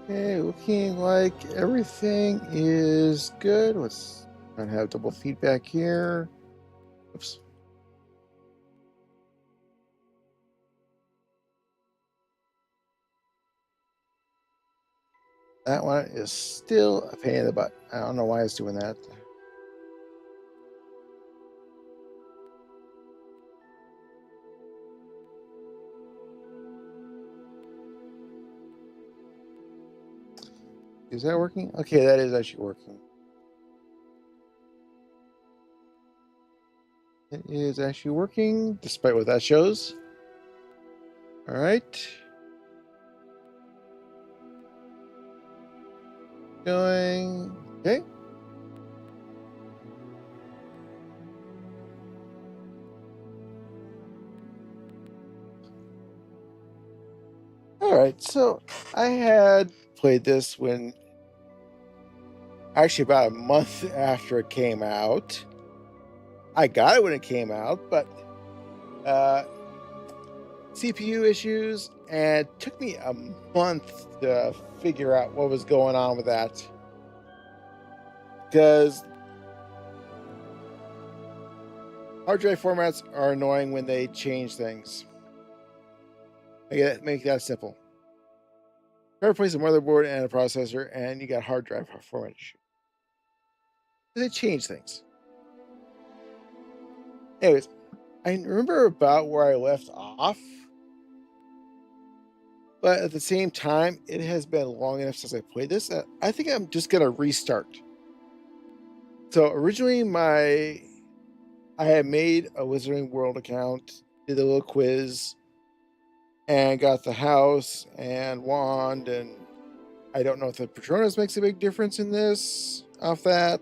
Okay, looking like everything is good. Let's not have double feedback here. Oops. That one is still a pain in the butt. I don't know why it's doing that. Is that working? Okay, that is actually working. It is actually working, despite what that shows. All right. Going. Okay. All right. So I had played this when actually about a month after it came out. I got it when it came out, but CPU issues, and it took me a month to figure out what was going on with that. Because hard drive formats are annoying when they change things. Make that simple. Try to replace a motherboard and a processor, and you got hard drive format issue. They change things. Anyways, I remember about where I left off, but at the same time, it has been long enough since I played this. I think I'm just gonna restart. So originally, I had made a Wizarding World account, did a little quiz, and got the house and wand. And I don't know if the Patronus makes a big difference in this off that.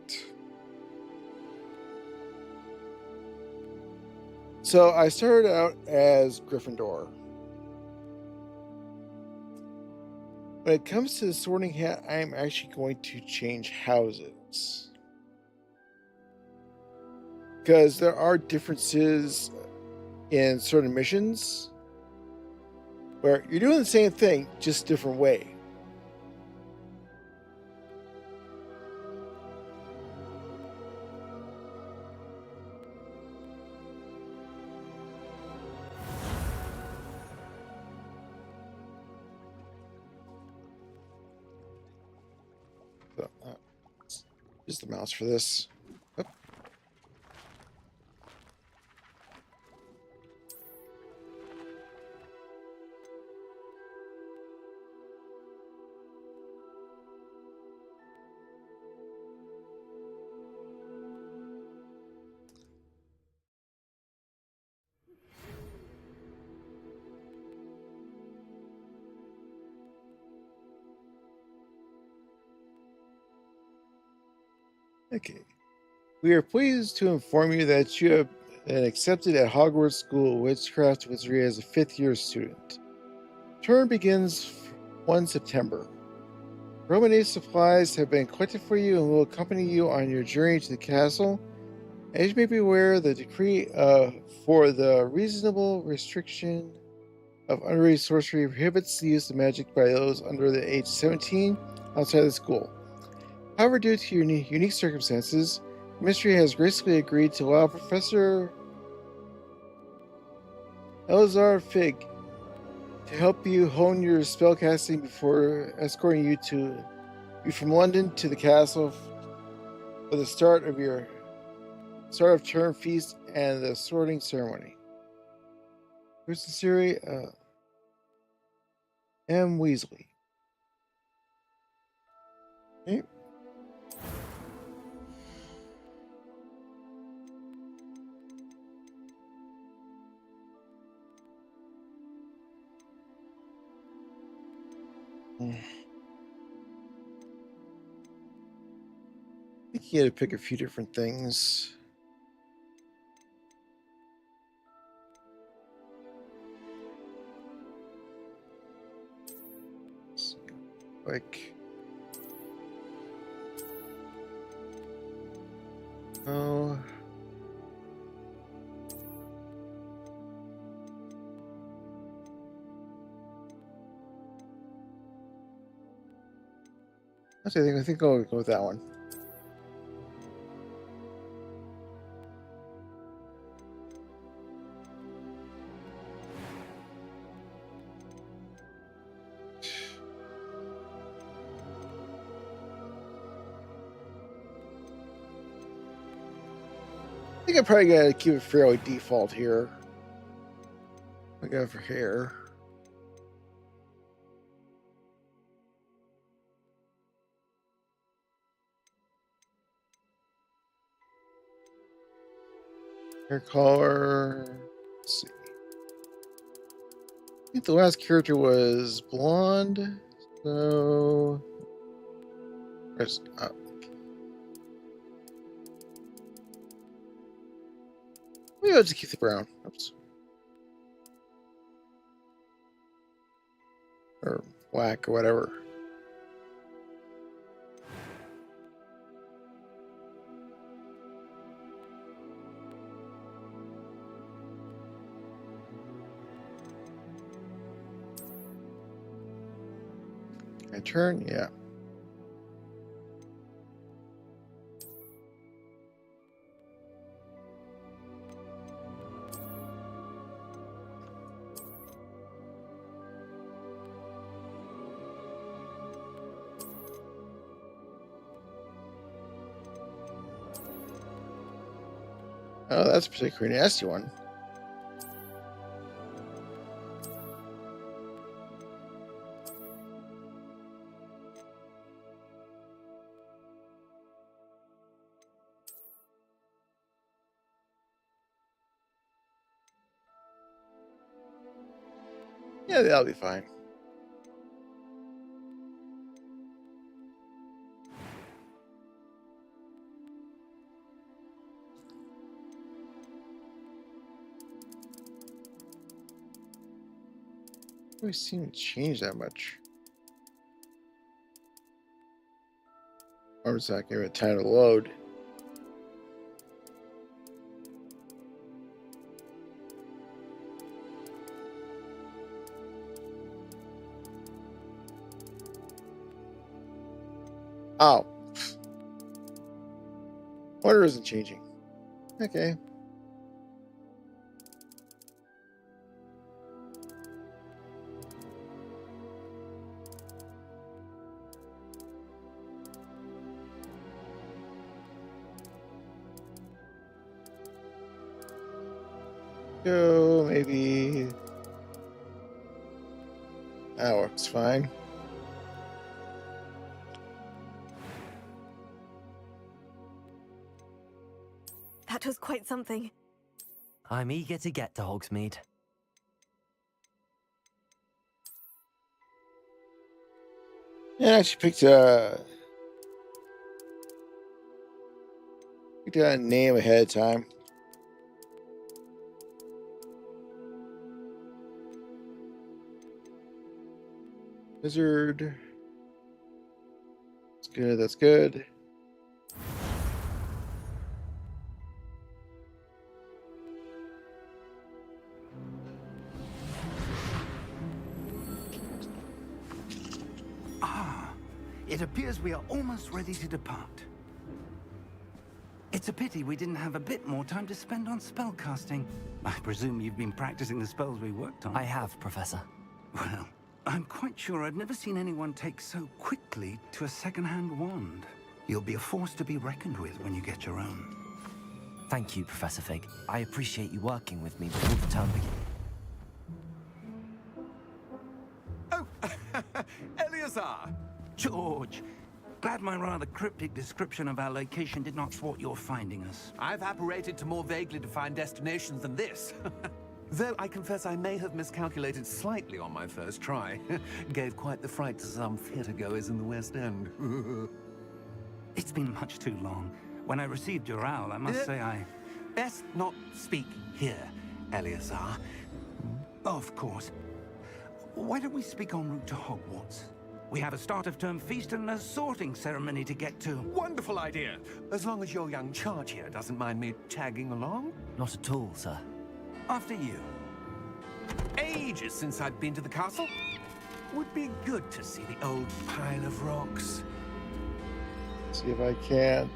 So I started out as Gryffindor. When it comes to the Sorting Hat, I am actually going to change houses. Because there are differences in certain missions where you're doing the same thing, just different way. So, use the mouse for this. Oop. Okay. We are pleased to inform you that you have been accepted at Hogwarts School of Witchcraft Wizardry as a fifth-year student. Term begins 1 September. Romanese supplies have been collected for you and will accompany you on your journey to the castle. As you may be aware, the decree for the reasonable restriction of underage sorcery prohibits the use of magic by those under the age 17 outside the school. However, due to your unique circumstances, the Ministry has graciously agreed to allow Professor Elazar Fig to help you hone your spellcasting before escorting you from London to the castle for the start of term feast and the sorting ceremony. Yours sincerely, M. Weasley. Okay. I think you had to pick a few different things. Like, oh, I think I'll go with that one. I think I probably gotta keep it fairly default here. I go for hair. Hair color. Let's see. I think the last character was blonde. So. Where's up? Maybe I'll just keep the brown. Oops. Or black or whatever. My turn? Yeah. Oh, that's a particularly nasty one. Yeah, that'll be fine. We seem to change that much. Or it's not giving it time to load. Oh. Order isn't changing. Okay. So maybe that works fine. That was quite something. I'm eager to get to Hogsmeade. Yeah, I actually picked a name ahead of time. Wizard. That's good, that's good. It appears we are almost ready to depart. It's a pity we didn't have a bit more time to spend on spellcasting. I presume you've been practicing the spells we worked on. I have, Professor. Well, I'm quite sure I've never seen anyone take so quickly to a second-hand wand. You'll be a force to be reckoned with when you get your own. Thank you, Professor Fig. I appreciate you working with me before the term begins. Oh, Eleazar! George! Glad my rather cryptic description of our location did not thwart your finding us. I've apparated to more vaguely defined destinations than this. Though I confess I may have miscalculated slightly on my first try. Gave quite the fright to some theatergoers in the West End. It's been much too long. When I received your owl, I must say I... Best not speak here, Eleazar. Of course. Why don't we speak en route to Hogwarts? We have a start-of-term feast and a sorting ceremony to get to. Wonderful idea! As long as your young charge here doesn't mind me tagging along. Not at all, sir. After you. Ages since I'd been to the castle. Would be good to see the old pile of rocks. See if I can't.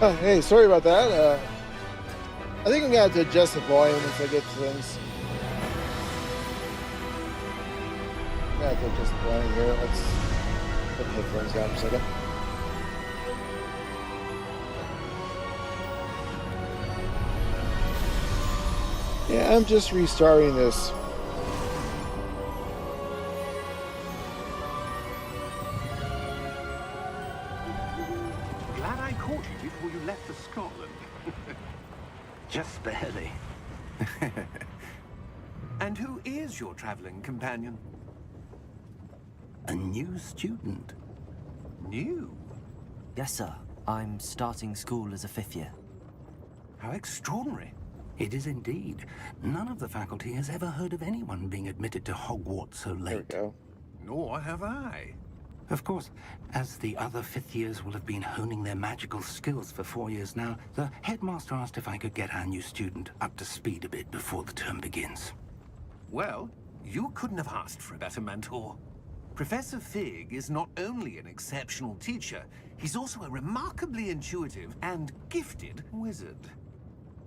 Oh, hey, sorry about that. I think I'm gonna have to adjust the volume once I get to things. I'm gonna have to adjust the volume here. Let's put the headphones down for a second. Yeah, I'm just restarting this. Glad I caught you before you left for Scotland. Just barely. And who is your traveling companion? A new student. New? Yes, sir. I'm starting school as a 5th year. How extraordinary. It is indeed. None of the faculty has ever heard of anyone being admitted to Hogwarts so There we late. go. Nor have I. Of course, as the other 5th years will have been honing their magical skills for 4 years now, the headmaster asked if I could get our new student up to speed a bit before the term begins. Well, you couldn't have asked for a better mentor. Professor Fig is not only an exceptional teacher, he's also a remarkably intuitive and gifted wizard.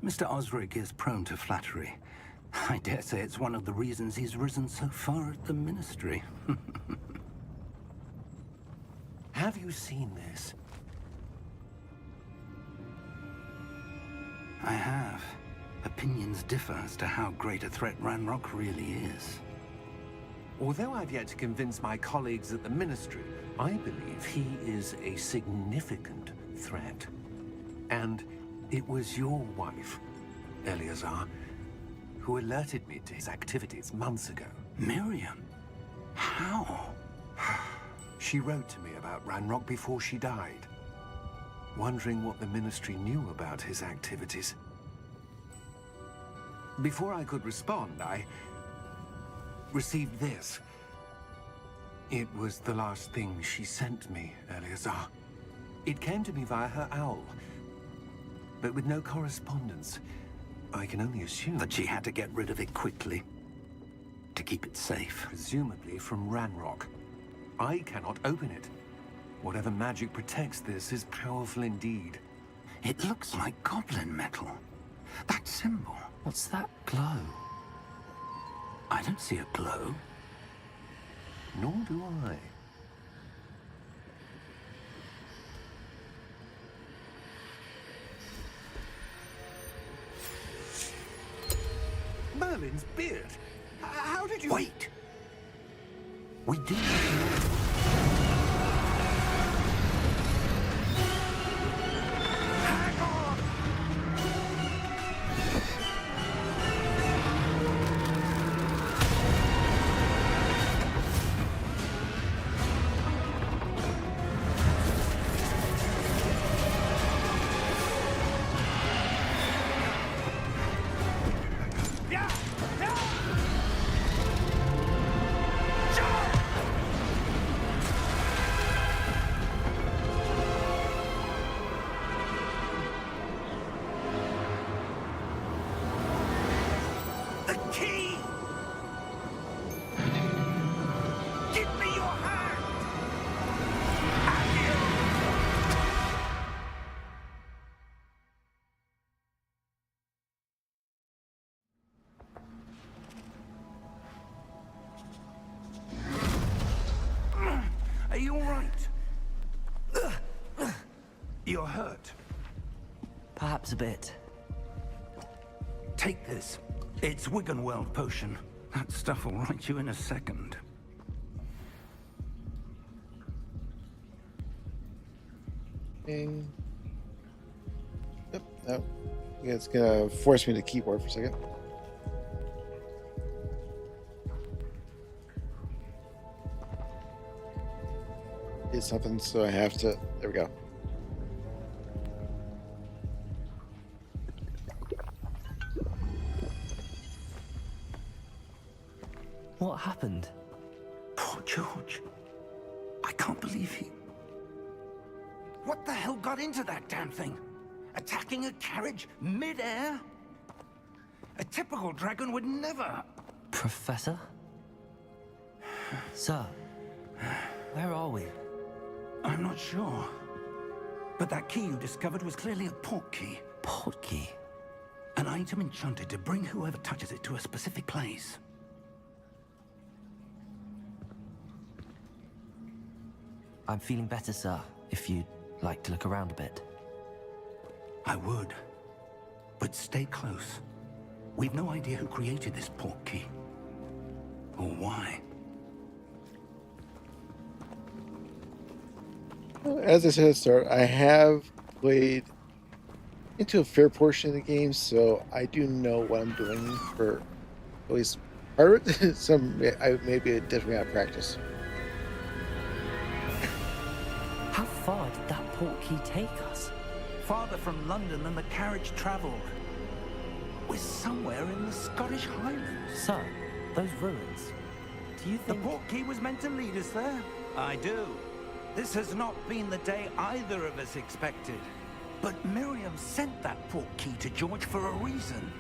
Mr. Osric is prone to flattery. I dare say it's one of the reasons he's risen so far at the Ministry. Have you seen this? I have. Opinions differ as to how great a threat Ranrock really is. Although I've yet to convince my colleagues at the Ministry, I believe he is a significant threat. And it was your wife, Eleazar, who alerted me to his activities months ago. Miriam? How? She wrote to me about Ranrock before she died, wondering what the Ministry knew about his activities. Before I could respond, I received this. It was the last thing she sent me, Eleazar. It came to me via her owl, but with no correspondence. I can only assume That she had to get rid of it quickly to keep it safe. presumably from Ranrock. I cannot open it. Whatever magic protects this is powerful indeed. It looks like goblin metal. That symbol. What's that glow? I don't see a glow. Nor do I. Merlin's beard. How did you... Wait! We do. The key! Give me your hand! Are you all right? You're hurt. Perhaps a bit. Take this. It's Wiggenweld potion. That stuff will right you in a second. Yep. No. Yeah, it's gonna force me to keyboard for a second. did something, so I have to. There we go. What happened? Poor George. I can't believe he... What the hell got into that damn thing? Attacking a carriage mid-air? A typical dragon would never... Professor? Sir, where are we? I'm not sure. But that key you discovered was clearly a port key. Port key? An item enchanted to bring whoever touches it to a specific place. I'm feeling better, sir, if you'd like to look around a bit. I would. But stay close. We've no idea who created this port key. Or why. As I said at the start, I have played into a fair portion of the game, so I do know what I'm doing for at least part of it. Some I may be definitely out of practice. How far did that port key take us? Farther from London than the carriage travelled. We're somewhere in the Scottish Highlands. Sir, those ruins. Do you The think... port key was meant to lead us there? I do. This has not been the day either of us expected. But Miriam sent that port key to George for a reason.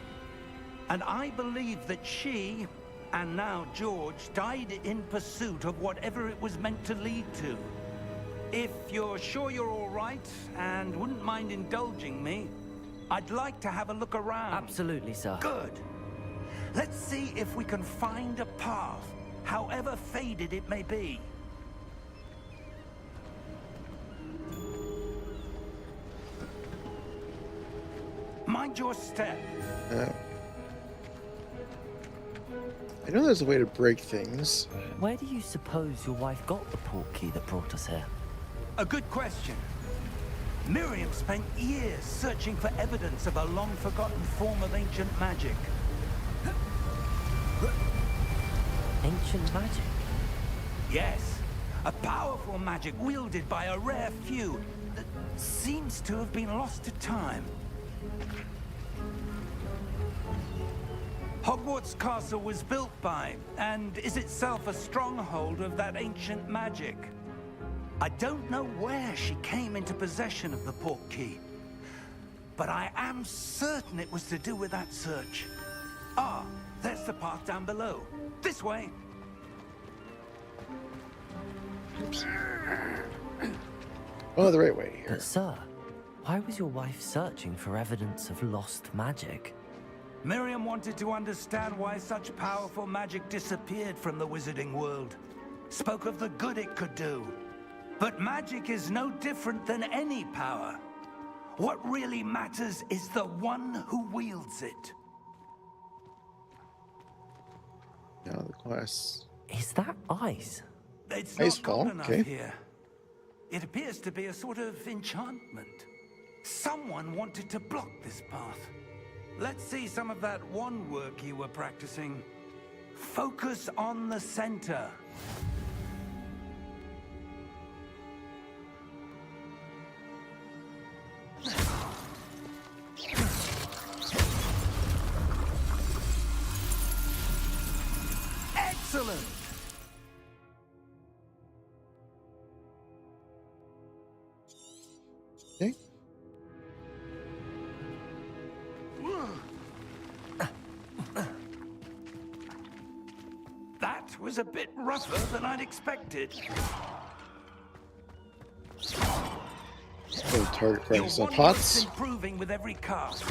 And I believe that she, and now George, died in pursuit of whatever it was meant to lead to. If you're sure you're all right, and wouldn't mind indulging me, I'd like to have a look around. Absolutely, sir. Good. Let's see if we can find a path, however faded it may be. Mind your step. I know there's a way to break things. Where do you suppose your wife got the port key that brought us here? A good question. Miriam spent years searching for evidence of a long-forgotten form of ancient magic. Ancient magic? Yes, a powerful magic wielded by a rare few that seems to have been lost to time. Hogwarts Castle was built by, and is itself a stronghold of that ancient magic. I don't know where she came into possession of the port key, but I am certain it was to do with that search. Ah, there's the path down below. This way. Oops. Oh, the right way here. But sir, why was your wife searching for evidence of lost magic? Miriam wanted to understand why such powerful magic disappeared from the wizarding world. Spoke of the good it could do. But magic is no different than any power. What really matters is the one who wields it. Now the class. Is that ice? It's Ice not cold wall, enough okay. here. It appears to be a sort of enchantment. Someone wanted to block this path. Let's see some of that wand work you were practicing. Focus on the center. Excellent! Okay. That was a bit rougher than I'd expected. Go target Your practice on wand work's pots. improving with every cast.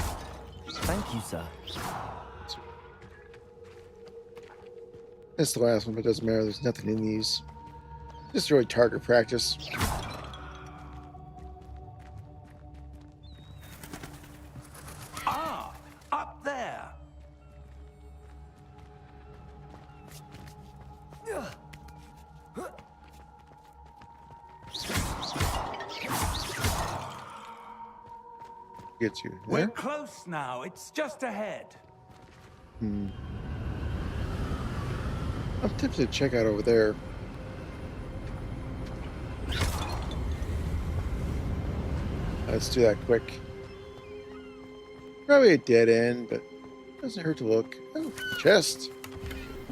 Thank you, sir. That's the last one, but it doesn't matter. There's nothing in these. Just really target practice. Ah, up there. Get you We're there. close now. It's just ahead. I'm tempted to check out over there. Let's do that quick. Probably a dead end, but doesn't hurt to look. Oh, chest.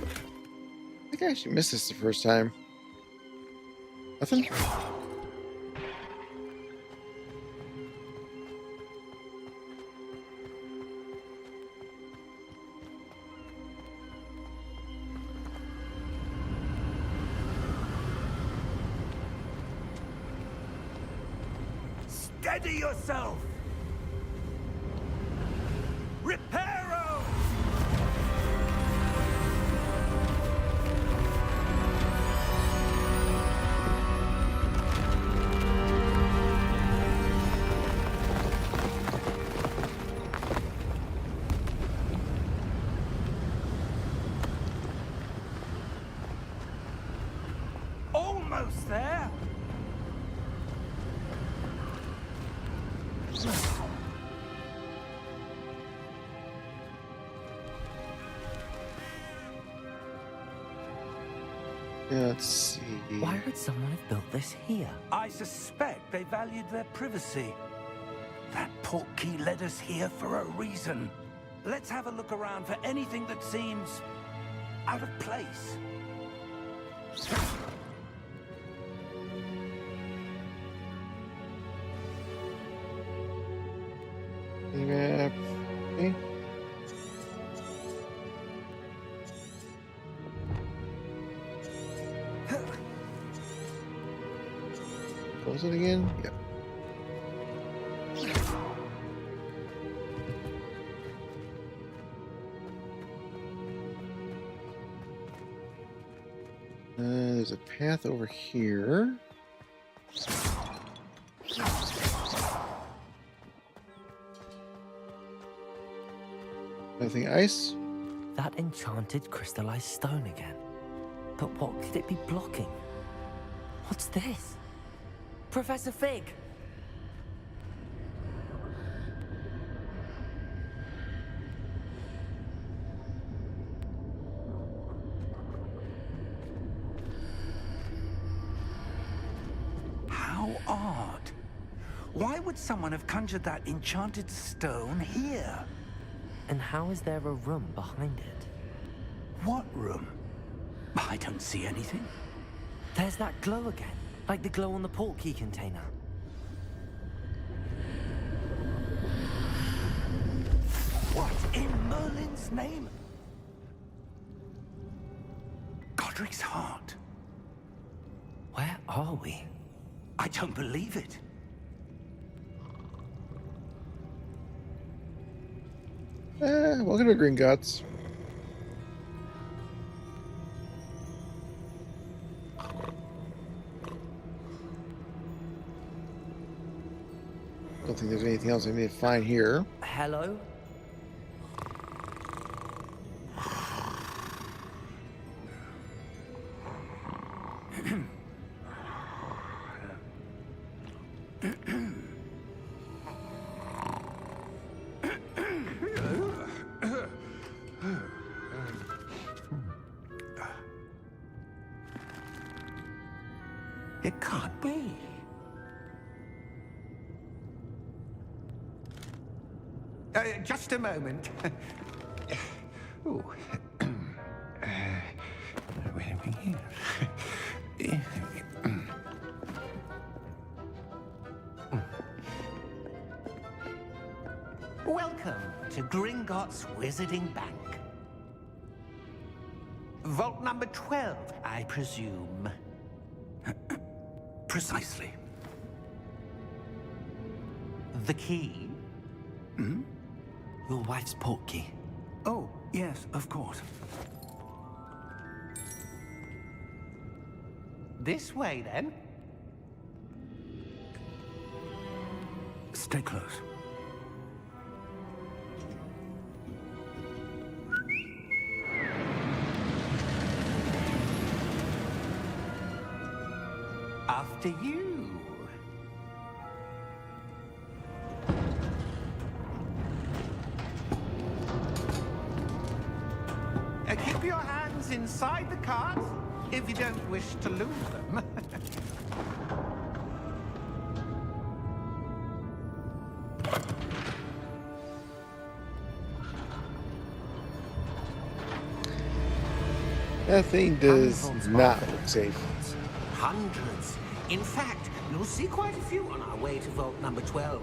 I think I actually missed this the first time. Nothing? Steady yourself! Reparo! Almost there! Let's see. Why would someone have built this here? I suspect they valued their privacy. That portkey led us here for a reason. Let's have a look around for anything that seems out of place. Map. Okay. Close it again? Yep. There's a path over here. Nothing ice? That enchanted crystallized stone again. But what could it be blocking? What's this? Professor Fig! How odd. Why would someone have conjured that enchanted stone here? And how is there a room behind it? What room? I don't see anything. There's that glow again, like the glow on the portkey container. What in Merlin's name? Godric's heart. Where are we? I don't believe it. Welcome to Gringotts. Don't think there's anything else I need to find here. Hello? It can't be. Just a moment. Ooh. Where are we here? Welcome to Gringotts Wizarding Bank. Vault number 12, I presume. Precisely. The key? Hmm? Your wife's portkey. Oh, yes, of course. This way, then. Stay close. After you. Keep your hands inside the cart if you don't wish to lose them. That thing does not look safe. Hundreds. In fact, you'll see quite a few on our way to vault number 12.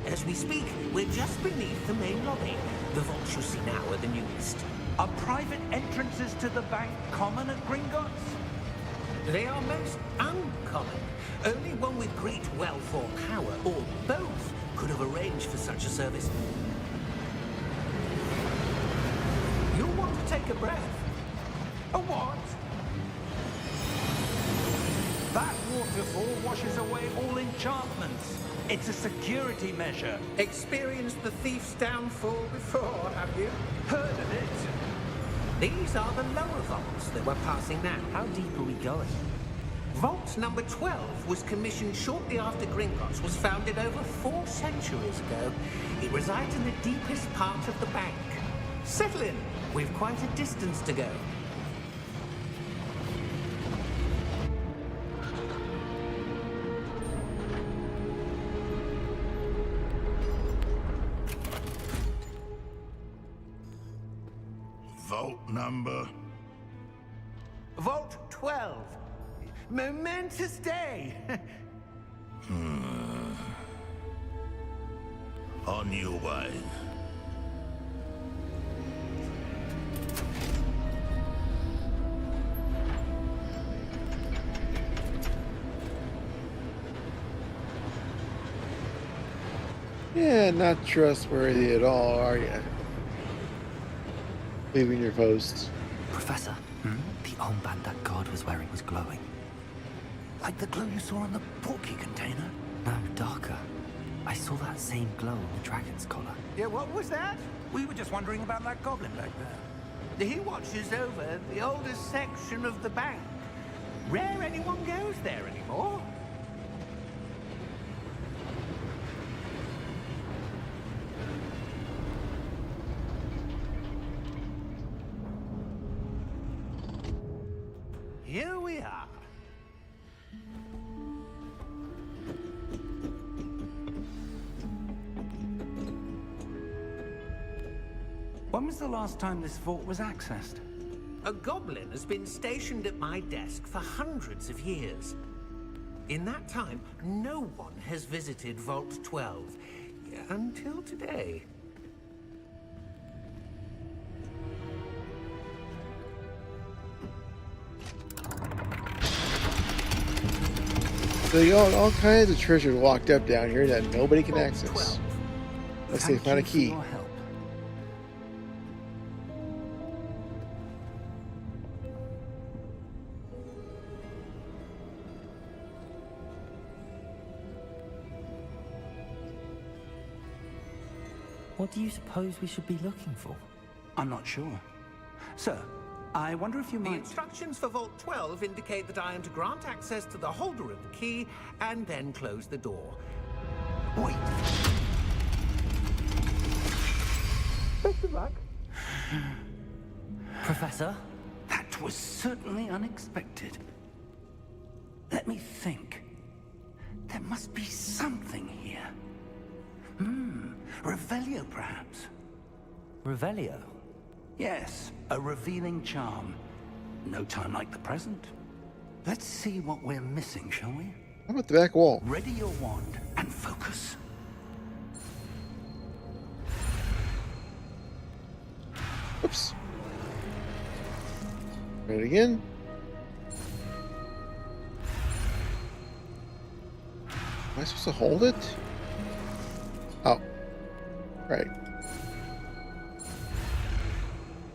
As we speak, we're just beneath the main lobby. The vaults you see now are the newest. Are private entrances to the bank common at Gringotts? They are most uncommon. Only one with great wealth or power, or both, could have arranged for such a service. You'll want to take a breath. A what? That waterfall washes away all enchantments. It's a security measure. Experienced the thief's downfall before, have you? Heard of it? These are the lower vaults that we're passing now. How deep are we going? Vault number 12 was commissioned shortly after Gringotts was founded over 4 centuries ago. It resides in the deepest part of the bank. Settle in. We've quite a distance to go. Vault number? Vault 12. Momentous day. On your way. Yeah, not trustworthy at all, are you? Leaving your post. Professor, the armband that guard was wearing was glowing. Like the glow you saw on the portkey container? No, darker. I saw that same glow on the dragon's collar. Yeah, what was that? We were just wondering about that goblin back there. He watches over the oldest section of the bank. Rare anyone goes there anymore. Here we are. When was the last time this vault was accessed? A goblin has been stationed at my desk for hundreds of years. In that time, no one has visited Vault 12. Until today. So you got all kinds of treasure locked up down here that nobody can Vault access. 12. Unless they find a Thank you key. for your help. What do you suppose we should be looking for? I'm not sure. Sir, I wonder if you The might... instructions for Vault 12 indicate that I am to grant access to the holder of the key and then close the door. Wait. Best of luck. Professor? That was certainly unexpected. Let me think. There must be something here. Revelio, perhaps? Revelio? Yes, a revealing charm. No time like the present. Let's see what we're missing, shall we? How about the back wall? Ready your wand and focus. Oops. Try it again. Am I supposed to hold it? Oh. Right.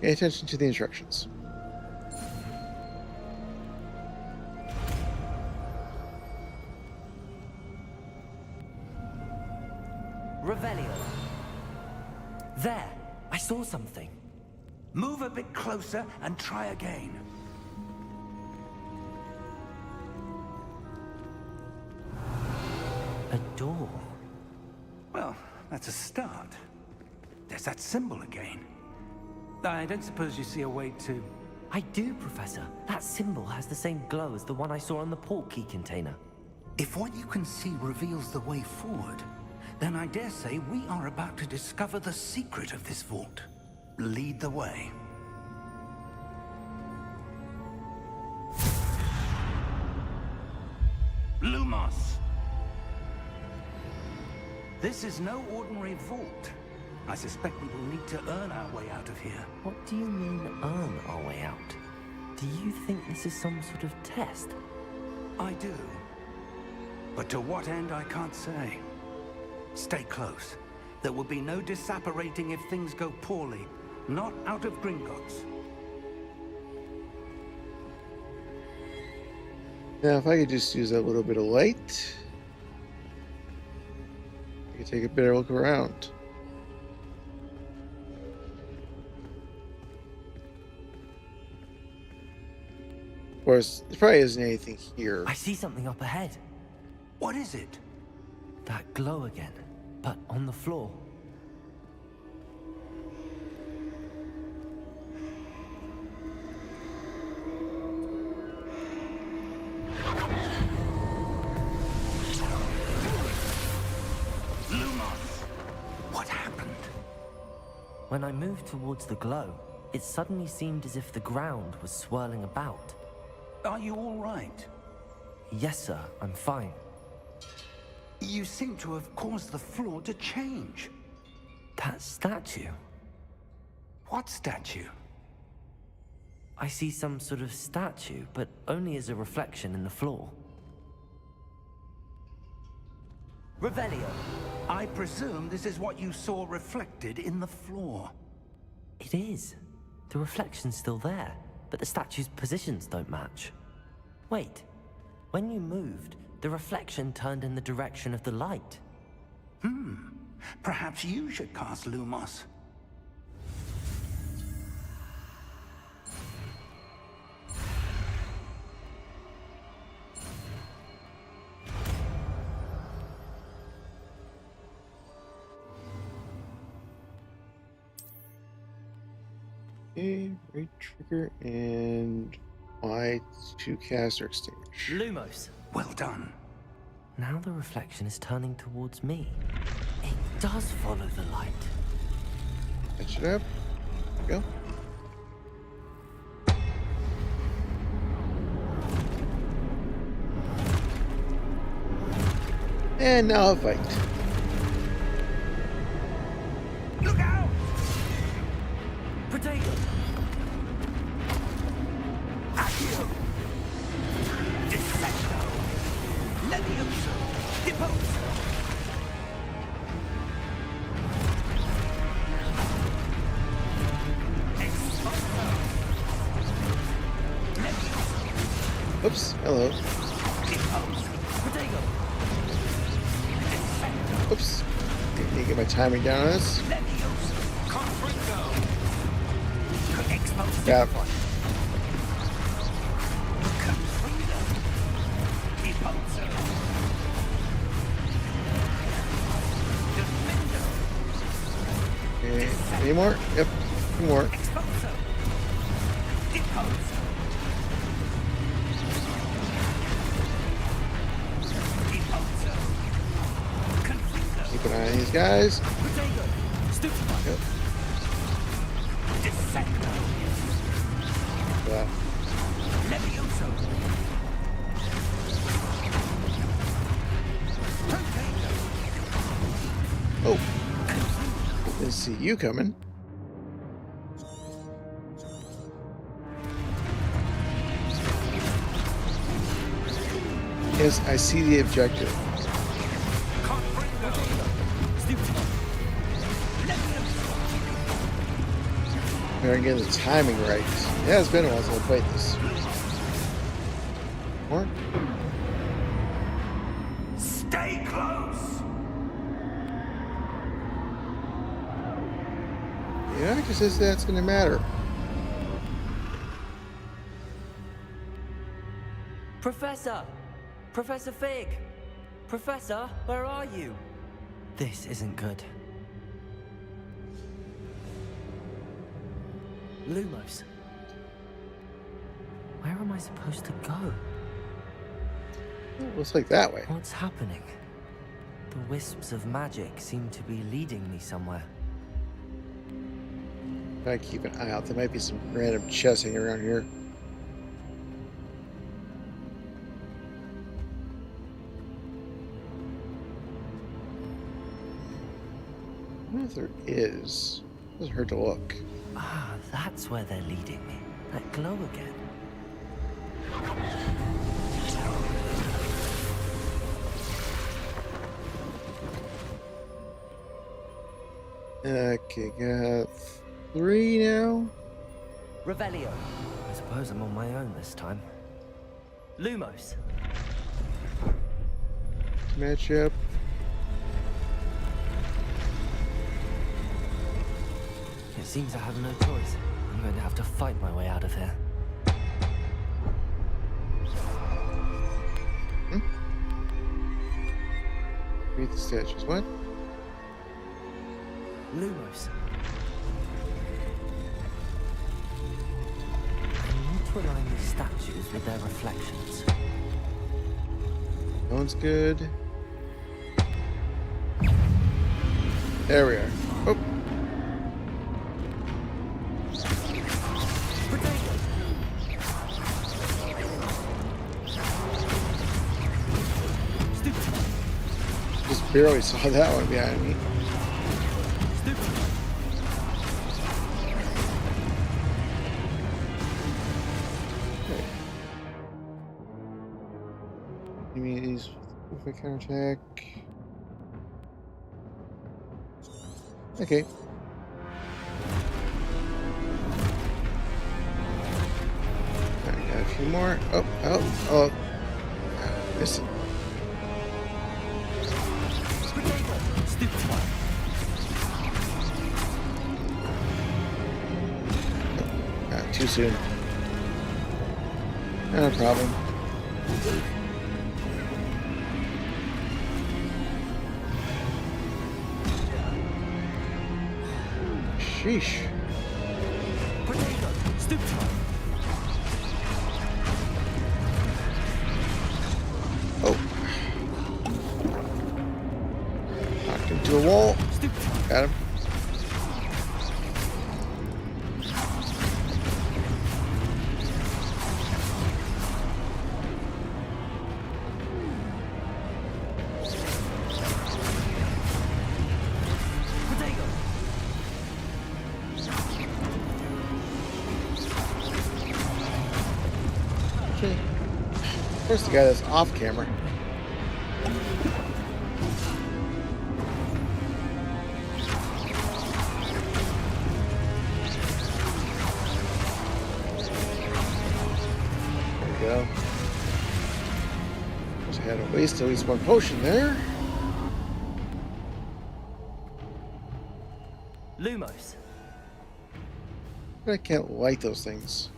Pay attention to the instructions. Revelio. There! I saw something. Move a bit closer and try again. A door. Well, that's a start. There's that symbol again. I don't suppose you see a way to... I do, Professor. That symbol has the same glow as the one I saw on the portkey container. If what you can see reveals the way forward, then I dare say we are about to discover the secret of this vault. Lead the way. This is no ordinary vault. I suspect we will need to earn our way out of here. What do you mean, earn our way out? Do you think this is some sort of test? I do. But to what end, I can't say. Stay close. There will be no disapparating if things go poorly. Not out of Gringotts. Now, if I could just use that little bit of light, I could take a better look around. Of course, there probably isn't anything here. I see something up ahead. What is it? That glow again, but on the floor. Lumos! What happened? When I moved towards the glow, it suddenly seemed as if the ground was swirling about. Are you all right? Yes, sir, I'm fine. You seem to have caused the floor to change. That statue. What statue? I see some sort of statue, but only as a reflection in the floor. Revelio. I presume this is what you saw reflected in the floor. It is. The reflection's still there, but the statue's positions don't match. Wait. When you moved, the reflection turned in the direction of the light. Perhaps you should cast Lumos. Okay, right trigger and Y to cast or extinguish. Lumos. Well done. Now the reflection is turning towards me. It does follow the light. Catch it up. There we go. And now a fight. Look out! Protego! Accio! Dissecto! Levioso! Deposo! Exposo! Levioso! Oops. Hello. Deposo! Protego! Dissecto! Oops. Need to get my timing down on this. Levioso! Confringo! Exposo! Yeah. Confringo! Deposo! Defendo! Okay. Any more? Yep. Two more. Exposo! Deposo! Deposo! Confringo! Keep an eye on these guys. Protego! Stupefy! Yep. Dissecto! Yeah. Levioso! Protego! Oh. Didn't see you coming. Yes, I see the objective. Confringo! Stupefy! Levioso! Better get the timing right. Yeah, it's been a while since I played this. More? Stay close! Yeah, because that's going to matter. Professor! Professor Fig! Professor, where are you? This isn't good. Lumos. Where am I supposed to go? Looks like that way. What's happening? The wisps of magic seem to be leading me somewhere. Gotta keep an eye out. There might be some random chests hanging around here. if there is. Doesn't hurt to look. Ah, that's where they're leading me. That glow again. Okay, got 3 now. Revelio. I suppose I'm on my own this time. Lumos. Matchup. It seems I have no choice. I'm going to have to fight my way out of here. Read the statues. What? Lumos. I need to align these statues with their reflections. Sounds good. There we are. Oh. Just barely saw that one behind me. Okay. Enemies with a counterattack. Okay. I got a few more. Oh. Missed it. Too soon. No problem. Sheesh. Oh. Knocked into a wall. Got him. Okay. Where's the guy that's off camera? There we go. Wish I had to waste at least one potion there. Lumos. But I can't light those things.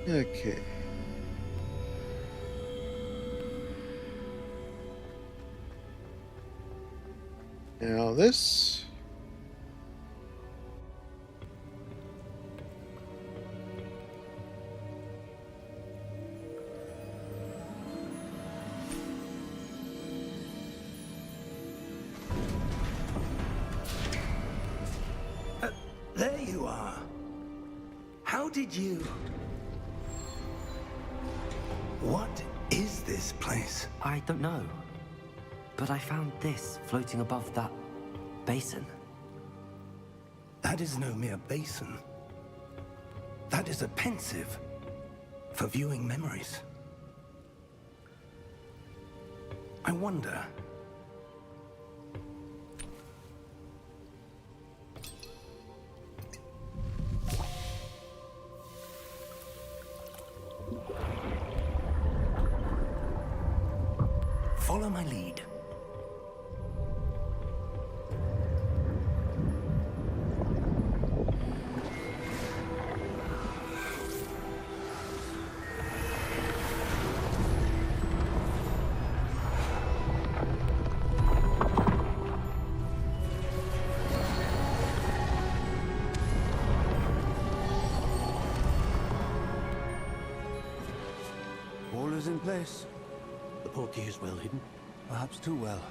Okay. Now this. There you are. How did you... What is this place? I don't know. But I found this floating above that basin. That is no mere basin. That is a pensive for viewing memories. I wonder... Follow my lead. is in place. The portkey is well hidden. Perhaps too well.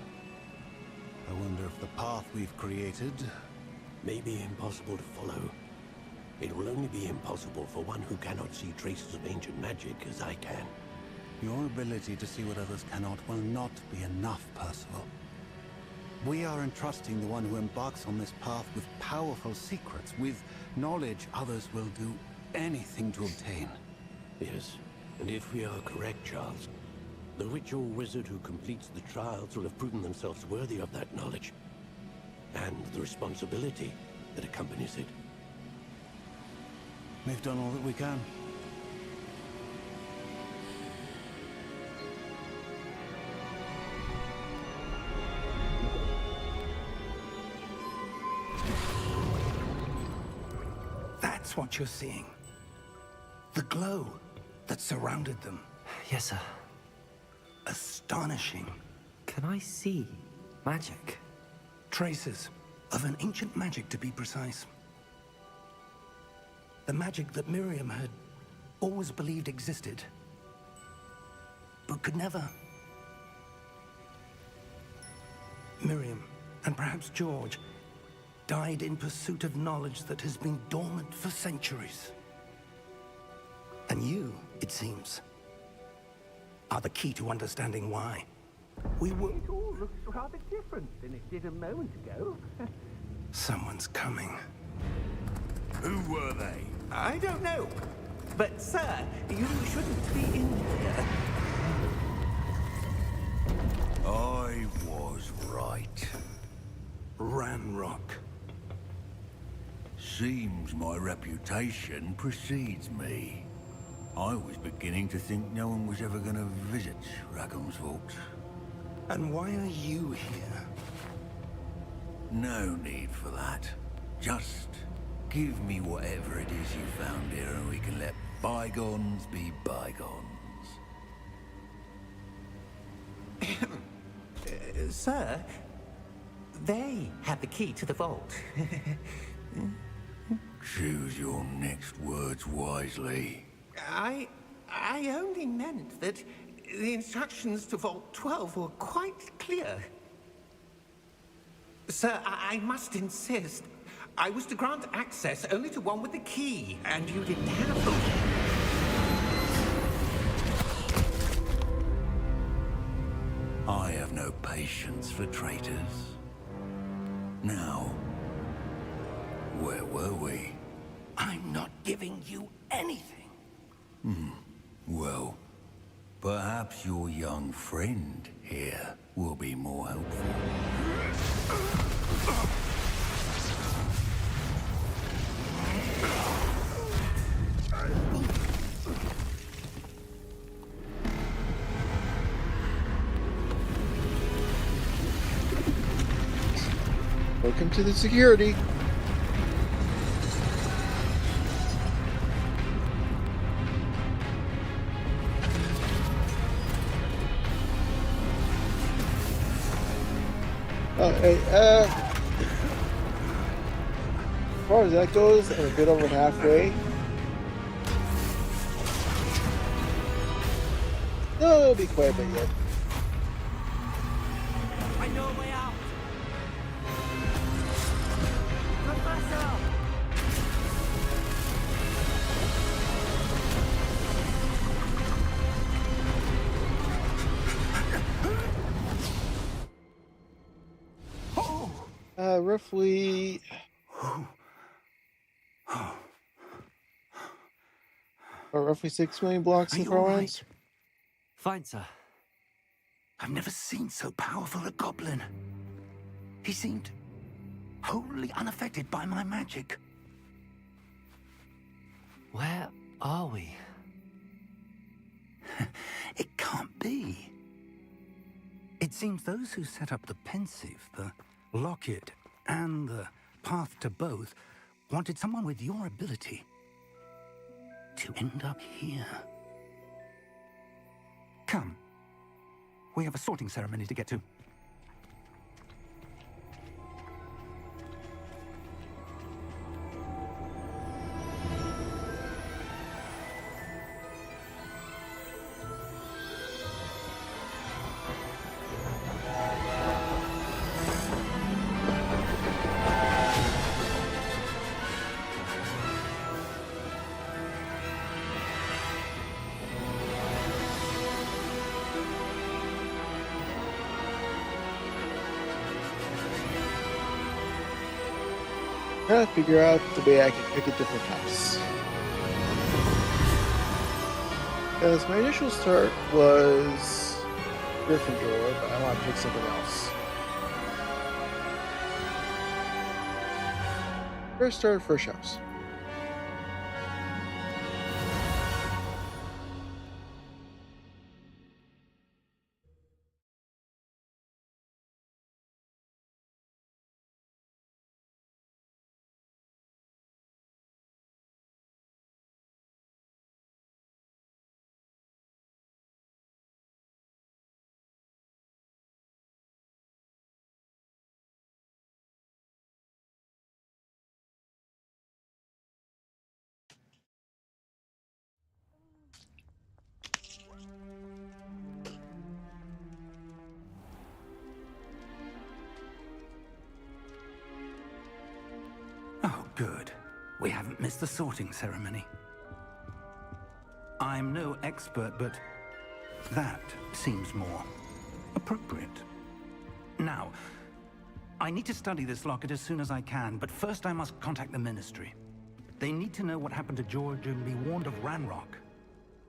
I wonder if the path we've created... May be impossible to follow. It will only be impossible for one who cannot see traces of ancient magic as I can. Your ability to see what others cannot will not be enough, Percival. We are entrusting the one who embarks on this path with powerful secrets, with knowledge others will do anything to obtain. Yes, and if we are correct, Charles, the witch or wizard who completes the trials will have proven themselves worthy of that knowledge, and the responsibility that accompanies it. We've done all that we can. That's what you're seeing. The glow that surrounded them. Yes, sir. Astonishing. Can I see magic? Traces of an ancient magic, to be precise. The magic that Miriam had always believed existed, but could never. Miriam, and perhaps George, died in pursuit of knowledge that has been dormant for centuries. And you, it seems, are the key to understanding why. We were... It all looks rather different than it did a moment ago. Someone's coming. Who were they? I don't know. But, sir, you shouldn't be in here. I was right. Ranrock. Seems my reputation precedes me. I was beginning to think no one was ever going to visit Rackham's Vault. And why are you here? No need for that. Just give me whatever it is you found here and we can let bygones be bygones. Sir, they have the key to the vault. Choose your next words wisely. I only meant that the instructions to Vault 12 were quite clear. Sir, I must insist. I was to grant access only to one with the key, and you didn't have them. I have no patience for traitors. Now, where were we? I'm not giving you anything. Well, perhaps your young friend here will be more helpful. Welcome to the security. Okay, as far as that goes, I'm a bit over halfway. No, it'll be quite a bit yet. I know a way out! Professor! Roughly. Roughly 6 million blocks Are in you all Crowlands. right? Fine, sir. I've never seen so powerful a goblin. He seemed wholly unaffected by my magic. Where are we? It can't be. It seems those who set up the Pensieve, the Locket, and the Path to Both wanted someone with your ability to end up here. Come. We have a sorting ceremony to get to. trying to figure out the way I can pick a different house. Because my initial start was Gryffindor, but I want to pick something else. First house. Oh, good. We haven't missed the sorting ceremony. I'm no expert, but that seems more appropriate. Now, I need to study this locket as soon as I can, but first I must contact the Ministry. They need to know what happened to George and be warned of Ranrock.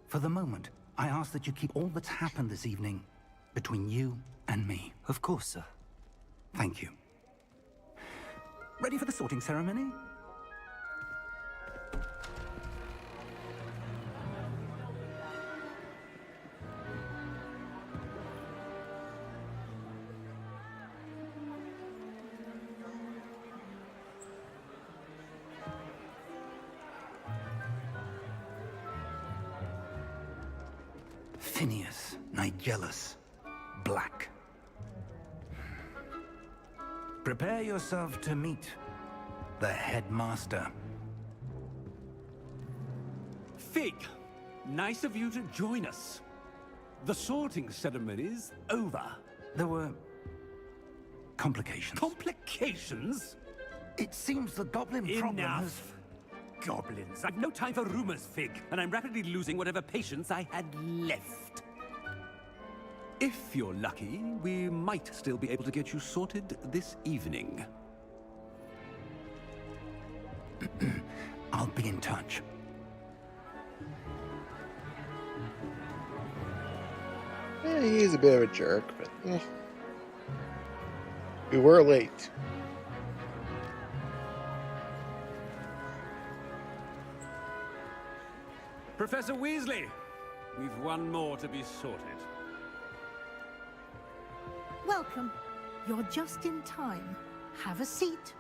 For the moment, I ask that you keep all that's happened this evening between you and me. Of course, sir. Thank you. Ready for the sorting ceremony? Phineas Nigellus Black. Prepare yourself to meet the headmaster. Fig, nice of you to join us. The sorting ceremony's over. There were complications. Complications? It seems the goblin problem has... Enough. Goblins. I've no time for rumors, Fig, and I'm rapidly losing whatever patience I had left. If you're lucky, we might still be able to get you sorted this evening. I'll be in touch. Yeah, he's a bit of a jerk, but we were late. Professor Weasley, we've one more to be sorted. Welcome. You're just in time. Have a seat.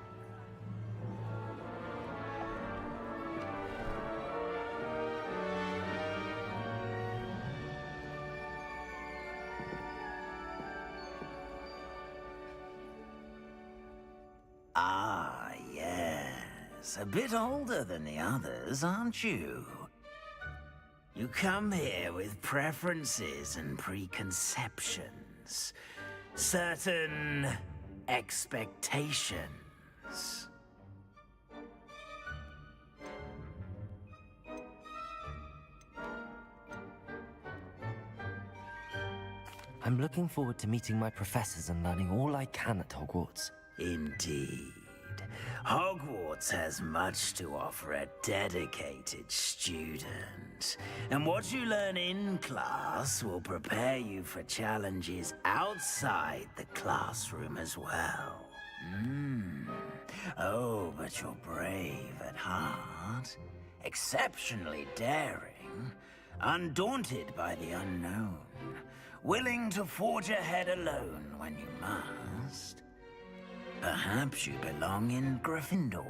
Ah, yes. A bit older than the others, aren't you? You come here with preferences and preconceptions. Certain expectations. I'm looking forward to meeting my professors and learning all I can at Hogwarts. Indeed. Hogwarts has much to offer a dedicated student. And what you learn in class will prepare you for challenges outside the classroom as well. Oh, but you're brave at heart. Exceptionally daring. Undaunted by the unknown. Willing to forge ahead alone when you must. Perhaps you belong in Gryffindor.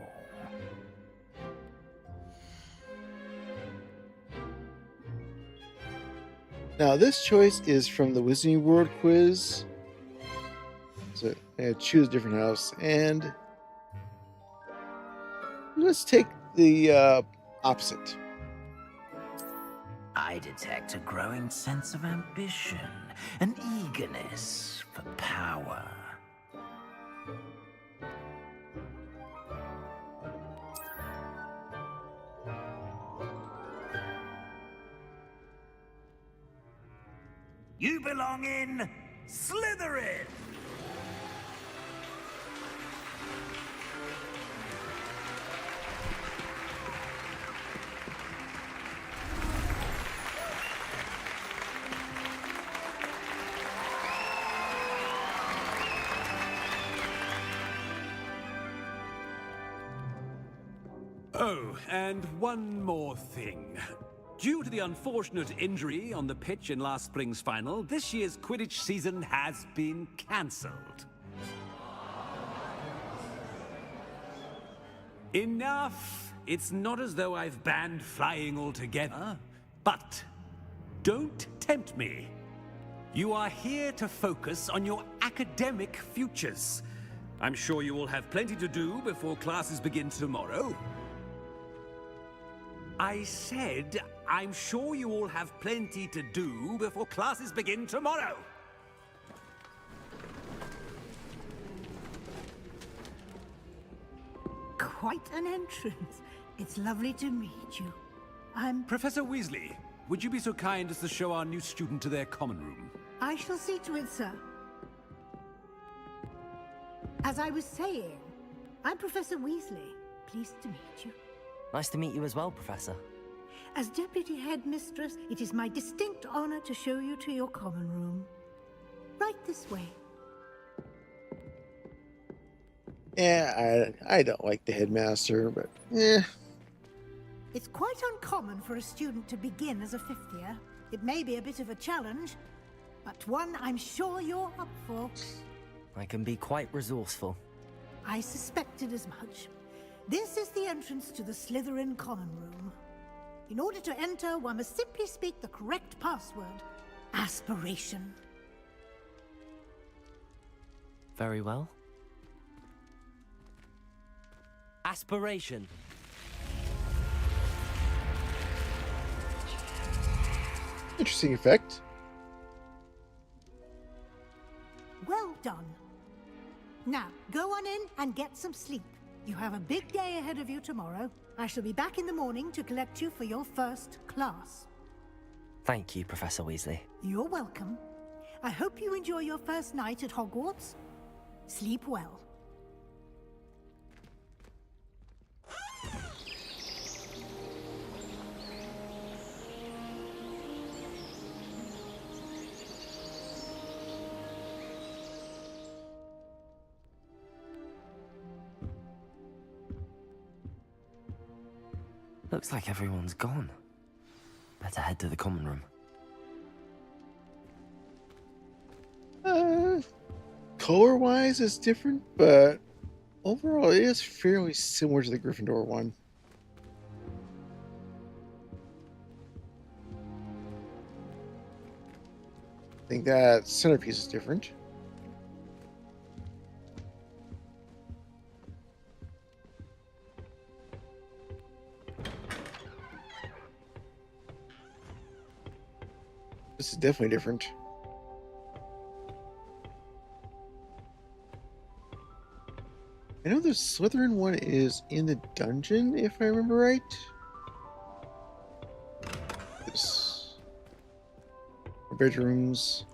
Now, this choice is from the Wizarding World quiz. So, choose a different house, and let's take the opposite. I detect a growing sense of ambition, an eagerness for power. You belong in Slytherin! Oh, and one more thing. Due to the unfortunate injury on the pitch in last spring's final, this year's Quidditch season has been cancelled. Enough! It's not as though I've banned flying altogether, but don't tempt me. You are here to focus on your academic futures. I'm sure you will have plenty to do before classes begin tomorrow. I said, I'm sure you all have plenty to do before classes begin tomorrow. Quite an entrance. It's lovely to meet you. I'm... Professor Weasley, would you be so kind as to show our new student to their common room? I shall see to it, sir. As I was saying, I'm Professor Weasley. Pleased to meet you. Nice to meet you as well, Professor. As Deputy Headmistress, it is my distinct honor to show you to your common room. Right this way. Yeah, I don't like the headmaster, but It's quite uncommon for a student to begin as a fifth year. It may be a bit of a challenge, but one I'm sure you're up for. I can be quite resourceful. I suspected as much. This is the entrance to the Slytherin common room. In order to enter, one must simply speak the correct password. Aspiration. Very well. Aspiration. interesting effect. Well done. Now, go on in and get some sleep. You have a big day ahead of you tomorrow. I shall be back in the morning to collect you for your first class. Thank you, Professor Weasley. You're welcome. I hope you enjoy your first night at Hogwarts. Sleep well. Looks like everyone's gone. Better head to the common room. Color-wise, it's different, but overall, it is fairly similar to the Gryffindor one. I think that centerpiece is different. This is definitely different. I know the Slytherin one is in the dungeon, if I remember right. This bedrooms.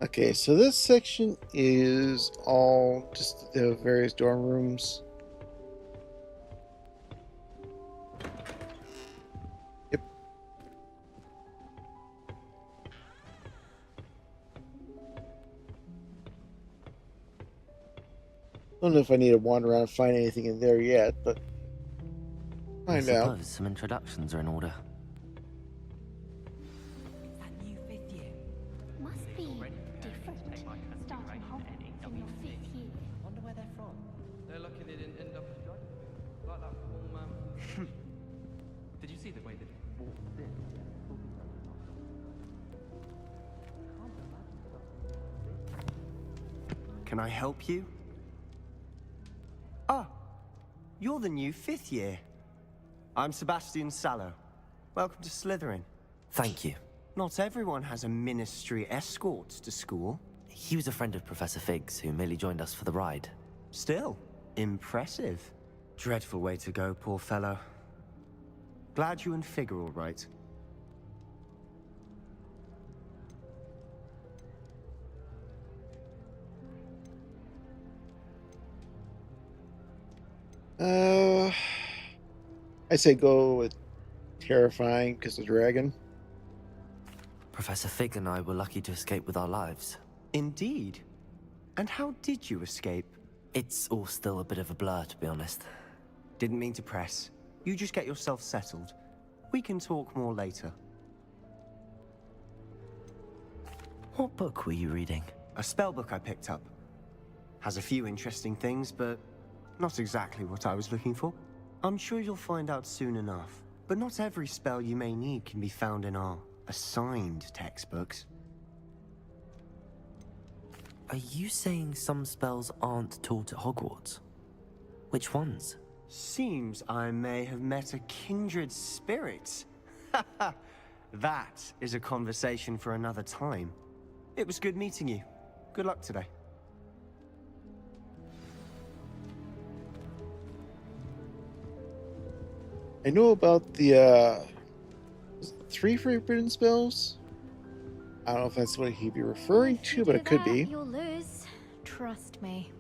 Okay, so this section is all just the various dorm rooms. Yep. I don't know if I need to wander around and find anything in there yet, but find I out. suppose some introductions are in order. That new fifth year must be different. Starting Hogwarts in your fifth year. Wonder where they're from. They're lucky they didn't end up as dragons. Like that film, Did you see the way they walked in? Can I help you? Ah, you're the new fifth year. I'm Sebastian Sallow. Welcome to Slytherin. Thank you. Not everyone has a ministry escort to school. He was a friend of Professor Figgs, who merely joined us for the ride. Still, impressive. Dreadful way to go, poor fellow. Glad you and Fig are all right. I say go with terrifying because the dragon. Professor Fig and I were lucky to escape with our lives. Indeed. And how did you escape? It's all still a bit of a blur, to be honest. Didn't mean to press. You just get yourself settled. We can talk more later. What book were you reading? A spellbook I picked up. Has a few interesting things, but not exactly what I was looking for. I'm sure you'll find out soon enough. But not every spell you may need can be found in our assigned textbooks. Are you saying some spells aren't taught at Hogwarts? Which ones? Seems I may have met a kindred spirit. That is a conversation for another time. It was good meeting you. Good luck today. I know about the 3 forbidden spells. I don't know if that's what he'd be referring to, but it could be. You'll lose. Trust me.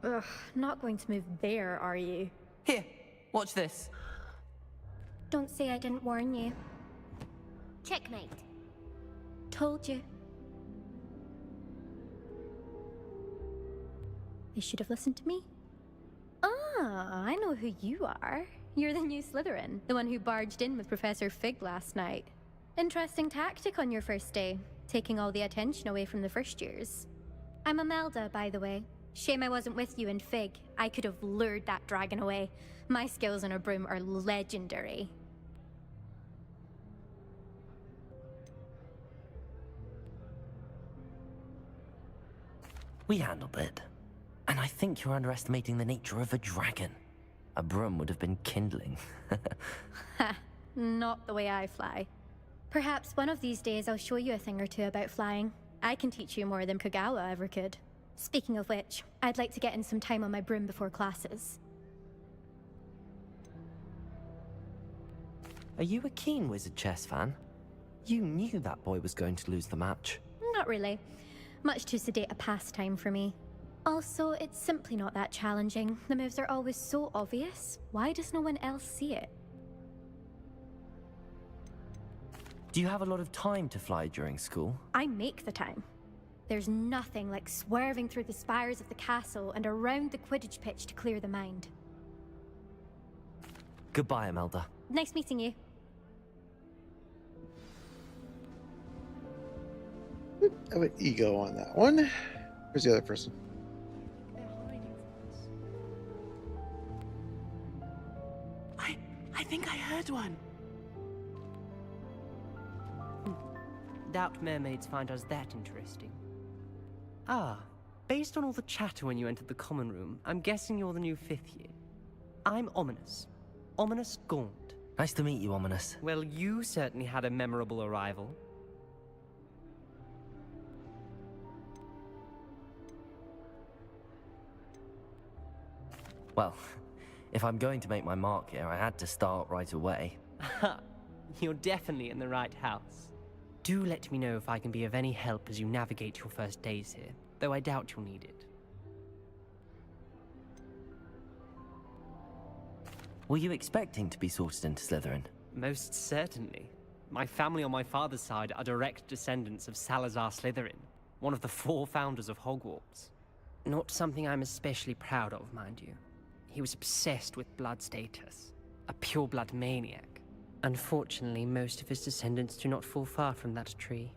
Ugh, not going to move there, are you? Here, watch this. Don't say I didn't warn you. Checkmate. Told you. They should have listened to me. Ah, I know who you are. You're the new Slytherin, the one who barged in with Professor Fig last night. Interesting tactic on your first day, taking all the attention away from the first years. I'm Imelda, by the way. Shame I wasn't with you in Fig. I could have lured that dragon away. My skills on a broom are legendary. We handled it. And I think you're underestimating the nature of a dragon. A broom would have been kindling. Ha, not the way I fly. Perhaps one of these days I'll show you a thing or two about flying. I can teach you more than Kogawa ever could. Speaking of which, I'd like to get in some time on my broom before classes. Are you a keen Wizard Chess fan? You knew that boy was going to lose the match. Not really. Much too sedate a pastime for me. Also, it's simply not that challenging. The moves are always so obvious. Why does no one else see it? Do you have a lot of time to fly during school? I make the time. There's nothing like swerving through the spires of the castle and around the Quidditch pitch to clear the mind. Goodbye, Imelda. Nice meeting you. I have an ego on that one. Where's the other person? I think I heard one. Doubt mermaids find us that interesting. Ah, based on all the chatter when you entered the common room, I'm guessing you're the new 5th year. I'm Ominous. Ominous Gaunt. Nice to meet you, Ominous. Well, you certainly had a memorable arrival. Well, if I'm going to make my mark here, I had to start right away. You're definitely in the right house. Do let me know if I can be of any help as you navigate your first days here, though I doubt you'll need it. Were you expecting to be sorted into Slytherin? Most certainly. My family on my father's side are direct descendants of Salazar Slytherin, one of the 4 founders of Hogwarts. Not something I'm especially proud of, mind you. He was obsessed with blood status, a pure-blood maniac. Unfortunately, most of his descendants do not fall far from that tree.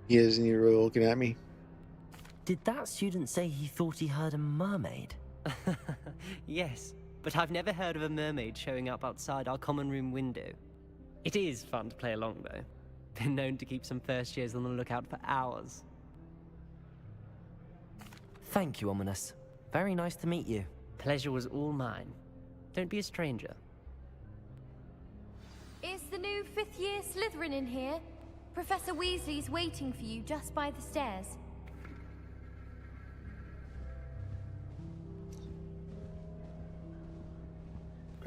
He isn't even really looking at me. Did that student say he thought he heard a mermaid? Yes, but I've never heard of a mermaid showing up outside our common room window. It is fun to play along, though. Been known to keep some first years on the lookout for hours. Thank you, Ominous. Very nice to meet you. Pleasure was all mine. Don't be a stranger. Is the new 5th year Slytherin in here? Professor Weasley's waiting for you just by the stairs.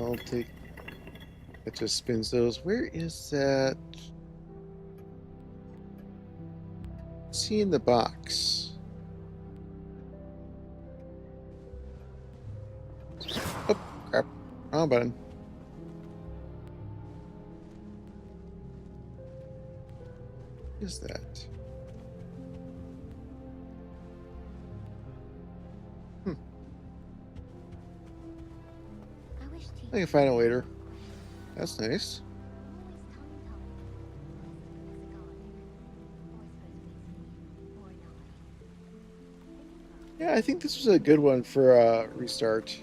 I'll take... It just spins those. Where is that? See in the box. Oh, crap. Wrong button. What is that? I can find it later. That's nice. Yeah, I think this was a good one for restart.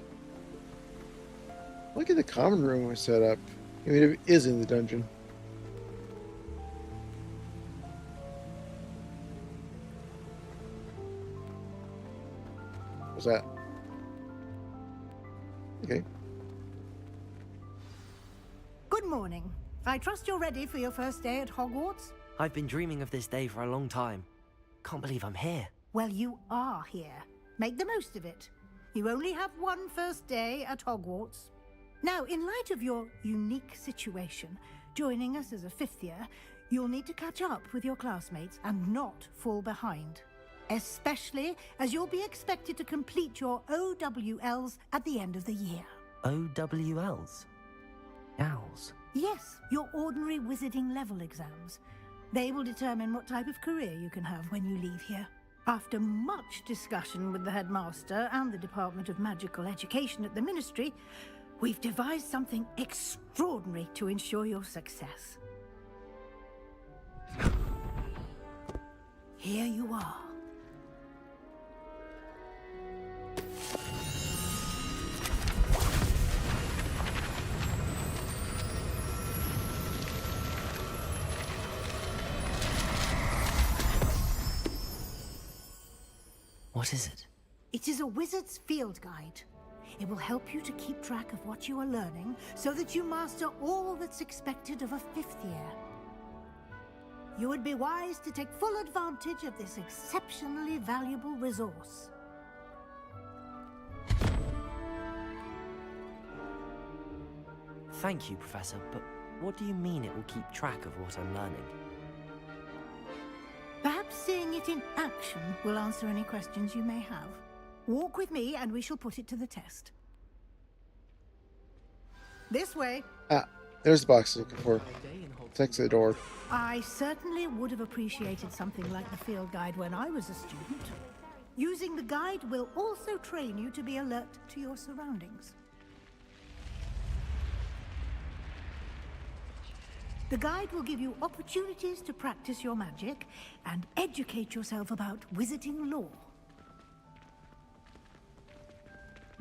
Look at the common room we set up. I mean, it is in the dungeon. What's that? Okay. Good morning. I trust you're ready for your first day at Hogwarts? I've been dreaming of this day for a long time. Can't believe I'm here. Well, you are here. Make the most of it. You only have one first day at Hogwarts. Now, in light of your unique situation, joining us as a fifth year, you'll need to catch up with your classmates and not fall behind. Especially as you'll be expected to complete your OWLs at the end of the year. OWLs? Owls? Yes, your ordinary wizarding level exams. They will determine what type of career you can have when you leave here. After much discussion with the headmaster and the Department of Magical Education at the Ministry, we've devised something extraordinary to ensure your success. Here you are. What is it? It is a wizard's field guide. It will help you to keep track of what you are learning so that you master all that's expected of a fifth year. You would be wise to take full advantage of this exceptionally valuable resource. Thank you, Professor, but what do you mean it will keep track of what I'm learning? Perhaps seeing it in action will answer any questions you may have. Walk with me and we shall put it to the test. This way. Ah, there's the box I was looking for. Next to the door. I certainly would have appreciated something like the field guide when I was a student. Using the guide will also train you to be alert to your surroundings. The guide will give you opportunities to practice your magic and educate yourself about wizarding lore.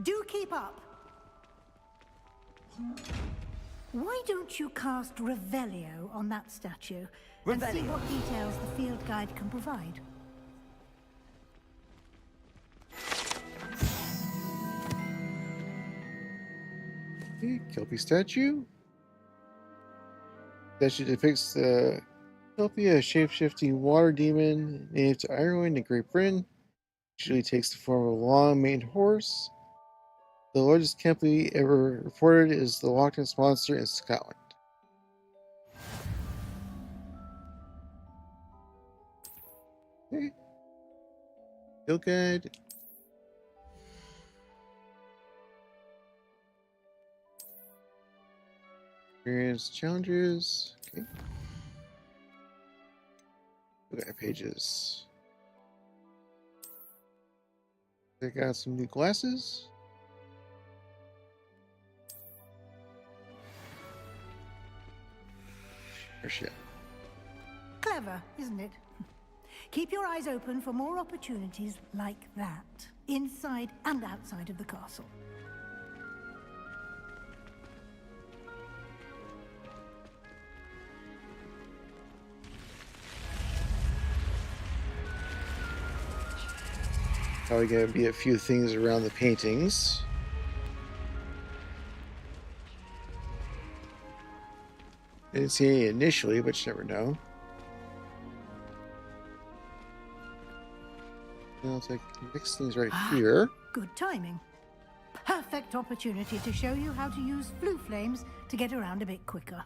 Do keep up. Why don't you cast Revelio on that statue and see what details the field guide can provide? Okay, Kelpie statue. Statue depicts the Kelpie, a shape-shifting water demon native to Ireland and Great Britain. Usually takes the form of a long-maned horse. The largest Kelpie ever reported is the Loch Ness Monster in Scotland. Okay. Field guide. Experience challenges. Okay. Look at our pages. I got some new glasses. Or shit. Clever, isn't it? Keep your eyes open for more opportunities like that, inside and outside of the castle. Probably gonna be a few things around the paintings. Didn't see any initially, but you never know. Now it's like next thing's right here. Good timing. Perfect opportunity to show you how to use blue flames to get around a bit quicker.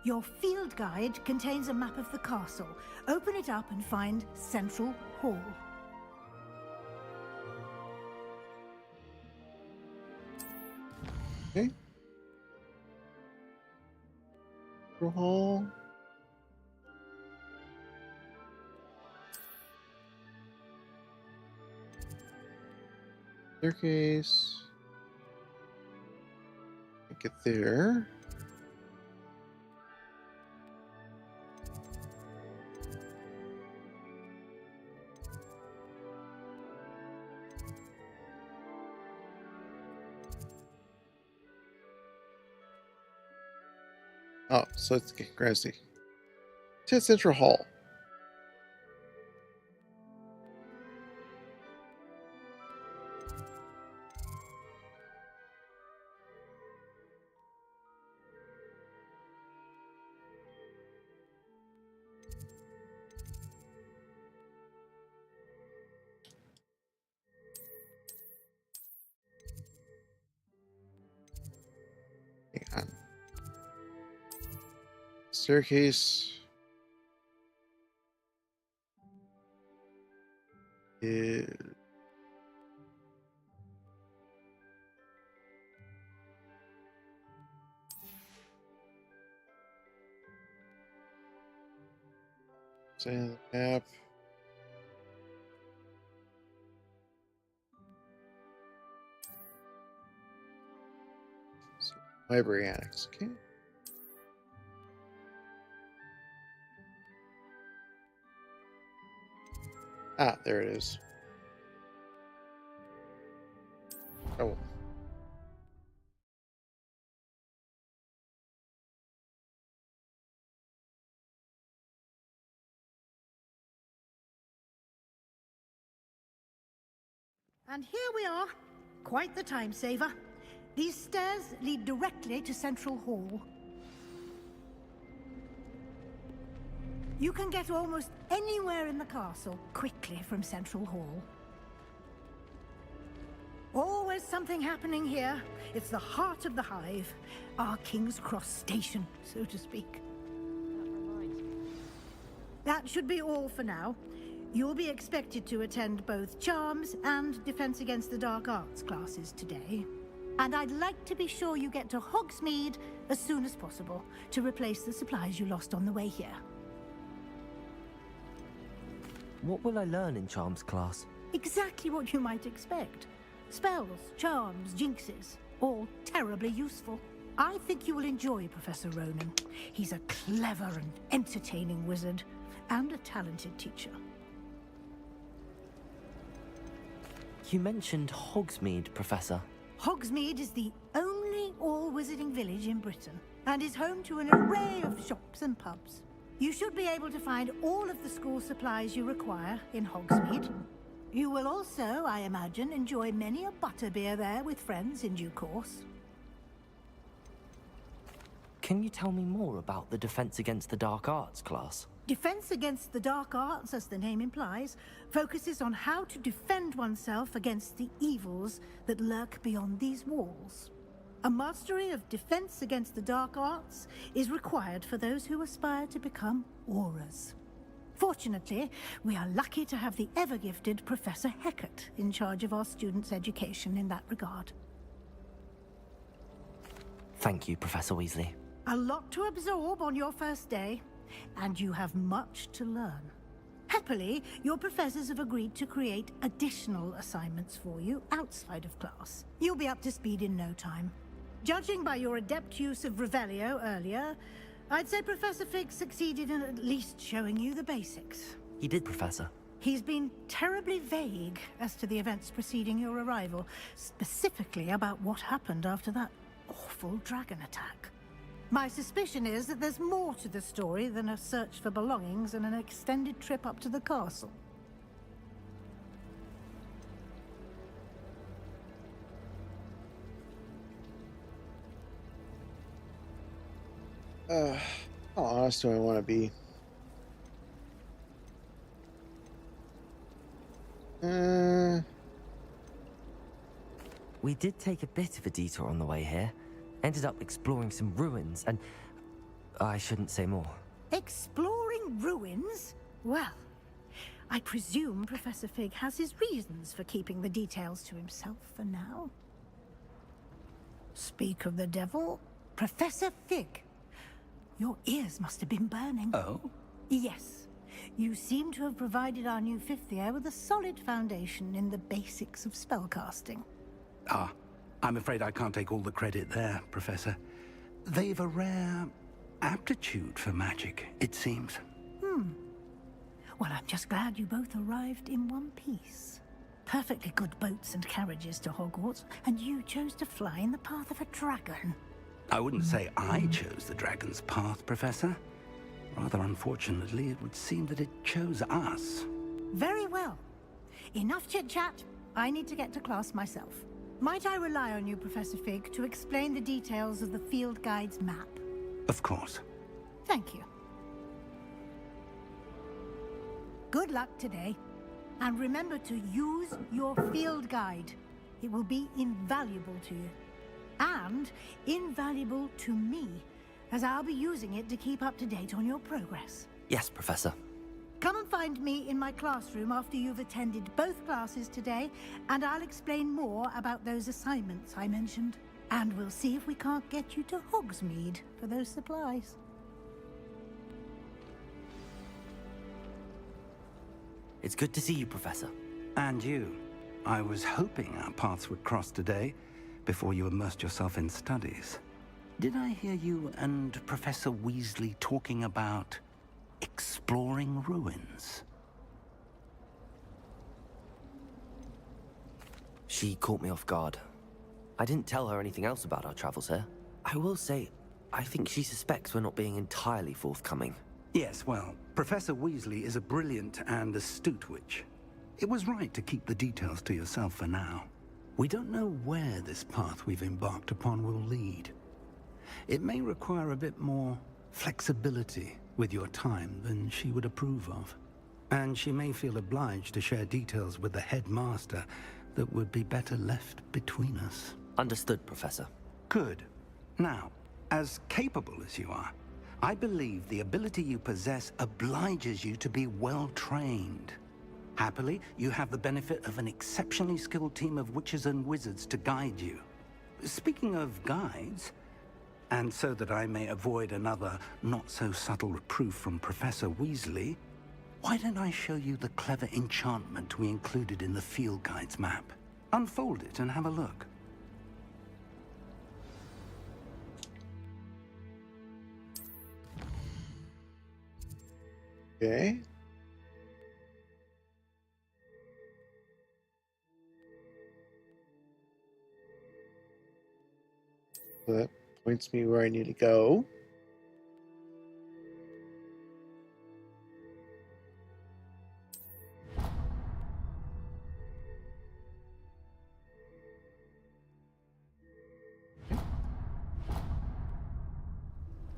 Your field guide contains a map of the castle. Open it up and find Central Hall. Okay. Central Hall. Staircase. Get there. Oh, so it's grassy. To Central Hall. Hang on. Staircase is the map. So, library annex, okay. Ah, there it is. Oh. And here we are. Quite the time saver. These stairs lead directly to Central Hall. You can get almost anywhere in the castle quickly from Central Hall. Always something happening here. It's the heart of the Hive. Our King's Cross station, so to speak. That should be all for now. You'll be expected to attend both Charms and Defense Against the Dark Arts classes today. And I'd like to be sure you get to Hogsmeade as soon as possible to replace the supplies you lost on the way here. What will I learn in Charms class? Exactly what you might expect. Spells, charms, jinxes, all terribly useful. I think you will enjoy Professor Ronen. He's a clever and entertaining wizard, and a talented teacher. You mentioned Hogsmeade, Professor. Hogsmeade is the only all-wizarding village in Britain, and is home to an array of shops and pubs. You should be able to find all of the school supplies you require in Hogsmeade. You will also, I imagine, enjoy many a butterbeer there with friends in due course. Can you tell me more about the Defense Against the Dark Arts class? Defense Against the Dark Arts, as the name implies, focuses on how to defend oneself against the evils that lurk beyond these walls. A mastery of Defense Against the Dark Arts is required for those who aspire to become Aurors. Fortunately, we are lucky to have the ever-gifted Professor Hecat in charge of our students' education in that regard. Thank you, Professor Weasley. A lot to absorb on your first day, and you have much to learn. Happily, your professors have agreed to create additional assignments for you outside of class. You'll be up to speed in no time. Judging by your adept use of Revelio earlier, I'd say Professor Fig succeeded in at least showing you the basics. He did, Professor. He's been terribly vague as to the events preceding your arrival, specifically about what happened after that awful dragon attack. My suspicion is that there's more to the story than a search for belongings and an extended trip up to the castle. How honest do I want to be? We did take a bit of a detour on the way here. Ended up exploring some ruins and... I shouldn't say more. Exploring ruins? Well, I presume Professor Fig has his reasons for keeping the details to himself for now. Speak of the devil, Professor Fig. Your ears must have been burning. Oh? Yes. You seem to have provided our new fifth year with a solid foundation in the basics of spellcasting. Ah, I'm afraid I can't take all the credit there, Professor. They've a rare aptitude for magic, it seems. Well, I'm just glad you both arrived in one piece. Perfectly good boats and carriages to Hogwarts, and you chose to fly in the path of a dragon. I wouldn't say I chose the dragon's path, Professor. Rather unfortunately, it would seem that it chose us. Very well. Enough chit-chat. I need to get to class myself. Might I rely on you, Professor Fig, to explain the details of the field guide's map? Of course. Thank you. Good luck today. And remember to use your field guide. It will be invaluable to you. And invaluable to me, as I'll be using it to keep up to date on your progress. Yes, Professor. Come and find me in my classroom after you've attended both classes today, and I'll explain more about those assignments I mentioned. And we'll see if we can't get you to Hogsmeade for those supplies. It's good to see you, Professor. And you. I was hoping our paths would cross today, before you immersed yourself in studies. Did I hear you and Professor Weasley talking about exploring ruins? She caught me off guard. I didn't tell her anything else about our travels here. I will say, I think she suspects we're not being entirely forthcoming. Yes, well, Professor Weasley is a brilliant and astute witch. It was right to keep the details to yourself for now. We don't know where this path we've embarked upon will lead. It may require a bit more flexibility with your time than she would approve of. And she may feel obliged to share details with the headmaster that would be better left between us. Understood, Professor. Good. Now, as capable as you are, I believe the ability you possess obliges you to be well trained. Happily, you have the benefit of an exceptionally skilled team of witches and wizards to guide you. Speaking of guides, and so that I may avoid another not-so-subtle reproof from Professor Weasley, why don't I show you the clever enchantment we included in the field guide's map? Unfold it and have a look. Okay. So that points me where I need to go.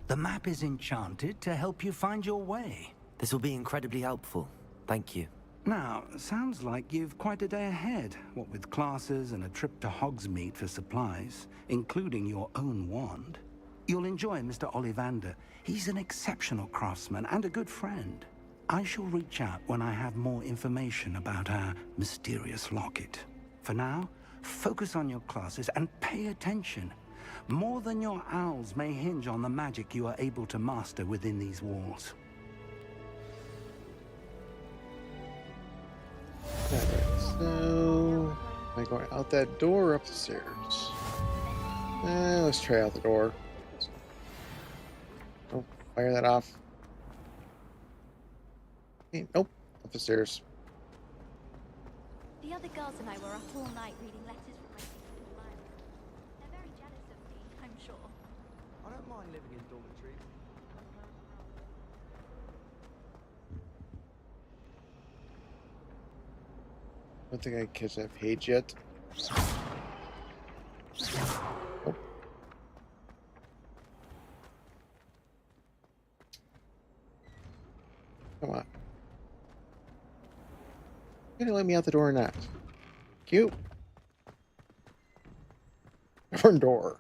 The map is enchanted to help you find your way. This will be incredibly helpful. Thank you. Now, sounds like you've quite a day ahead, what with classes and a trip to Hogsmeade for supplies, including your own wand. You'll enjoy Mr. Ollivander. He's an exceptional craftsman and a good friend. I shall reach out when I have more information about our mysterious locket. For now, focus on your classes and pay attention. More than your owls may hinge on the magic you are able to master within these walls. Alright, so am I going out that door or up the stairs? Let's try out the door. Oh, fire that off. Hey, nope, up the stairs. The other girls and I were up all night reading letters from my secret admirers. They're very jealous of me, I'm sure. I don't mind living in dormitories. I don't think I can catch that page yet. Oh. Come on. You gonna let me out the door or not? Cute. Different door.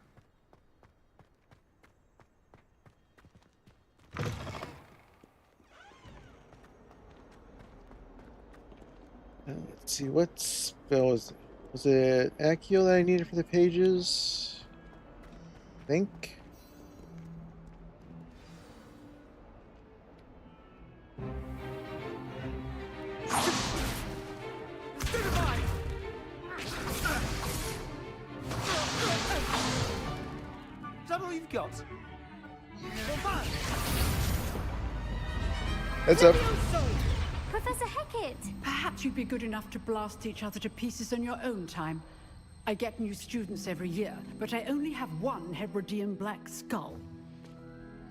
Let's see, what spell was it Accio that I needed for the pages? I think. we've got? Heads up. Professor Hecat! Perhaps you'd be good enough to blast each other to pieces on your own time. I get new students every year, but I only have one Hebridean black skull.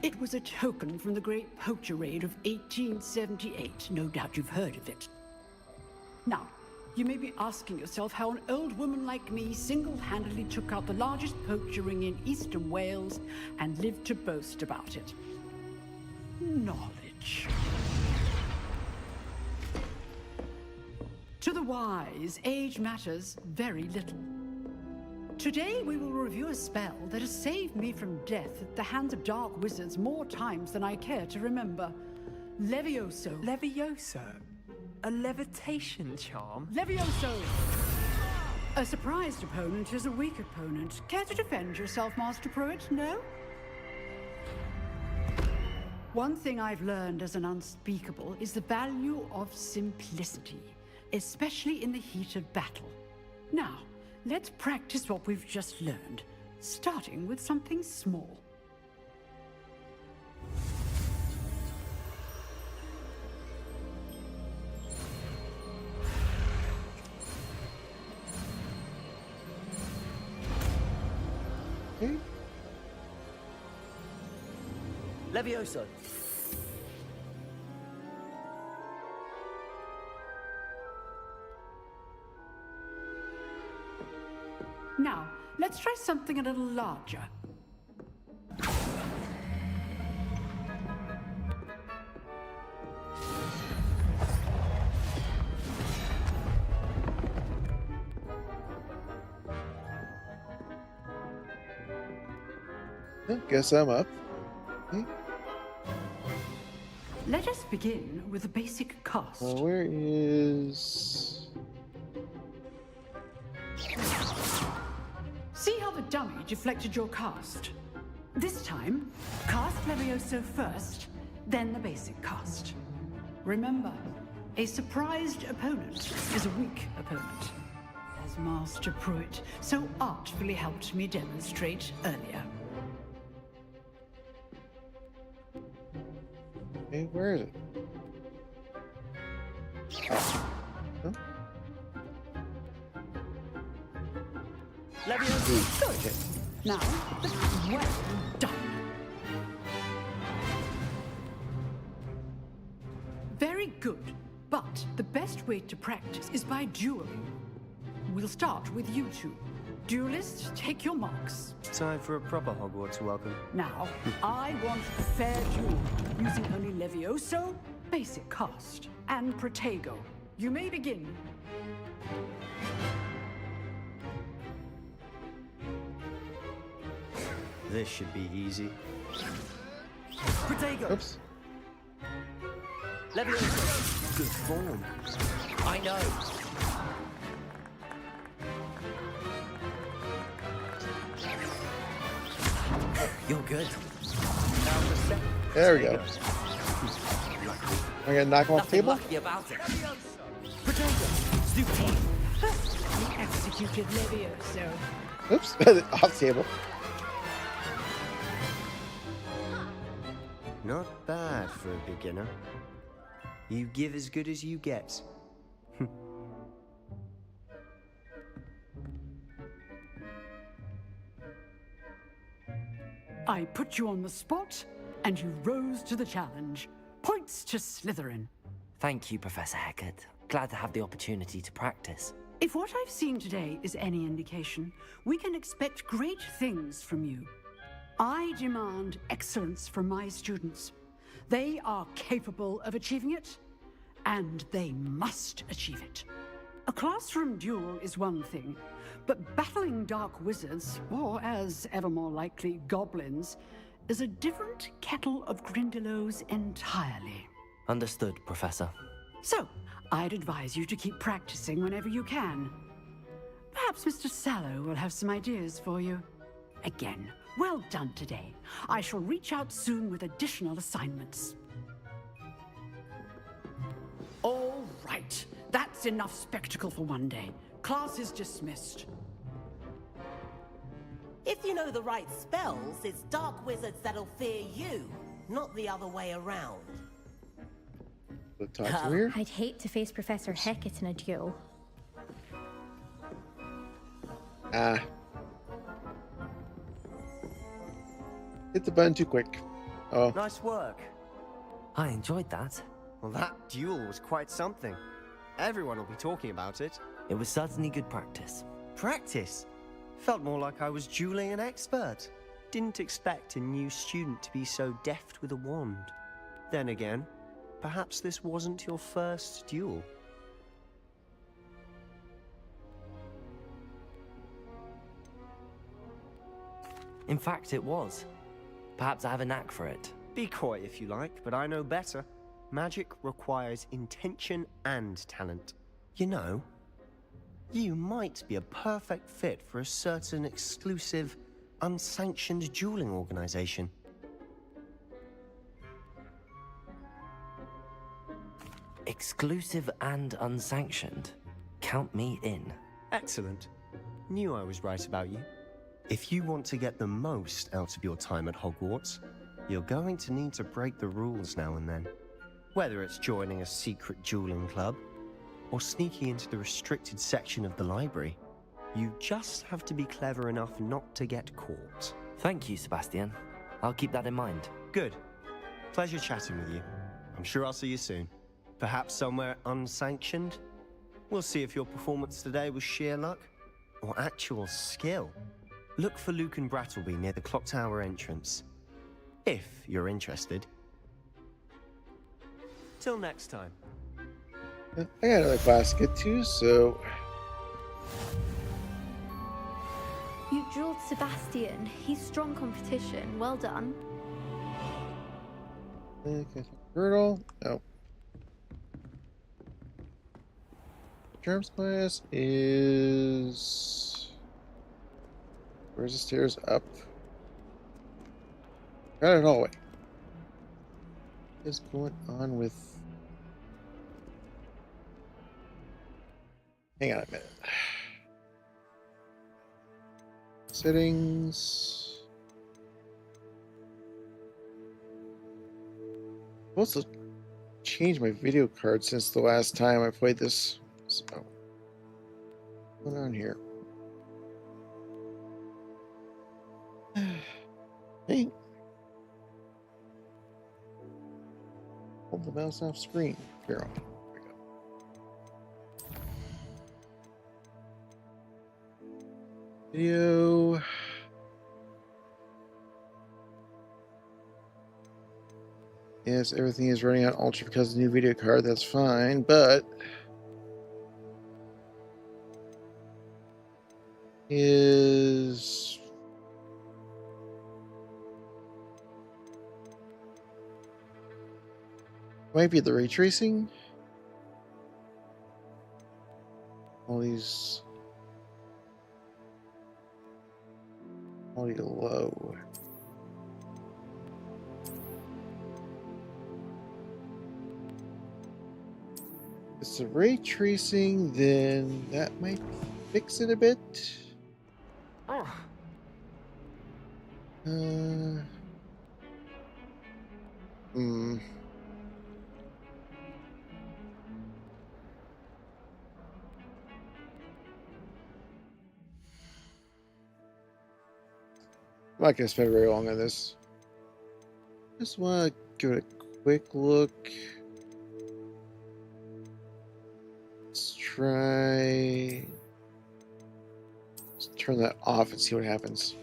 It was a token from the Great Poacher Raid of 1878. No doubt you've heard of it. Now, you may be asking yourself how an old woman like me single-handedly took out the largest poacher ring in eastern Wales and lived to boast about it. Knowledge. To the wise, age matters very little. Today we will review a spell that has saved me from death at the hands of dark wizards more times than I care to remember. Levioso. Levioso? A levitation charm? Levioso! A surprised opponent is a weak opponent. Care to defend yourself, Master Pruitt? No? One thing I've learned as an unspeakable is the value of simplicity, especially in the heat of battle. Now, let's practice what we've just learned, starting with something small. Okay. Levioso. Now, let's try something a little larger. Guess I'm up. Okay. Let us begin with the basic cast. Where is... See how the dummy deflected your cast? This time, cast Levioso first, then the basic cast. Remember, a surprised opponent is a weak opponent, as Master Pruitt so artfully helped me demonstrate earlier. Okay, where is it? Huh? Levioso. Good. Now, well done. Very good. But the best way to practice is by dueling. We'll start with you two. Duelists, take your marks. Time for a proper Hogwarts welcome. Now, I want a fair duel, using only Levioso, basic cast, and Protego. You may begin. This should be easy. Protego! Oops. Levioso! Good form. I know! You're good. Now the second. There we go. I'm gonna knock him off the table. Lucky about it. Protego! Stupid! He executed Levioso. Oops, off the table. Not bad for a beginner. You give as good as you get. I put you on the spot, and you rose to the challenge. Points to Slytherin. Thank you, Professor Hecat. Glad to have the opportunity to practice. If what I've seen today is any indication, we can expect great things from you. I demand excellence from my students. They are capable of achieving it, and they must achieve it. A classroom duel is one thing, but battling dark wizards, or as ever more likely, goblins, is a different kettle of Grindylows entirely. Understood, Professor. So, I'd advise you to keep practicing whenever you can. Perhaps Mr. Sallow will have some ideas for you. Again, well done today. I shall reach out soon with additional assignments. All right. That's enough spectacle for one day. Class is dismissed. If you know the right spells, it's dark wizards that'll fear you, not the other way around. Talk to her. I'd hate to face Professor Hecat in a duel. Ah. Hit the button too quick. Oh. Nice work. I enjoyed that. Well, that duel was quite something. Everyone will be talking about it. It was certainly good practice. Practice? Felt more like I was dueling an expert. Didn't expect a new student to be so deft with a wand. Then again, perhaps this wasn't your first duel. In fact, it was. Perhaps I have a knack for it. Be coy if you like, but I know better. Magic requires intention and talent. You know, you might be a perfect fit for a certain exclusive, unsanctioned dueling organization. Exclusive and unsanctioned. Count me in. Excellent. Knew I was right about you. If you want to get the most out of your time at Hogwarts, you're going to need to break the rules now and then. Whether it's joining a secret dueling club, or sneaking into the restricted section of the library, you just have to be clever enough not to get caught. Thank you, Sebastian. I'll keep that in mind. Good. Pleasure chatting with you. I'm sure I'll see you soon. Perhaps somewhere unsanctioned? We'll see if your performance today was sheer luck, or actual skill. Look for Luke and Brattleby near the Clock Tower entrance. If you're interested. Till next time. I got another class to get to, so... You drilled Sebastian. He's strong competition. Well done. Okay, Girdle. No. Charms class is... Where's the stairs? Up. Got it hallway. What is going on with... Hang on a minute. Settings. I'm supposed to change my video card since the last time I played this. So, what's going on here? Hey. Hold the mouse off screen, Carol. Video. Yes, everything is running on Ultra because of the new video card. That's fine, but is might be the ray tracing. All these. Low. If it's the ray tracing, then that might fix it a bit. Oh. I'm not going to spend very long on this. Just want to give it a quick look. Let's try... Let's turn that off and see what happens.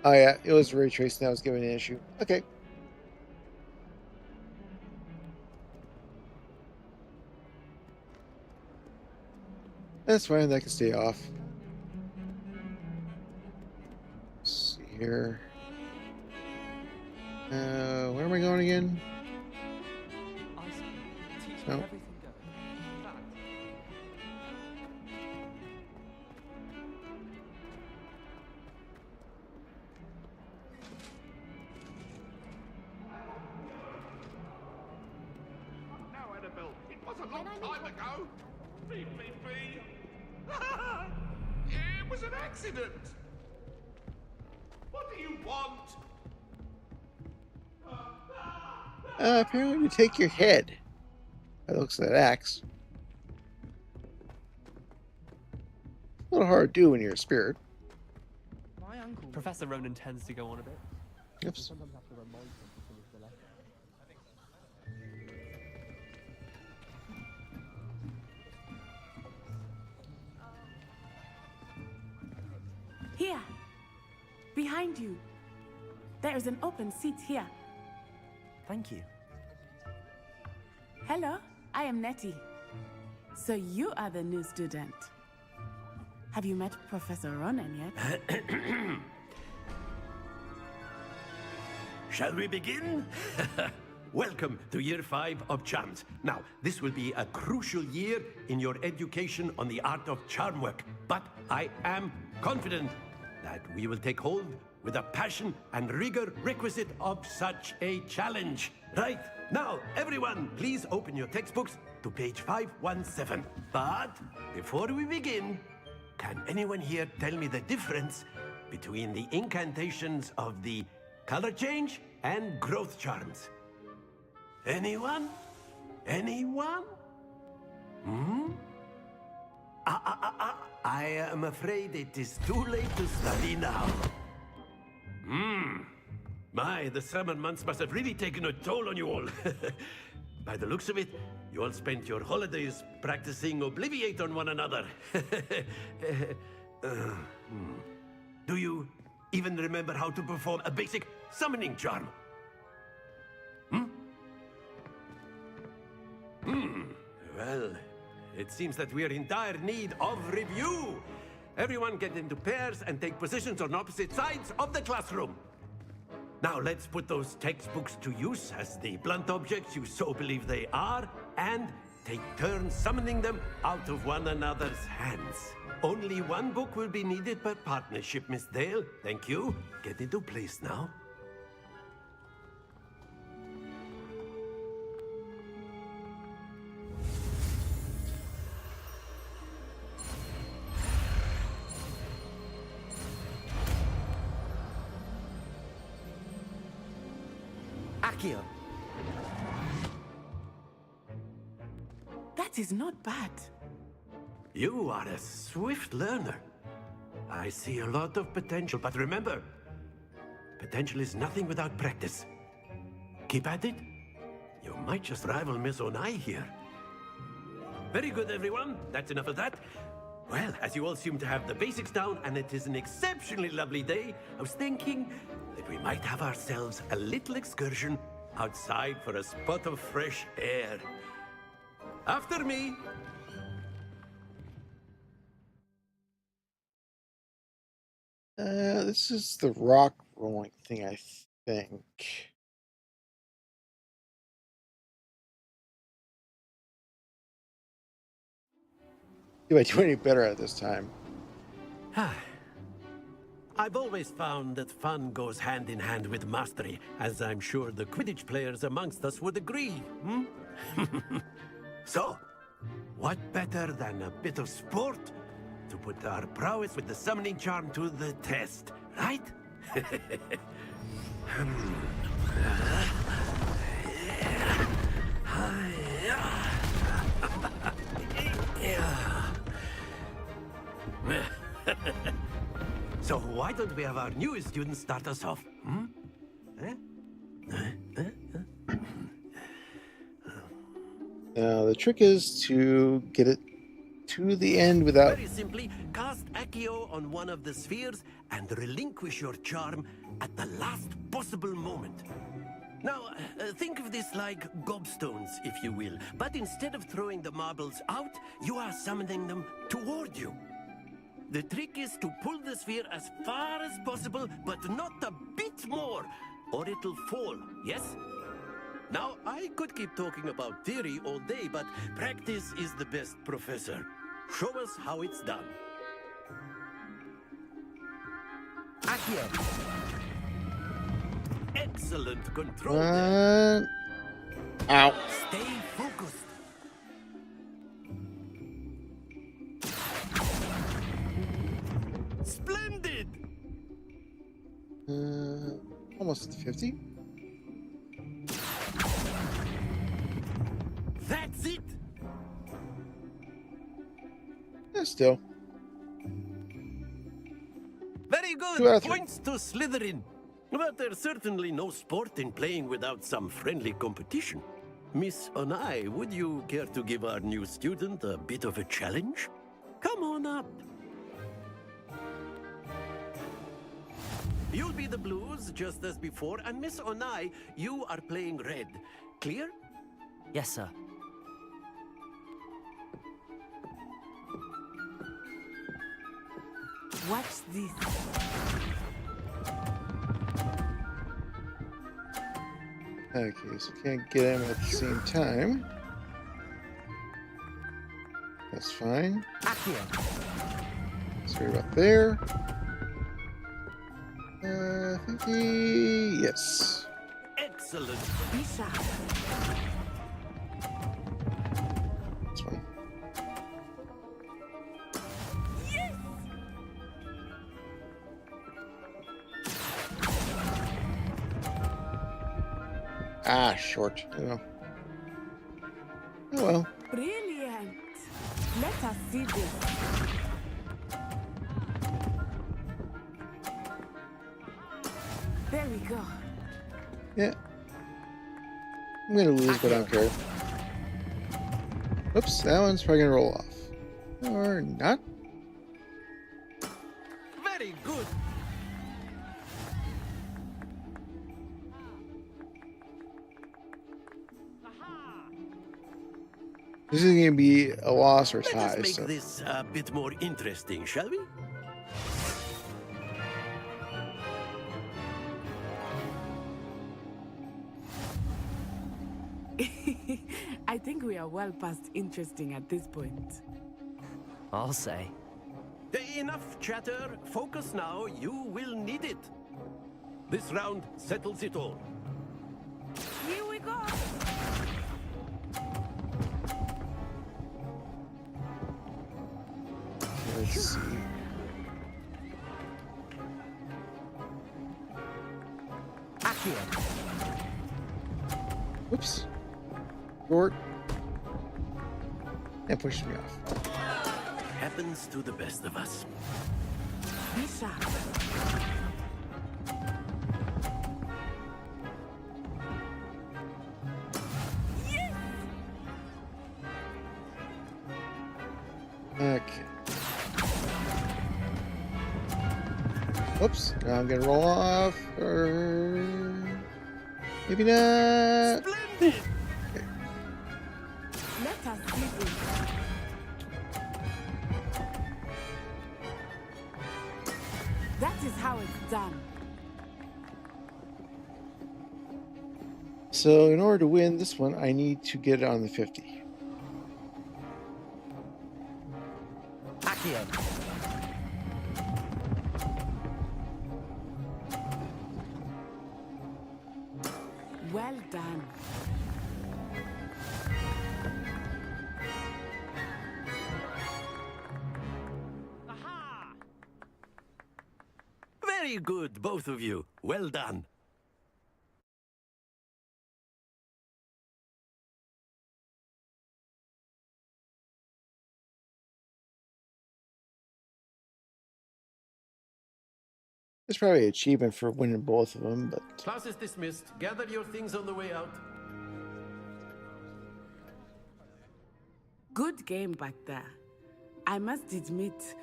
Oh yeah, it was ray tracing that was giving an issue. Okay. That's fine, that can stay off. Let's see here. Where am I going again? No. Now, Annabelle, it was a long time ago. Leave me be. It was an accident. What do you want? Apparently you take your head. That looks like that axe. A little hard to do when you're a spirit. My uncle, Professor Ronan, tends to go on a bit. Yep. Sometimes have to remind him to finish the letter. Here, behind you. There is an open seat here. Thank you. Hello, I am Nettie. So you are the new student. Have you met Professor Ronan yet? Shall we begin? Welcome to Year 5 of Charms. Now, this will be a crucial year in your education on the art of charm work, but I am confident that we will take hold with the passion and rigor requisite of such a challenge. Right, now, everyone, please open your textbooks to page 517. But before we begin, can anyone here tell me the difference between the incantations of the color change and growth charms? Anyone? Anyone? I am afraid it is too late to study now. My, the summer months must have really taken a toll on you all. By the looks of it, you all spent your holidays practicing Obliviate on one another. Do you even remember how to perform a basic summoning charm? Well, it seems that we are in dire need of review. Everyone get into pairs and take positions on opposite sides of the classroom. Now let's put those textbooks to use as the blunt objects you so believe they are, and take turns summoning them out of one another's hands. Only one book will be needed per partnership, Miss Dale. Thank you. Get into place now. Accio. That is not bad. You are a swift learner. I see a lot of potential, but remember, potential is nothing without practice. Keep at it. You might just rival Miss Onai here. Very good, everyone. That's enough of that. Well, as you all seem to have the basics down, and it is an exceptionally lovely day, I was thinking that we might have ourselves a little excursion outside for a spot of fresh air. After me. This is the rock rolling thing, I think. Do I do any better at this time? I've always found that fun goes hand in hand with mastery, as I'm sure the Quidditch players amongst us would agree. So, what better than a bit of sport to put our prowess with the summoning charm to the test, right? So why don't we have our newest student start us off? Now the trick is to get it to the end without... Very simply, cast Accio on one of the spheres and relinquish your charm at the last possible moment. Now, think of this like gobstones, if you will. But instead of throwing the marbles out, you are summoning them toward you. The trick is to pull the sphere as far as possible, but not a bit more, or it'll fall, yes? Now, I could keep talking about theory all day, but practice is the best professor. Show us how it's done. Accio. Excellent control. Ow. Stay focused. Almost at the 50. That's it! Yeah, still. Very 2 out good! of 3. Points to Slytherin. But there's certainly no sport in playing without some friendly competition. Miss Onai, would you care to give our new student a bit of a challenge? Come on up. You'll be the blues, just as before, and Miss Onai, you are playing red. Clear? Yes, sir. Watch this. Okay, so can't get him at the same time. That's fine. Sorry about there. 50. Yes. Excellent. Bishop. That's fine. Ah, short. I know. Oh well. Brilliant. Let us see this. There we go. Yeah. I'm gonna lose, but I don't care. Oops, that one's probably gonna roll off. Or not. Very good. This is gonna be a loss or Let tie. us make So. this a bit more interesting, shall we? I think we are well past interesting at this point. I'll say. Enough chatter. Focus now. You will need it. This round settles it all. Here we go. Let's see. Whoops. Short. And pushes me off. Happens to the best of us. Bishop. Okay. Whoops. Now I'm gonna roll off. Or maybe not. Splendid! Let us see this. That is how it's done. So in order to win this one, I need to get it on the 50. Well done. Very good, both of you. Well done. There's probably an achievement for winning both of them, but Class is dismissed. Gather your things on the way out. Good game back there. I must admit,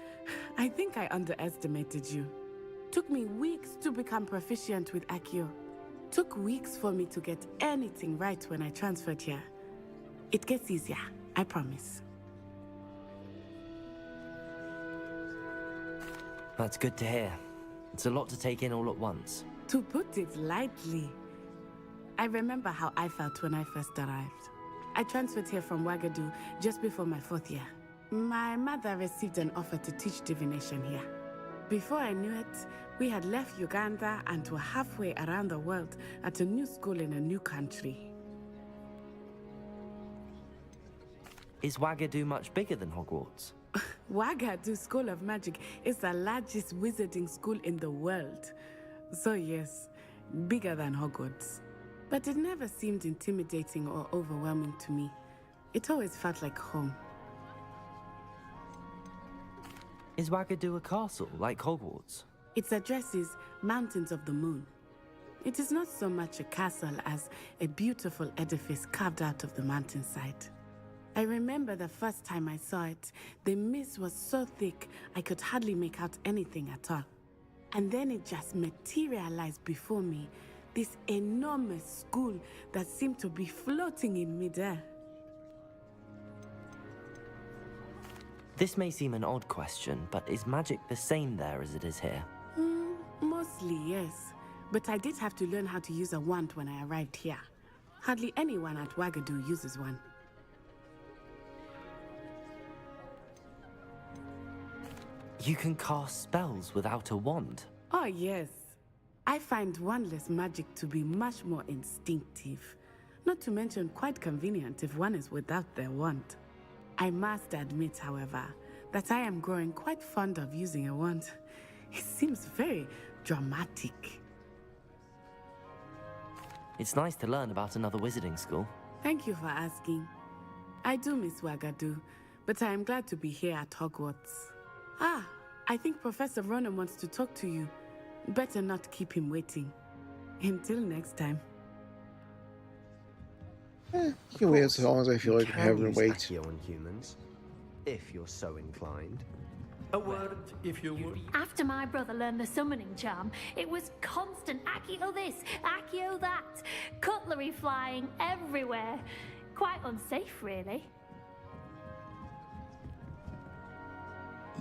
I think I underestimated you. Took me weeks to become proficient with Accio. Took weeks for me to get anything right when I transferred here. It gets easier, I promise. That's good to hear. It's a lot to take in all at once. To put it lightly, I remember how I felt when I first arrived. I transferred here from Wagadu just before my 4th year. My mother received an offer to teach divination here. Before I knew it, we had left Uganda and were halfway around the world at a new school in a new country. Is Wagadu much bigger than Hogwarts? Wagadu School of Magic is the largest wizarding school in the world. So yes, bigger than Hogwarts. But it never seemed intimidating or overwhelming to me. It always felt like home. Is Wagadu a castle, like Hogwarts? Its address is Mountains of the Moon. It is not so much a castle as a beautiful edifice carved out of the mountainside. I remember the first time I saw it, the mist was so thick I could hardly make out anything at all. And then it just materialized before me, this enormous school that seemed to be floating in midair. This may seem an odd question, but is magic the same there as it is here? Mostly, yes. But I did have to learn how to use a wand when I arrived here. Hardly anyone at Wagadu uses one. You can cast spells without a wand? Oh, yes. I find wandless magic to be much more instinctive. Not to mention quite convenient if one is without their wand. I must admit, however, that I am growing quite fond of using a wand. It seems very dramatic. It's nice to learn about another wizarding school. Thank you for asking. I do miss Wagadu, but I am glad to be here at Hogwarts. Ah, I think Professor Ronen wants to talk to you. Better not keep him waiting. Until next time. You can wait as long as I feel like having to wait. Accio on humans, if you're so inclined. A word, if you would. After my brother learned the summoning charm, it was constant Accio this, Accio that, cutlery flying everywhere. Quite unsafe, really.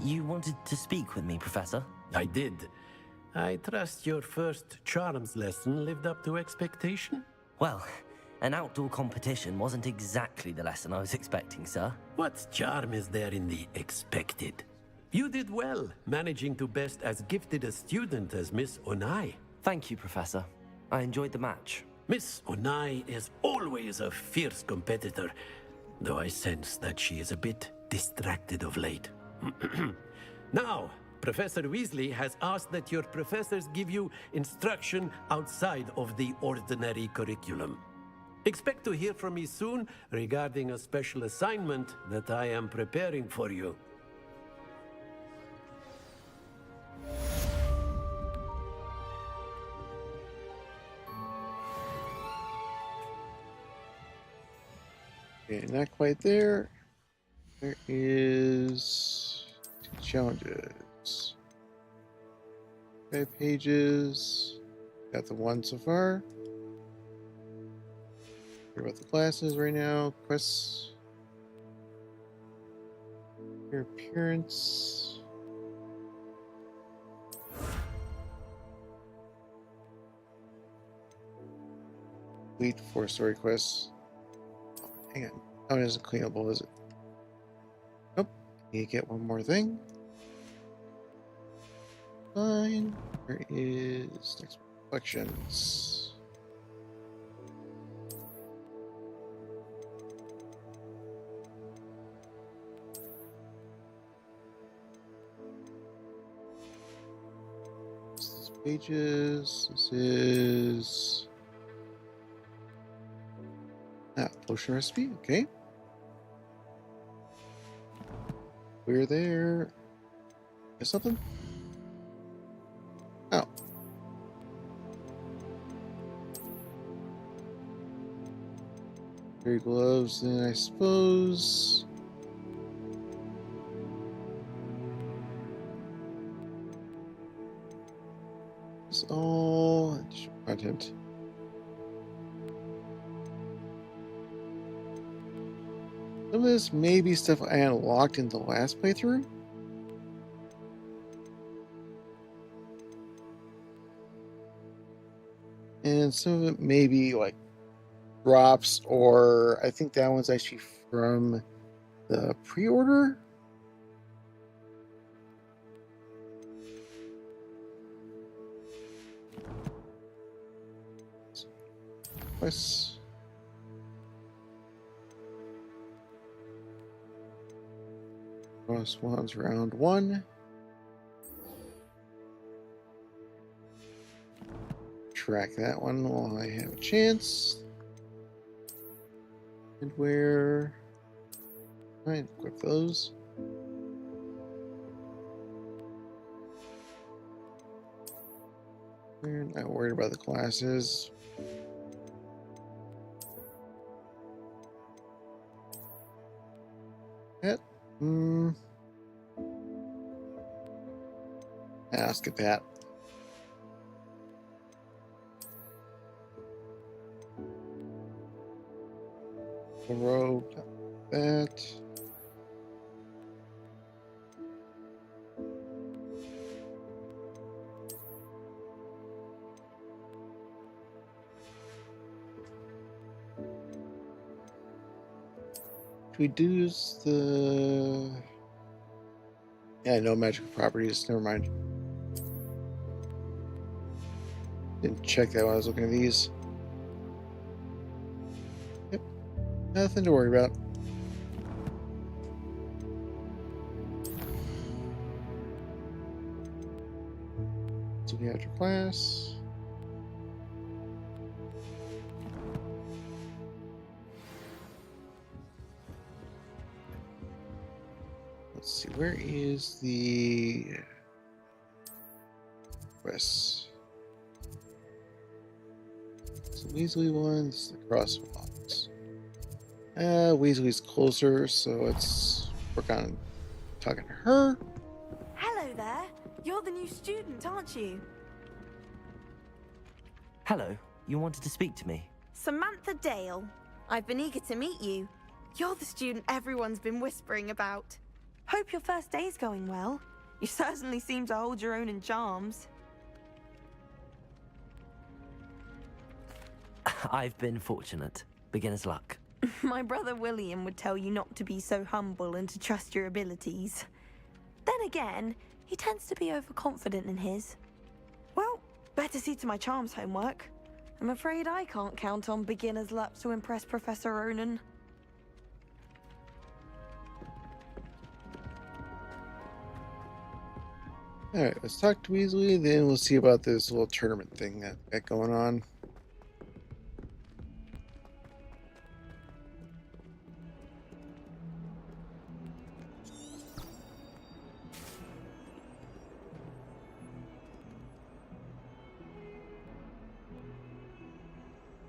You wanted to speak with me, Professor? I did. I trust your first charms lesson lived up to expectation? Well, an outdoor competition wasn't exactly the lesson I was expecting, sir. What charm is there in the expected? You did well, managing to best as gifted a student as Miss Onai. Thank you, Professor. I enjoyed the match. Miss Onai is always a fierce competitor, though I sense that she is a bit distracted of late. Now, Professor Weasley has asked that your professors give you instruction outside of the ordinary curriculum. Expect to hear from me soon regarding a special assignment that I am preparing for you. Okay, not quite there. There is challenges. 5 pages. Got the one so far. Hear about the classes right now. Quests. Your appearance. Complete 4 story quests. Hang on. Oh, it isn't cleanable, is it? Nope. Need to get one more thing. Fine. Where is next collections? This is pages. This is potion recipe. Okay. We're there. Is something? Oh. Fairy gloves, then I suppose. It's all content. Some of this may be stuff I unlocked in the last playthrough. And some of it may be like drops, or I think that one's actually from the pre-order. Quests. Swans round 1. track that one while I have a chance. And where... Alright, equip those. We're not worried about the classes. That. Let's get that. The robe, that. We do the... Yeah, no magical properties. Never mind. Didn't check that when I was looking at these. Yep. Nothing to worry about. So we have your class. Let's see, where is the quest? It's the Weasley one, this is the crosswalks. Weasley's closer, so let's work on talking to her. Hello there. You're the new student, aren't you? Hello, you wanted to speak to me? Samantha Dale. I've been eager to meet you. You're the student everyone's been whispering about. Hope your first day's going well. You certainly seem to hold your own in charms. I've been fortunate. Beginner's luck. My brother William would tell you not to be so humble and to trust your abilities. Then again, he tends to be overconfident in his. Well, better see to my charms homework. I'm afraid I can't count on beginner's luck to impress Professor Ronan. Alright, let's talk to Weasley, then we'll see about this little tournament thing that got going on.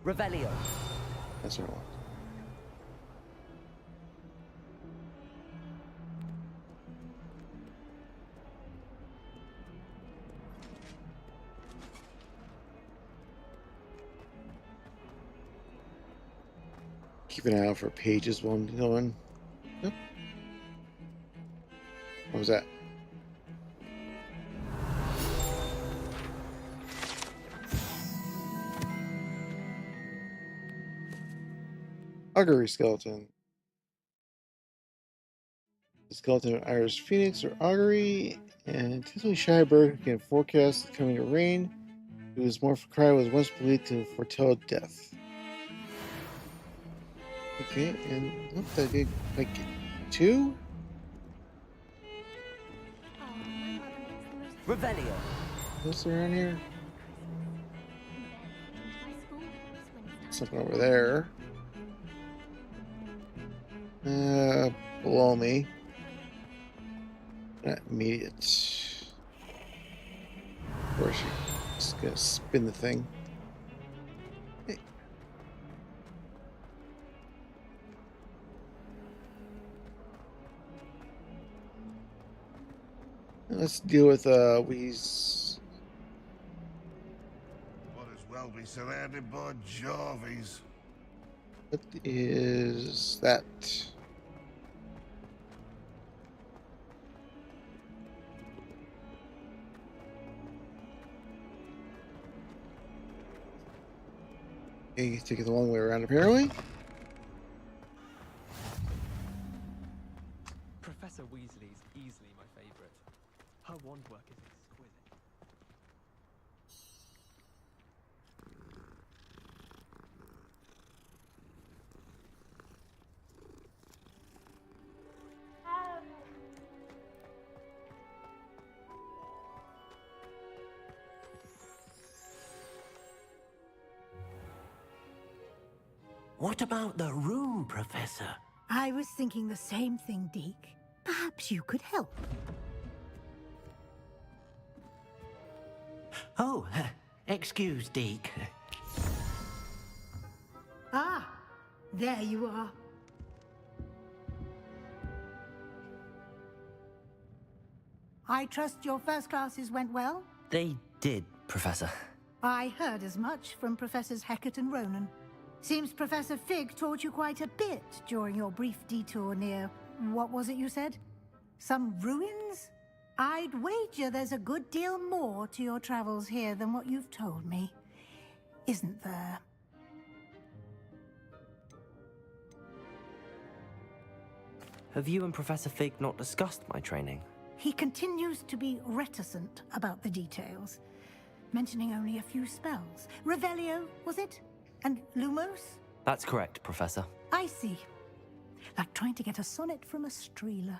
Revelio. That's what I want. Keep an eye out for pages while I'm going. Yep. What was that? Augury skeleton. The skeleton of Irish Phoenix or Augury, and Tizzly Shyberg can forecast the coming of rain, whose Morphicry was once believed to foretell death. Okay, and look, I did like 2? Revelio. What's around here? Something over there. Below me. Not immediate. Of course, you're just gonna spin the thing. Hey. Let's deal with Weez. Might as well be surrounded by Jarvies. What is that? Okay, take it the long way around apparently. Professor Weasley's easily my favorite. Her wand work is exquisite. What about the room, Professor? I was thinking the same thing, Deke. Perhaps you could help. Oh, excuse, Deke. Ah, there you are. I trust your first classes went well? They did, Professor. I heard as much from Professors Hecat and Ronan. Seems Professor Fig taught you quite a bit during your brief detour near... what was it you said? Some ruins? I'd wager there's a good deal more to your travels here than what you've told me. Isn't there? Have you and Professor Fig not discussed my training? He continues to be reticent about the details, mentioning only a few spells. Revelio, was it? And Lumos? That's correct, Professor. I see. Like trying to get a sonnet from a Streeler.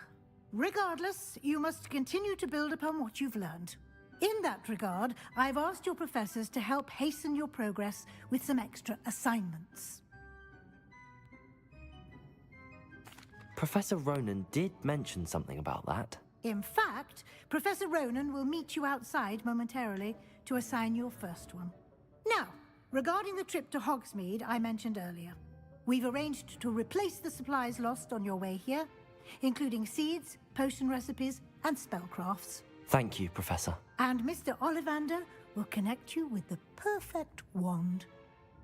Regardless, you must continue to build upon what you've learned. In that regard, I've asked your professors to help hasten your progress with some extra assignments. Professor Ronan did mention something about that. In fact, Professor Ronan will meet you outside momentarily to assign your first one. Now, regarding the trip to Hogsmeade I mentioned earlier, we've arranged to replace the supplies lost on your way here, including seeds, potion recipes, and spellcrafts. Thank you, Professor. And Mr. Ollivander will connect you with the perfect wand.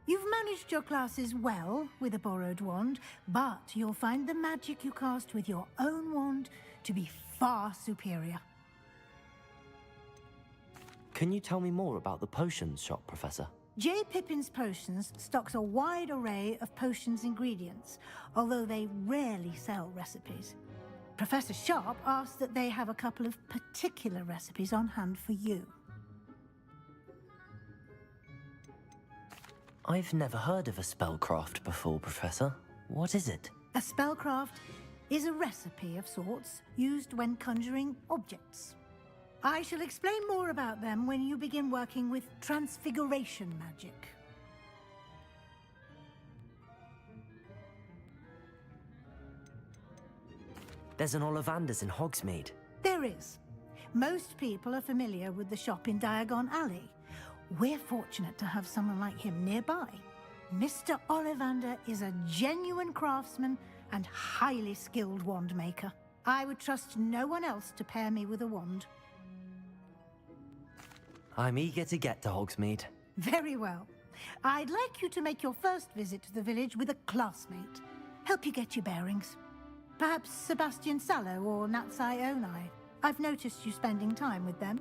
You've managed your classes well with a borrowed wand, but you'll find the magic you cast with your own wand to be far superior. Can you tell me more about the potions shop, Professor? J. Pippin's Potions stocks a wide array of potions ingredients, although they rarely sell recipes. Professor Sharp asks that they have a couple of particular recipes on hand for you. I've never heard of a spellcraft before, Professor. What is it? A spellcraft is a recipe of sorts used when conjuring objects. I shall explain more about them when you begin working with transfiguration magic. There's an Ollivander's in Hogsmeade. There is. Most people are familiar with the shop in Diagon Alley. We're fortunate to have someone like him nearby. Mr. Ollivander is a genuine craftsman and highly skilled wand maker. I would trust no one else to pair me with a wand. I'm eager to get to Hogsmeade. Very well. I'd like you to make your first visit to the village with a classmate. Help you get your bearings. Perhaps Sebastian Sallow or Natsai Onai. I've noticed you spending time with them.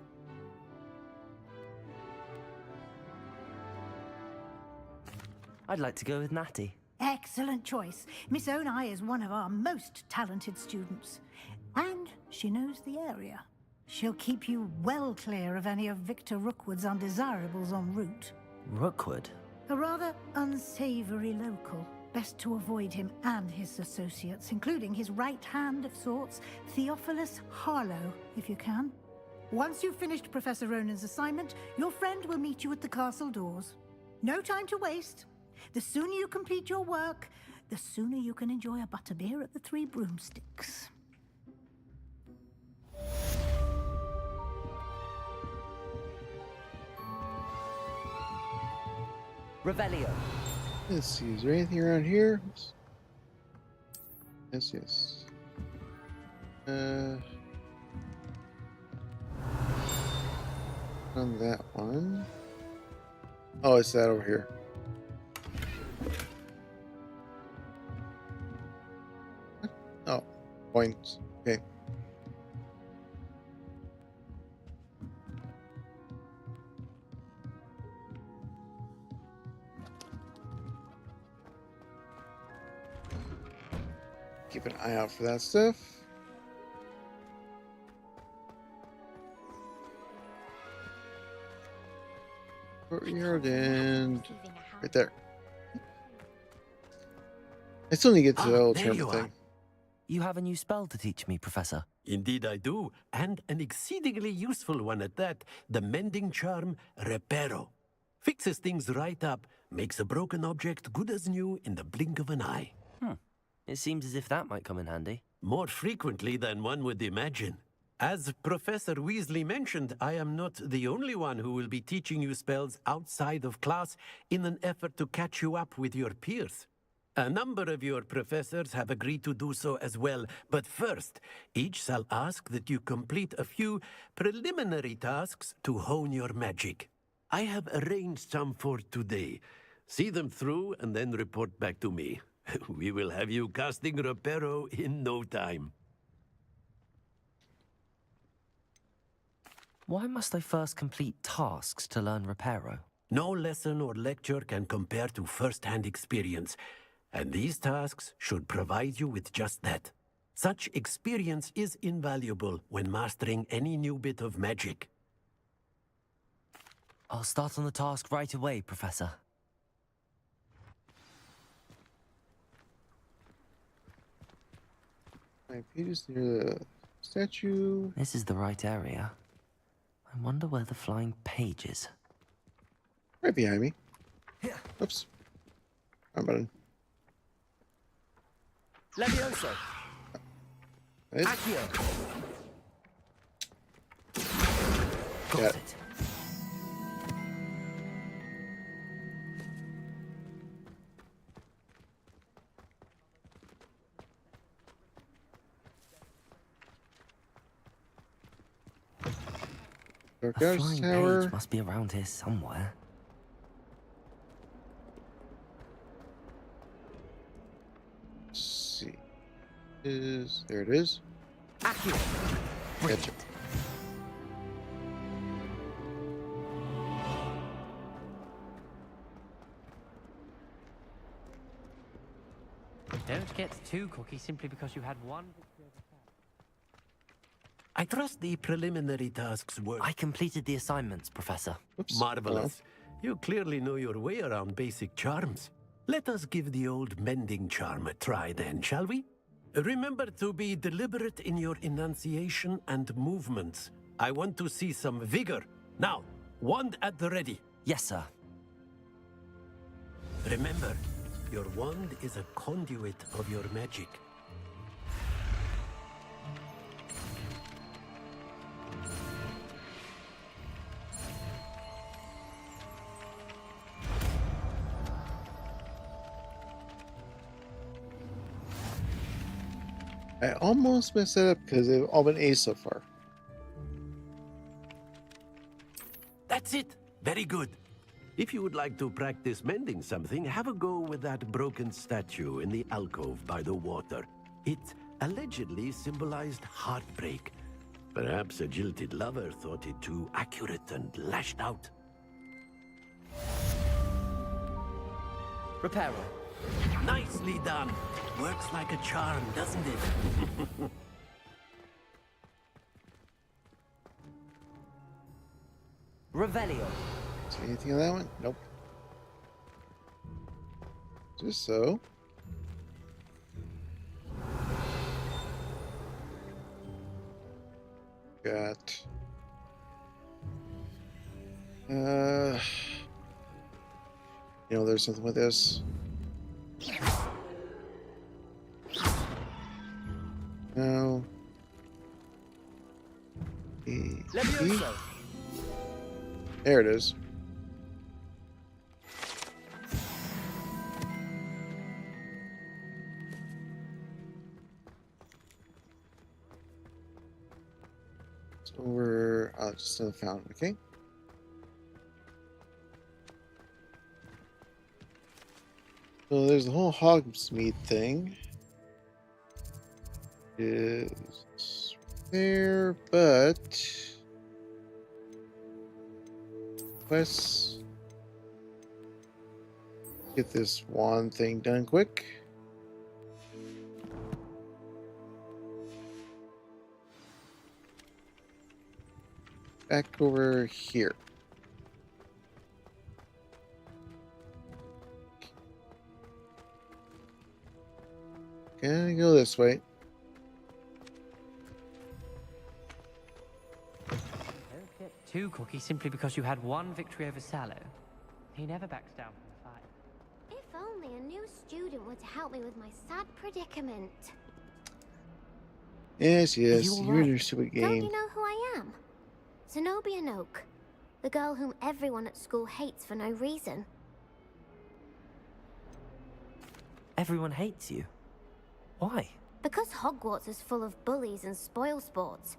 I'd like to go with Natty. Excellent choice. Miss Onai is one of our most talented students. And she knows the area. She'll keep you well clear of any of Victor Rookwood's undesirables en route. Rookwood? A rather unsavory local. Best to avoid him and his associates, including his right hand of sorts, Theophilus Harlow, if you can. Once you've finished Professor Ronan's assignment, your friend will meet you at the castle doors. No time to waste. The sooner you complete your work, the sooner you can enjoy a butterbeer at the Three Broomsticks. Revelio. Let's see, is there anything around here? Yes. On that one. Oh, it's that over here. Oh, points. Okay. Keep an eye out for that stuff. Courtyard and right there. I still need to get to the old there term you thing. are. You have a new spell to teach me, Professor. Indeed I do, and an exceedingly useful one at that, the mending charm Reparo. Fixes things right up, makes a broken object good as new in the blink of an eye. It seems as if that might come in handy. More frequently than one would imagine. As Professor Weasley mentioned, I am not the only one who will be teaching you spells outside of class in an effort to catch you up with your peers. A number of your professors have agreed to do so as well, but first, each shall ask that you complete a few preliminary tasks to hone your magic. I have arranged some for today. See them through and then report back to me. We will have you casting Reparo in no time. Why must I first complete tasks to learn Reparo? No lesson or lecture can compare to first-hand experience, and these tasks should provide you with just that. Such experience is invaluable when mastering any new bit of magic. I'll start on the task right away, Professor. My pages near the statue. This is the right area. I wonder where the flying page is. Right behind me. Oops. Wrong button. Levioso. Right. Accio. Got it. A flying page must be around here somewhere. Let's see. There it is. Accio. Gotcha. Don't get too cocky simply because you had one. I trust the preliminary tasks were... I completed the assignments, Professor. Oops. Marvelous. You clearly know your way around basic charms. Let us give the old mending charm a try then, shall we? Remember to be deliberate in your enunciation and movements. I want to see some vigor. Now, wand at the ready. Yes, sir. Remember, your wand is a conduit of your magic. I almost messed that up because they've all been A's so far. That's it. Very good. If you would like to practice mending something, have a go with that broken statue in the alcove by the water. It allegedly symbolized heartbreak. Perhaps a jilted lover thought it too accurate and lashed out. Reparo. Nicely done. Works like a charm, doesn't it? Revelio. See anything on that one? Nope. Just so. Got. You know, there's something with this. No. Levioso. There it is. It's over. Just in the fountain. Okay. So there's the whole Hogsmeade thing. Is there, but let's get this one thing done quick. Back over here. Gonna go this way. Don't get too cocky simply because you had one victory over Sallow. He never backs down from the fight. If only a new student were to help me with my sad predicament. Yes, yes, you're in your stupid Don't game. you know who I am? Zenobia Noak, the girl whom everyone at school hates for no reason. Everyone hates you. Why? Because Hogwarts is full of bullies and spoilsports.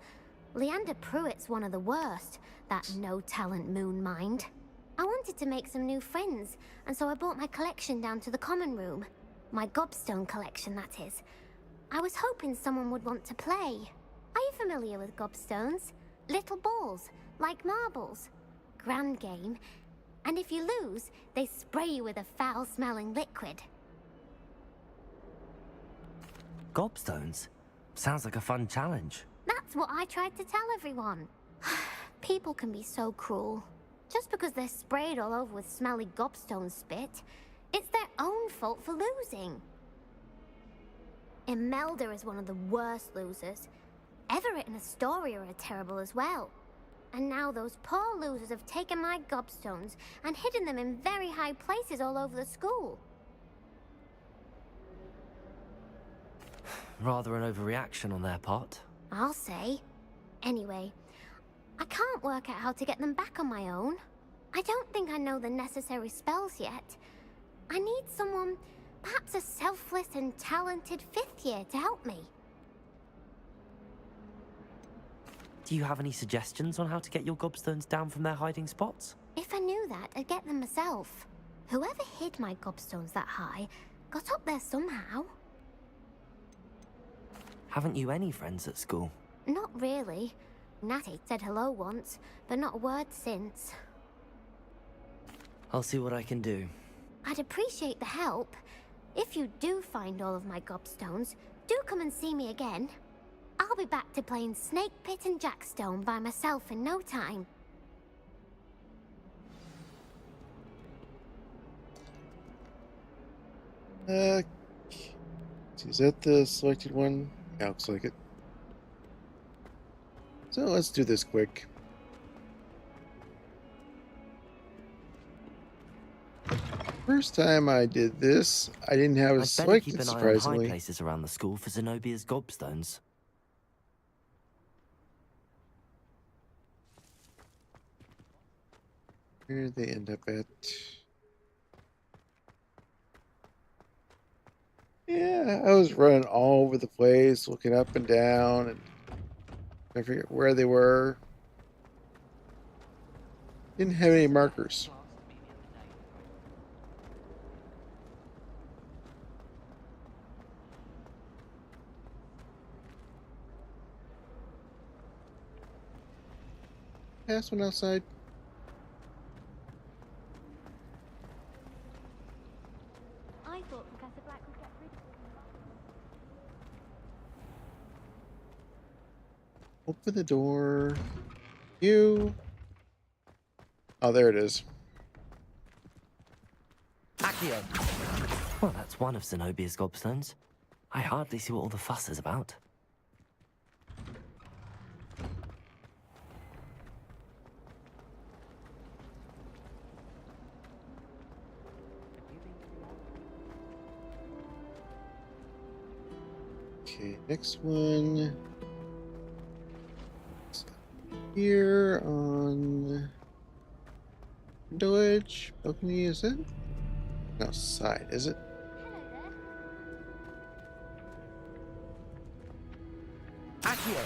Leander Pruitt's one of the worst, that no-talent moon mind. I wanted to make some new friends, and so I brought my collection down to the common room. My gobstone collection, that is. I was hoping someone would want to play. Are you familiar with gobstones? Little balls, like marbles. Grand game. And if you lose, they spray you with a foul-smelling liquid. Gobstones? Sounds like a fun challenge. That's what I tried to tell everyone. People can be so cruel. Just because they're sprayed all over with smelly gobstone spit, it's their own fault for losing. Imelda is one of the worst losers. Everett and Astoria are terrible as well. And now those poor losers have taken my gobstones and hidden them in very high places all over the school. Rather an overreaction on their part. I'll say. Anyway, I can't work out how to get them back on my own. I don't think I know the necessary spells yet. I need someone, perhaps a selfless and talented fifth year to help me. Do you have any suggestions on how to get your gobstones down from their hiding spots? If I knew that, I'd get them myself. Whoever hid my gobstones that high got up there somehow. Haven't you any friends at school? Not really. Natty said hello once, but not a word since. I'll see what I can do. I'd appreciate the help. If you do find all of my gobstones, do come and see me again. I'll be back to playing Snake Pit and Jackstone by myself in no time. Is that the selected one? Yeah, looks like it. So let's do this quick. First time I did this, I didn't have it I'd better keep selected, an eye on surprisingly. high places around the school for Zenobia's gobstones. Where did they end up at? Yeah, I was running all over the place, looking up and down, and I forget where they were. Didn't have any markers. Pass one outside. I thought Professor Black would get rid of Open the door. You. Oh, there it is. Accio! Well, that's one of Zenobia's gobstones. I hardly see what all the fuss is about. Okay, next one. Here on window edge, balcony, is it? No, side, is it? Accio!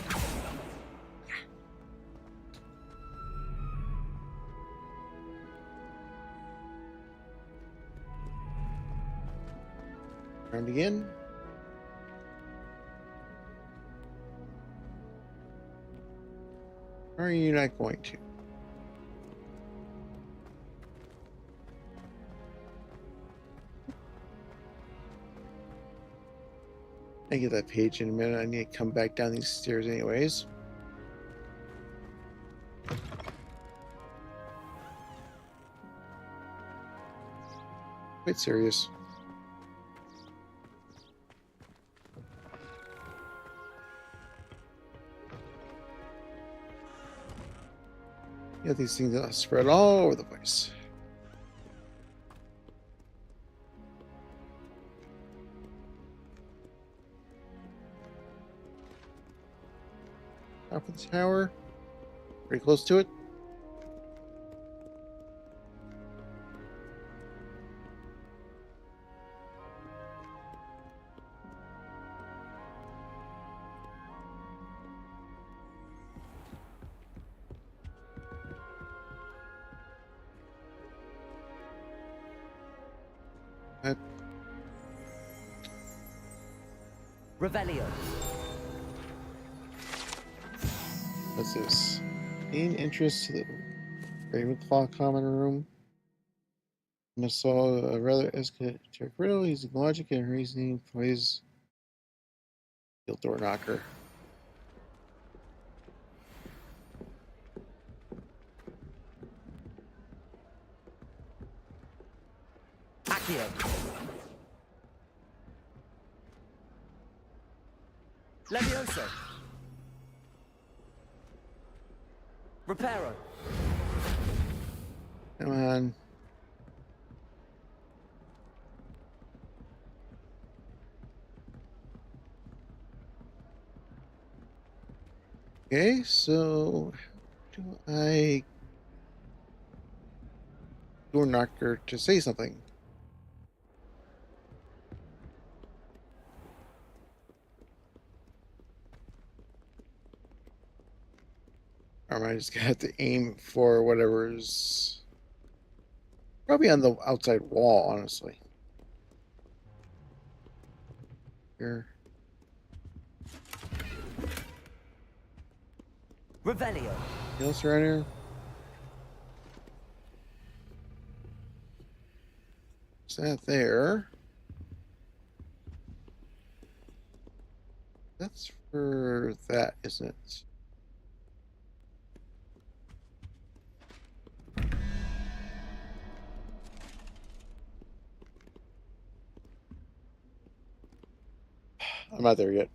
Round again. Or are you not going to? I get that page in a minute. I need to come back down these stairs anyways. Quite serious. Yeah, these things are spread all over the place. top of the tower. Pretty close to it. Revelio. What's this? Gain interest to the Ravenclaw common room. I saw a rather esoteric riddle using logic and reasoning for his field door knocker. Accio. Levioso. Reparo. Come on. Okay, so how do I door knocker to say something? Or am I just gonna have to aim for whatever's probably on the outside wall, honestly. Here. Revelio. Anything else around here? Is that there? That's for that, isn't it? I'm not there yet.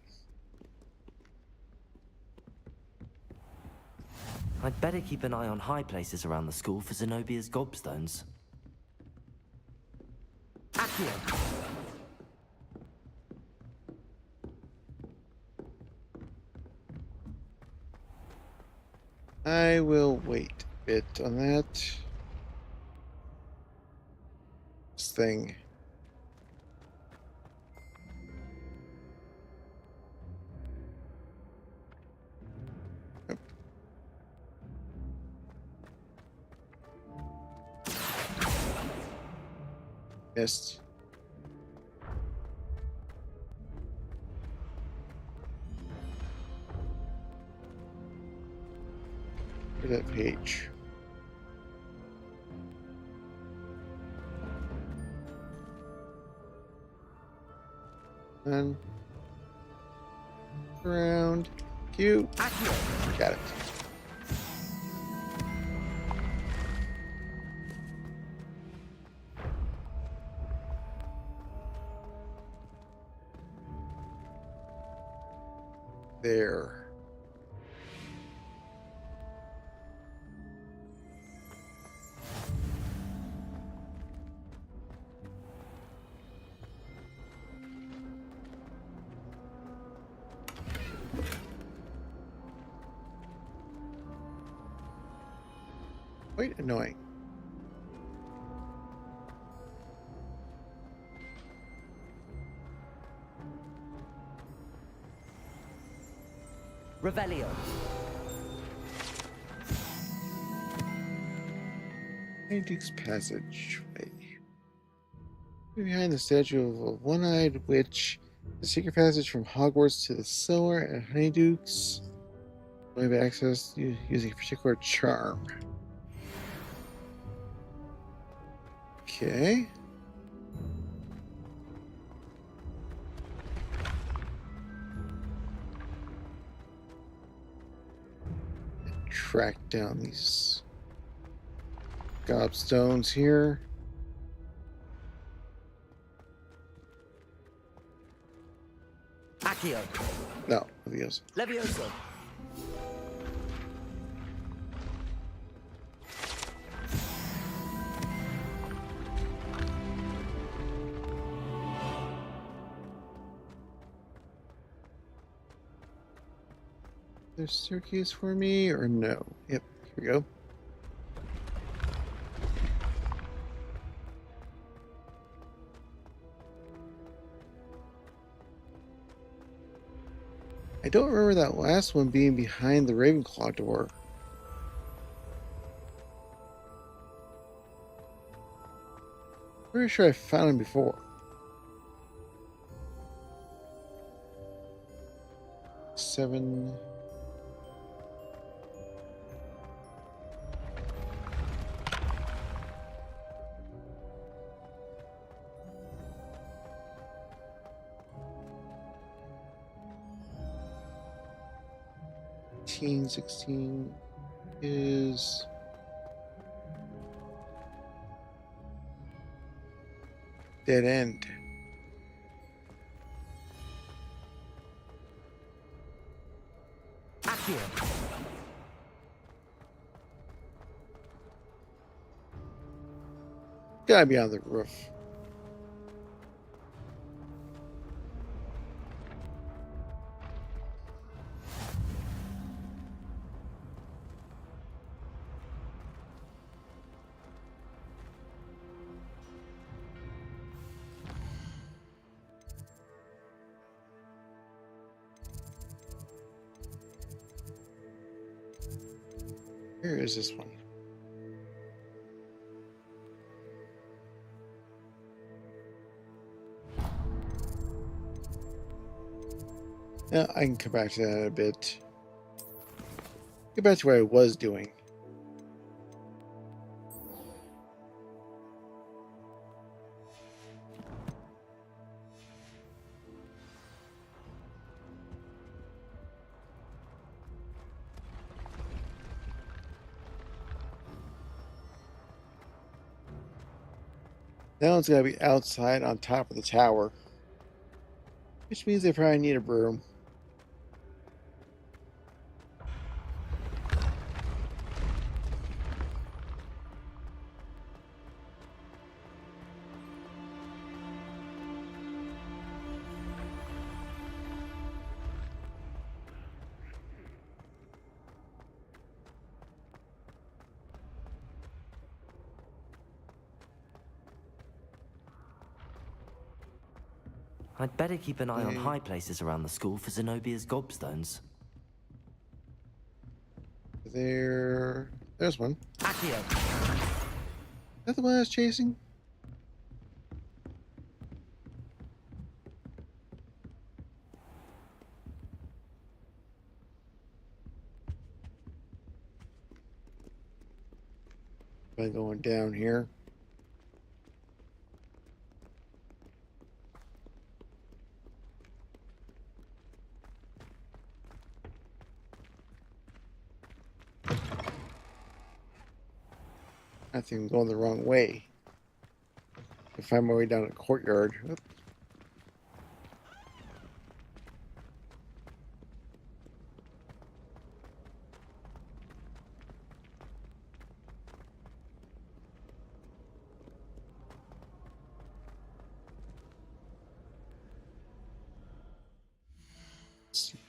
I'd better keep an eye on high places around the school for Zenobia's gobstones. Accio. I will wait a bit on that. This thing. Yep. Missed. Look at that page. And around. Q. Got it. There. Quite annoying. Revelio. Duke's Passage. Behind the statue of a one-eyed witch, the secret passage from Hogwarts to the cellar at Honeyduke's. We have access using a particular charm. Okay. Track down these gobstones here. Accio. No, Levioso. Levioso. There's a staircase for me or no? Yep, here we go. I don't remember that last one being behind the Ravenclaw door. Pretty sure I found him before. Seven. Teen 16 is dead end. Accio! Gotta be on the roof. Where is this one? Yeah, I can come back to that in a bit. Get back to what I was doing. That one's gotta be outside on top of the tower. Which means they probably need a broom. I'd better keep an eye on high places around the school for Zenobia's gobstones. There's one. Accio! Is that the one I was chasing? By going down here. I think I'm going the wrong way. I find my way down a courtyard. Oop.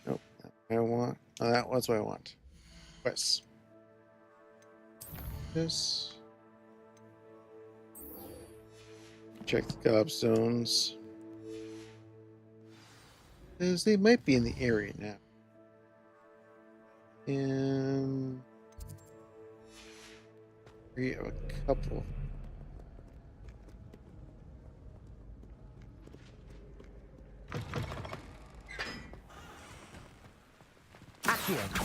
Nope, not what I want. Oh, that's what I want. Yes. This. Check the gobstones. Because they might be in the area now. And we have a couple. Accio!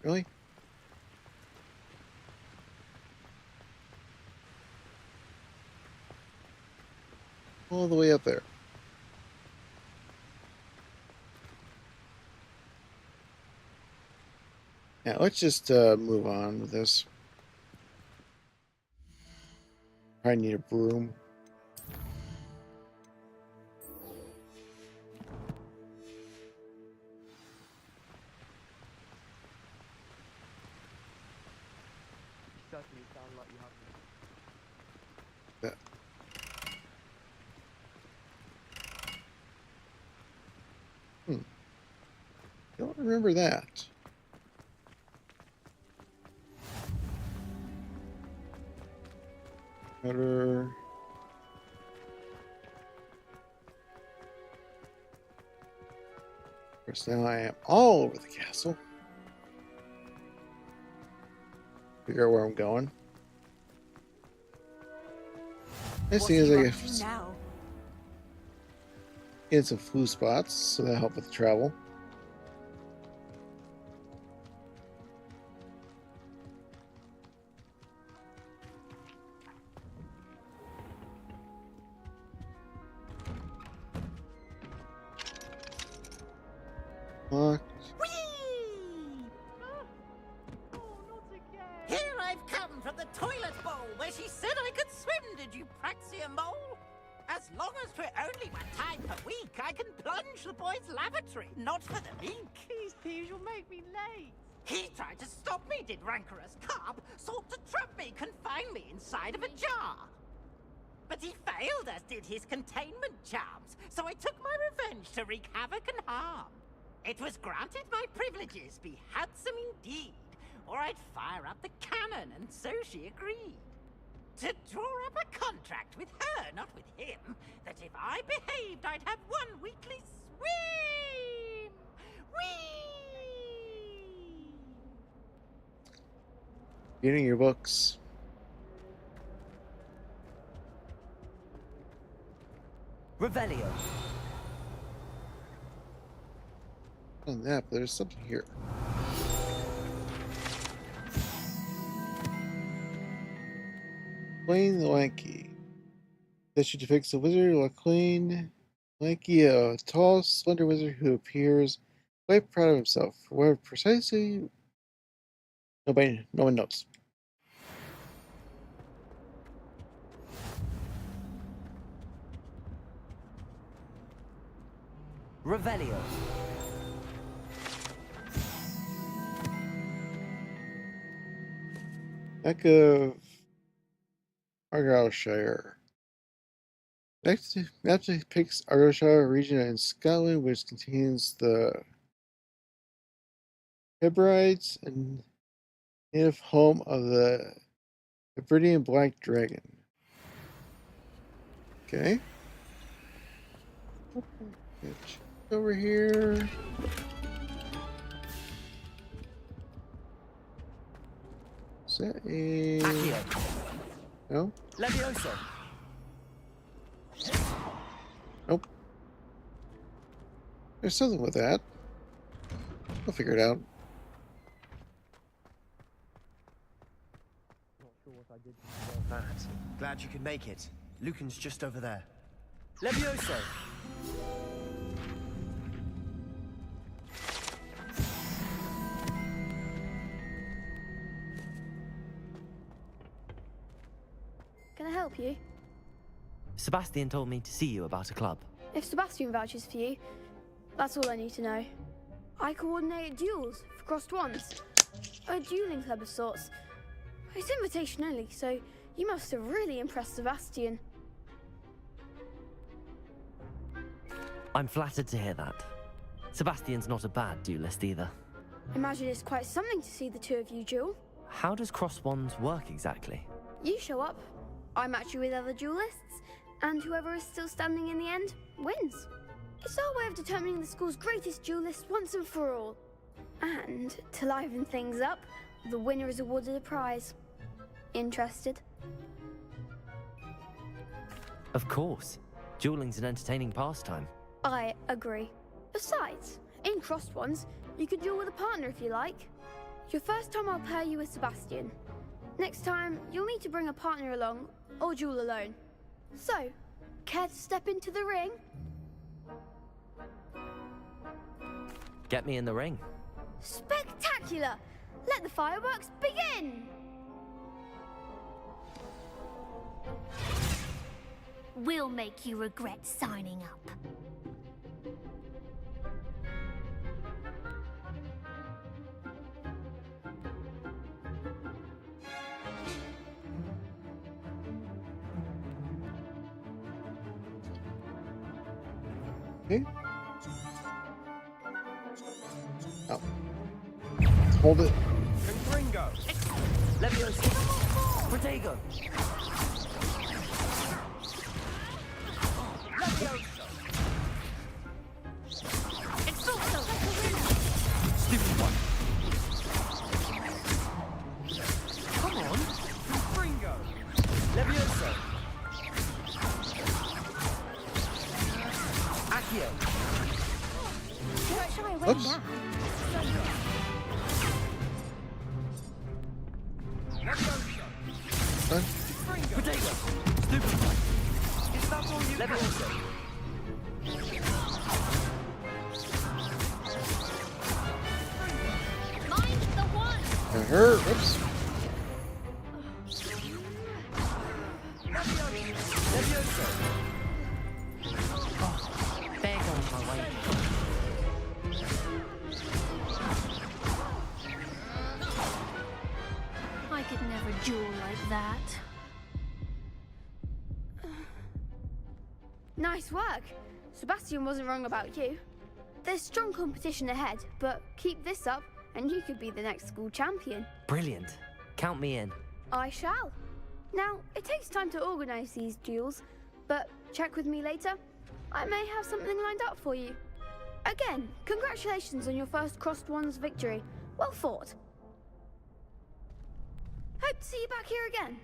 Really? All the way up there. Now let's just move on with this. I need a broom. Certainly sound like you have. remember that. Better. Of course, now I am all over the castle. Figure out where I'm going. As soon as I get some flu spots, so that help with the travel. Here I've come from the toilet bowl where she said I could swim, did you Praxia mole? As long as for only one time per week, I can plunge the boy's lavatory, not for the mink. Please, Peeves, you'll make me late. He tried to stop me, did rancorous carp, sought to trap me, confine me inside of a jar. But he failed, as did his containment charms, so I took my revenge to wreak havoc and harm. It was granted my privileges be handsome indeed, or I'd fire up the cannon, and so she agreed. To draw up a contract with her, not with him, that if I behaved, I'd have one weekly swim! Whee! Getting your books. Revelio. On that, but there's something here. Lacquain the Lanky. That she depicts the wizard Lacquain Lanky, a tall, slender wizard who appears quite proud of himself. Where precisely, no one knows. Revelio. Back of Argyllshire. Next map depicts Argyllshire region in Scotland, which contains the Hebrides and native home of the Hebridean Black Dragon. Okay. Over here. Is that a... Accio. No? Levioso. Nope. There's something with that. I'll figure it out. Not sure what I did to deserve that. Glad you could make it. Lucan's just over there. Levioso. Can I help you? Sebastian told me to see you about a club. If Sebastian vouches for you, that's all I need to know. I coordinate duels for crossed wands. A dueling club of sorts. It's invitation only, so you must have really impressed Sebastian. I'm flattered to hear that. Sebastian's not a bad duelist either. Imagine it's quite something to see the two of you duel. How does cross wands work exactly? You show up, I match you with other duelists, and whoever is still standing in the end wins. It's our way of determining the school's greatest duelist once and for all. And to liven things up, the winner is awarded a prize. Interested? Of course. Dueling's an entertaining pastime. I agree. Besides, in crossed ones, you can duel with a partner if you like. Your first time I'll pair you with Sebastian. Next time, you'll need to bring a partner along, or duel alone. So, care to step into the ring? Get me in the ring. Spectacular! Let the fireworks begin! We'll make you regret signing up. Okay. Oh. Hold it. Confringo. Leviosa. Protego. Stupid one. Come on. Confringo. Leviosa. Accio. Not sure I win Oops. that. Huh? Protego. Stupid one. Is that all you Leviosa. Mind the one! Got her. Oops. Leviosa. Oh, there goes my way. I could never duel like that. Nice work. Sebastian wasn't wrong about you. There's strong competition ahead, but keep this up and you could be the next school champion. Brilliant. Count me in. I shall. Now, it takes time to organize these duels, but check with me later. I may have something lined up for you. Again, congratulations on your first Crossed Wands victory. Well fought. Hope to see you back here again.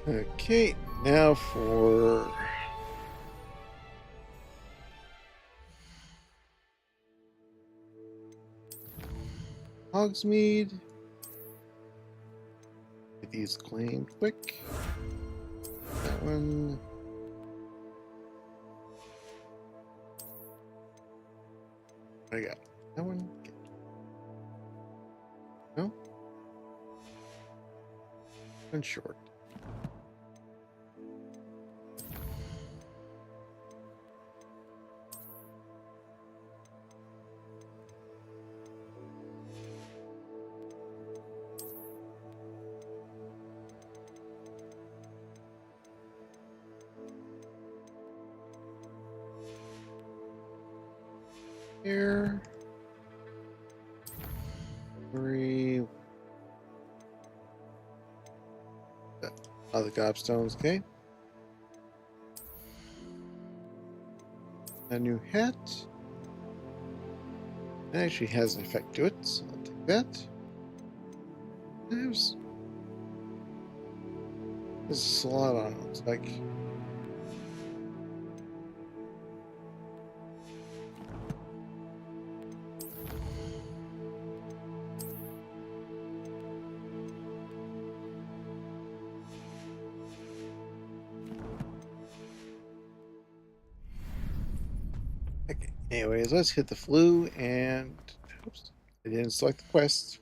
Okay, now for Hogsmeade. Get these claimed quick. That one. What I got? That one. No? One short. Here. 3. Other gobstones, okay. A new hat. It actually has an effect to it, so I'll take that. There's a slot on it. It's like okay. Anyways, let's hit the flu and oops, I didn't select the quest.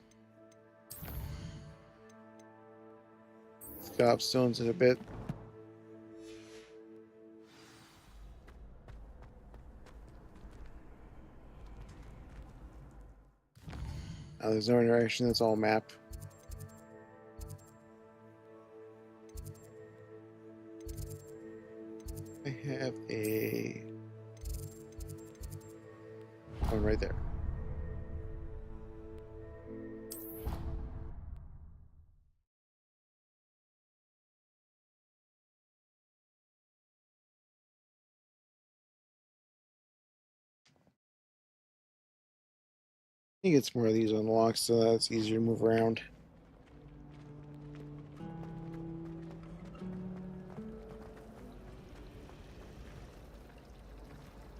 Gobstones in a bit. Now there's no interaction, that's all map. I have a one right there. He gets more of these unlocked, so that's easier to move around.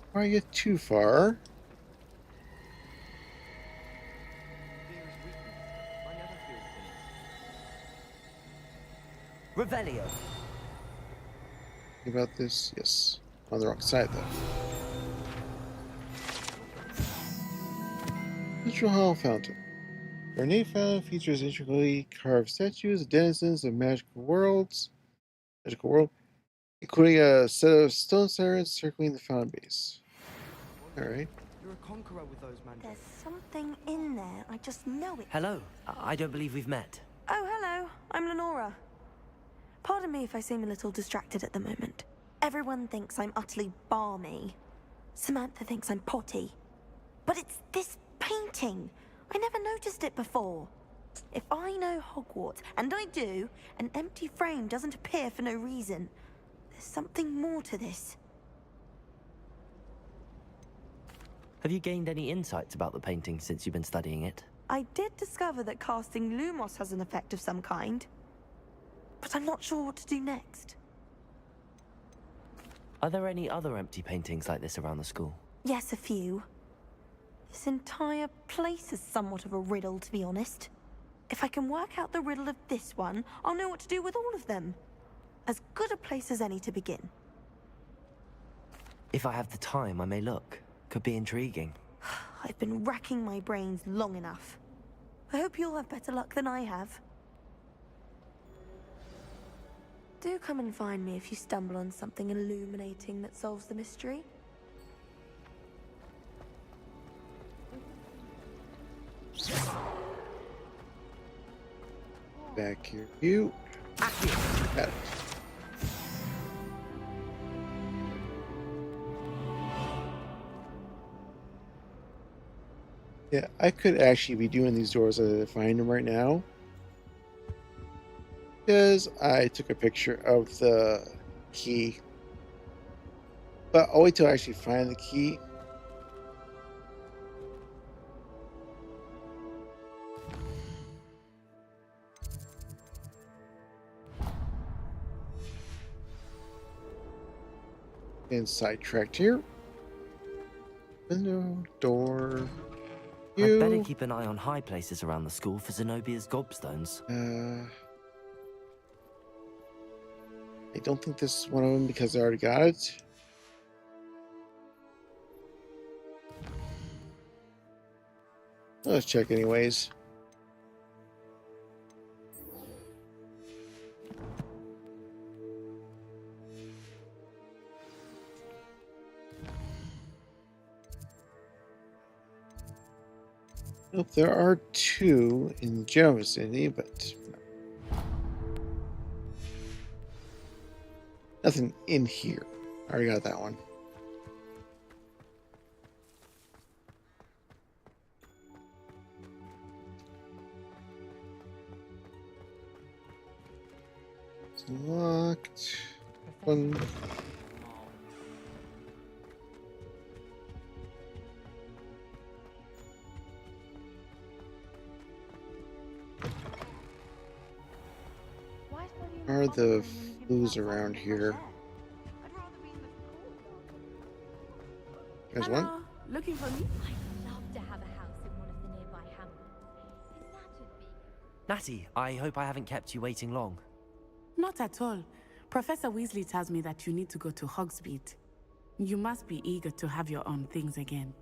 Before I get too far, Revelio. think about this. Yes, on the wrong side though. Central Hall Fountain. The ornate fountain features intricately carved statues of denizens of magical world, including a set of stone sirens circling the fountain base. Alright. You're a conqueror with those mandrakes. There's something in there. I just know it. Hello. I don't believe we've met. Oh, hello. I'm Lenora. Pardon me if I seem a little distracted at the moment. Everyone thinks I'm utterly balmy. Samantha thinks I'm potty. But it's this painting. I never noticed it before. If I know Hogwarts, and I do, an empty frame doesn't appear for no reason. There's something more to this. Have you gained any insights about the painting since you've been studying it? I did discover that casting Lumos has an effect of some kind. But I'm not sure what to do next. Are there any other empty paintings like this around the school? Yes, a few. This entire place is somewhat of a riddle, to be honest. If I can work out the riddle of this one, I'll know what to do with all of them. As good a place as any to begin. If I have the time, I may look. Could be intriguing. I've been racking my brains long enough. I hope you'll have better luck than I have. Do come and find me if you stumble on something illuminating that solves the mystery. Back here. You. Got it. Yeah, I could actually be doing these doors as I find them right now. Because I took a picture of the key. But I'll wait till I actually find the key. And sidetracked here. Window, door. I'd better keep an eye on high places around the school for Zenobia's gobstones. I don't think this is one of them because I already got it. Let's check anyways. Nope, there are two in the general vicinity, but nothing in here. I already got that one. It's locked. One. Are the flues around here? There's one. Looking for me? I'd love to have a house in one of the nearby hamlets. Natty, I hope I haven't kept you waiting long. Not at all. Professor Weasley tells me that you need to go to Hogsmeade. You must be eager to have your own things again.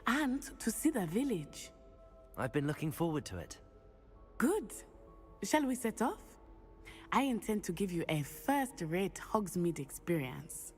And to see the village. I've been looking forward to it. Good. Shall we set off? I intend to give you a first-rate Hogsmeade experience.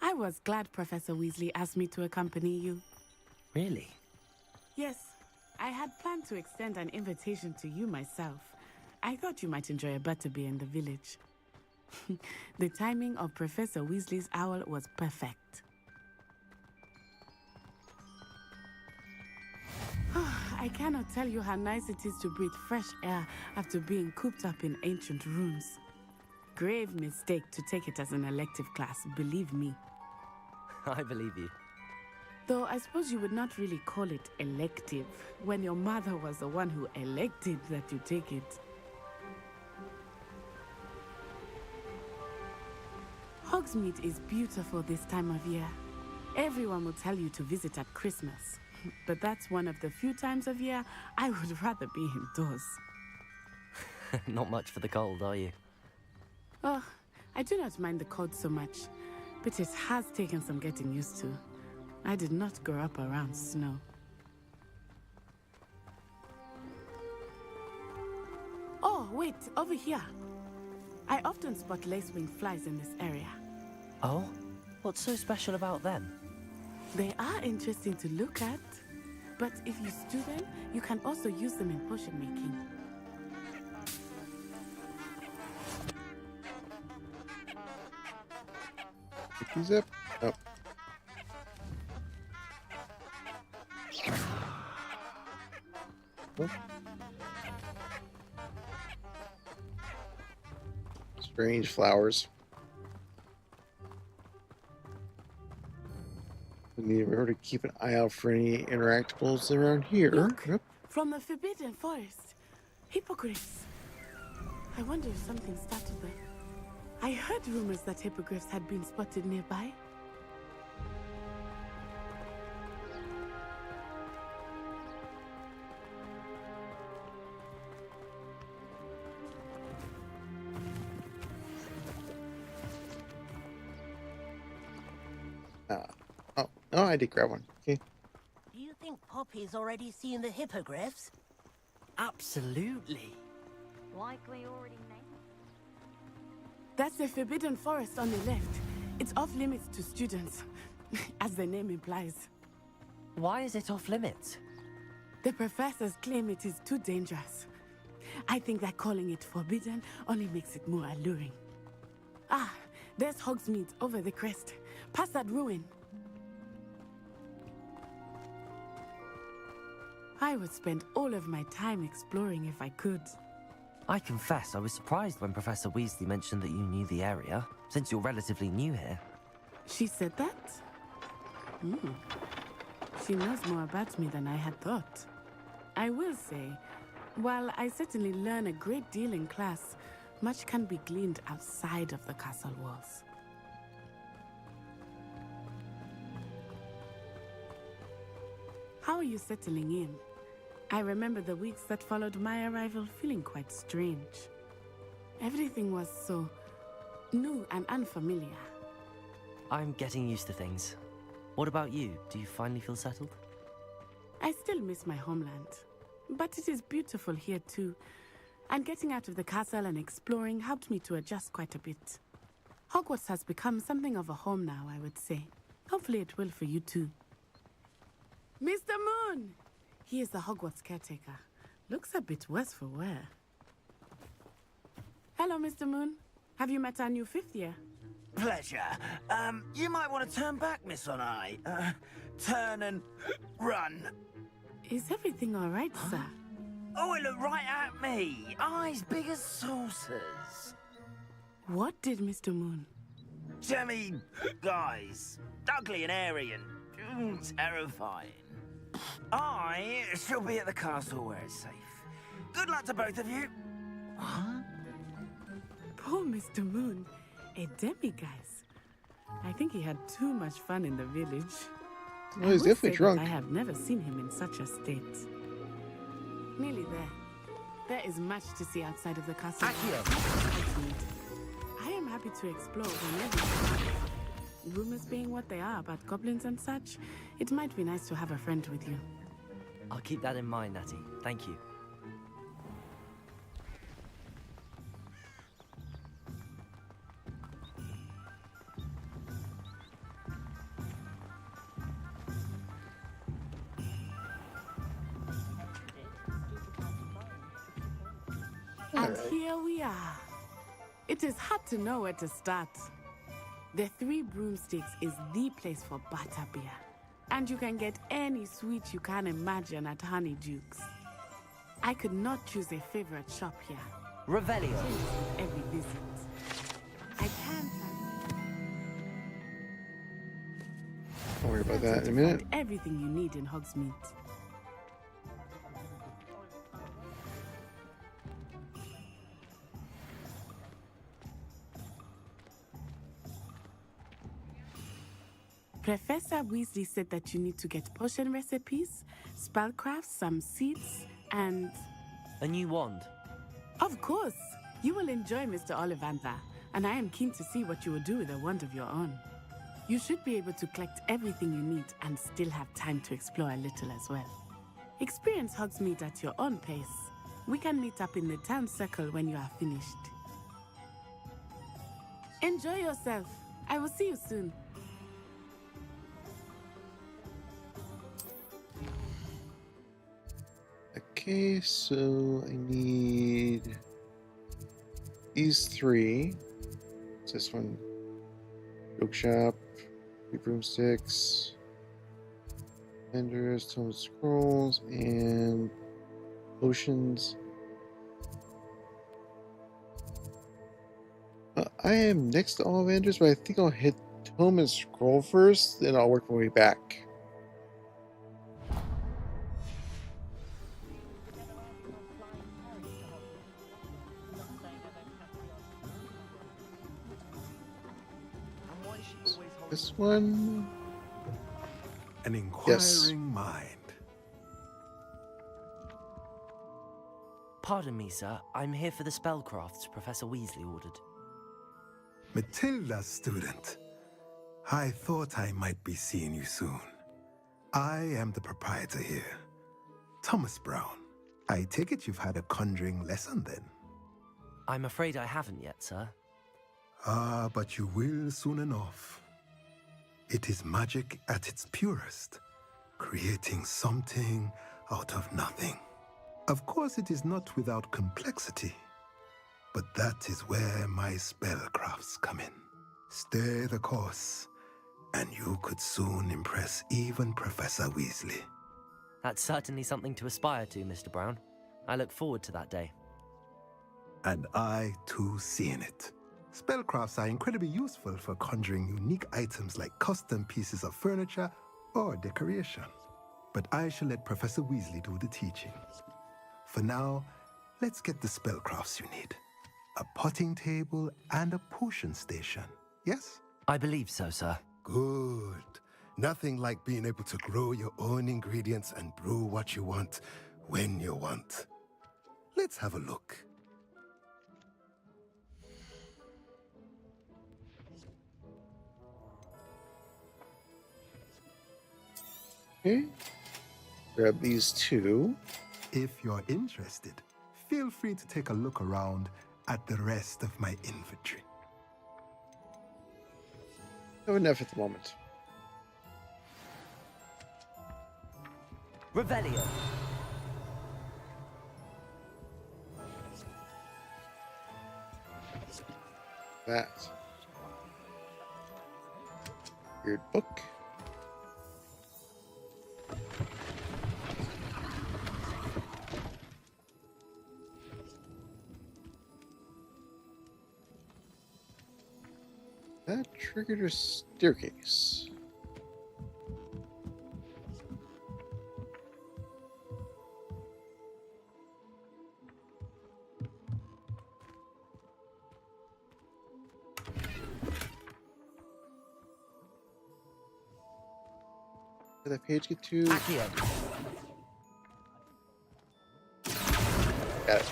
I was glad Professor Weasley asked me to accompany you. Really? Yes, I had planned to extend an invitation to you myself. I thought you might enjoy a butterbeer in the village. The timing of Professor Weasley's owl was perfect. I cannot tell you how nice it is to breathe fresh air after being cooped up in ancient rooms. Grave mistake to take it as an elective class, believe me. I believe you. Though I suppose you would not really call it elective when your mother was the one who elected that you take it. Hogsmeade is beautiful this time of year. Everyone will tell you to visit at Christmas, but that's one of the few times of year I would rather be indoors. Not much for the cold, are you? Oh, I do not mind the cold so much. but it has taken some getting used to. I did not grow up around snow. Oh, wait, over here. I often spot lacewing flies in this area. Oh? What's so special about them? They are interesting to look at, but if you stew them, you can also use them in potion making. Pick these up. Oh. Oh. Strange flowers. We need to keep an eye out for any interactables around here. Look, Yep. from the Forbidden Forest. Hippogriffs. I wonder if something started there. I heard rumors that hippogriffs had been spotted nearby. Oh, I did grab one. Okay. Do you think Poppy's already seen the hippogriffs? Absolutely. Likely already named. That's the Forbidden Forest on the left. It's off limits to students, as the name implies. Why is it off limits? The professors claim it is too dangerous. I think that calling it forbidden only makes it more alluring. Ah, there's Hogsmeade over the crest. Past that ruin. I would spend all of my time exploring if I could. I confess I was surprised when Professor Weasley mentioned that you knew the area, since you're relatively new here. She said that? She knows more about me than I had thought. I will say, while I certainly learn a great deal in class, much can be gleaned outside of the castle walls. How are you settling in? I remember the weeks that followed my arrival feeling quite strange. Everything was so new and unfamiliar. I'm getting used to things. What about you? Do you finally feel settled? I still miss my homeland, but it is beautiful here too. And getting out of the castle and exploring helped me to adjust quite a bit. Hogwarts has become something of a home now, I would say. Hopefully it will for you too. Mr. Moon! He is the Hogwarts caretaker. Looks a bit worse for wear. Hello, Mr. Moon. Have you met our new fifth year? Pleasure. You might want to turn back, Miss On-Eye. Turn and run. Is everything all right, sir? Oh, it looked right at me. Eyes big as saucers. What did Mr. Moon? Jemmy guys. Ugly and airy and terrifying. I shall be at the castle where it's safe. Good luck to both of you. What? Poor Mr. Moon. A demiguise. I think he had too much fun in the village. Well, he's definitely drunk. I have never seen him in such a state. Nearly there. There is much to see outside of the castle. I am happy to explore whenever. Rumors being what they are about goblins and such, it might be nice to have a friend with you. I'll keep that in mind, Natty. Thank you. And here we are. It is hard to know where to start. The Three Broomsticks is the place for butterbeer. And you can get any sweet you can imagine at Honeydukes. I could not choose a favorite shop here. Revelio. Every visit. I can't. Don't worry about that in a minute. Everything you need in Hogsmeade. Professor Weasley said that you need to get potion recipes, spellcraft, some seeds, and... A new wand? Of course! You will enjoy Mr. Ollivander, and I am keen to see what you will do with a wand of your own. You should be able to collect everything you need and still have time to explore a little as well. Experience Hogsmeade at your own pace. We can meet up in the town circle when you are finished. Enjoy yourself. I will see you soon. Okay, so I need these three. What's this one? Joke shop, three broomsticks, vendors, tome of scrolls, and potions. I am next to all vendors, but I think I'll hit tome and scroll first, then I'll work my way back. This one. An inquiring mind. Pardon me, sir. I'm here for the spellcrafts Professor Weasley ordered. Matilda, student. I thought I might be seeing you soon. I am the proprietor here, Thomas Brown. I take it you've had a conjuring lesson then? I'm afraid I haven't yet, sir. Ah, but you will soon enough. It is magic at its purest, creating something out of nothing. Of course, it is not without complexity, but that is where my spellcrafts come in. Stay the course, and you could soon impress even Professor Weasley. That's certainly something to aspire to, Mr. Brown. I look forward to that day. And I, too, see in it. Spellcrafts are incredibly useful for conjuring unique items like custom pieces of furniture or decoration. But I shall let Professor Weasley do the teaching. For now, let's get the spellcrafts you need. A potting table and a potion station, yes? I believe so, sir. Good. Nothing like being able to grow your own ingredients and brew what you want when you want. Let's have a look. Okay. Grab these two. If you're interested, feel free to take a look around at the rest of my inventory. I have enough at the moment. Revelio. That. Weird book. That triggered a staircase. Did that page get to? Accio. Got it.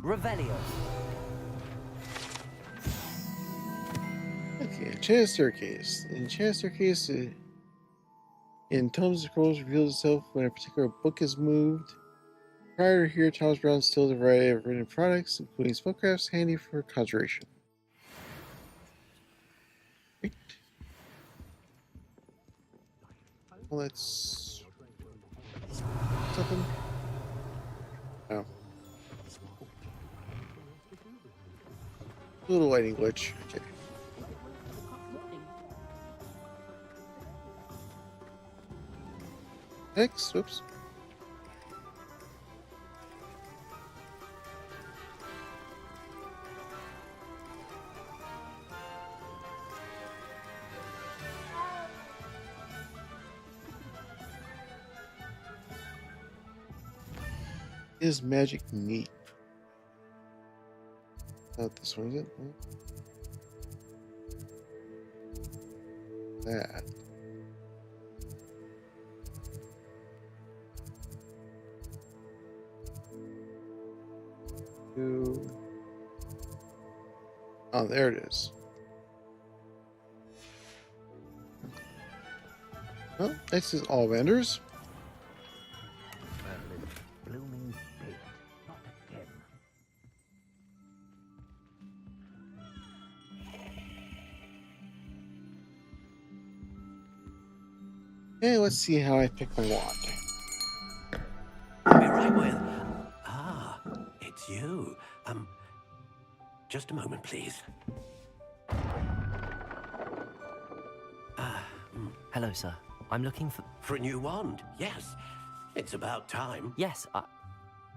Revelio. Okay, enchanted staircase. The enchanted staircase in Tomes of Scrolls reveals itself when a particular book is moved. Prior to here, Thomas Brown still a variety of written products, including spellcrafts handy for conjuration. Great. Well, let's something. Oh. Little lighting glitch. Okay. Next, whoops. Is magic neat? Not this one, is it? That. Oh, there it is. Well, this is Ollivanders. Blooming pit. Not again. Hey, let's see how I pick my wand. I'll be right with. Ah, it's you. Just a moment, please. Hello, sir. I'm looking for... For a new wand, yes. It's about time. Yes,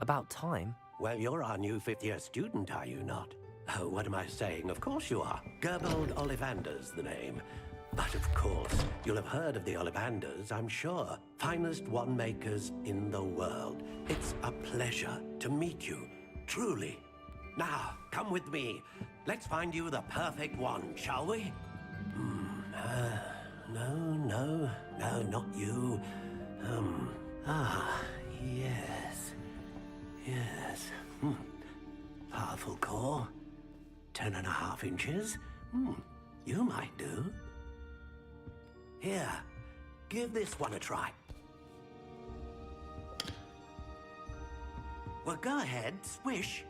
about time? Well, you're our new fifth-year student, are you not? Oh, what am I saying? Of course you are. Gerbold Ollivander's the name. But of course, you'll have heard of the Ollivanders, I'm sure. Finest wand makers in the world. It's a pleasure to meet you, truly. Now, come with me. Let's find you the perfect wand, shall we? No, not you. Yes. Powerful core. 10.5 inches. You might do. Here, give this one a try. Well, go ahead, swish.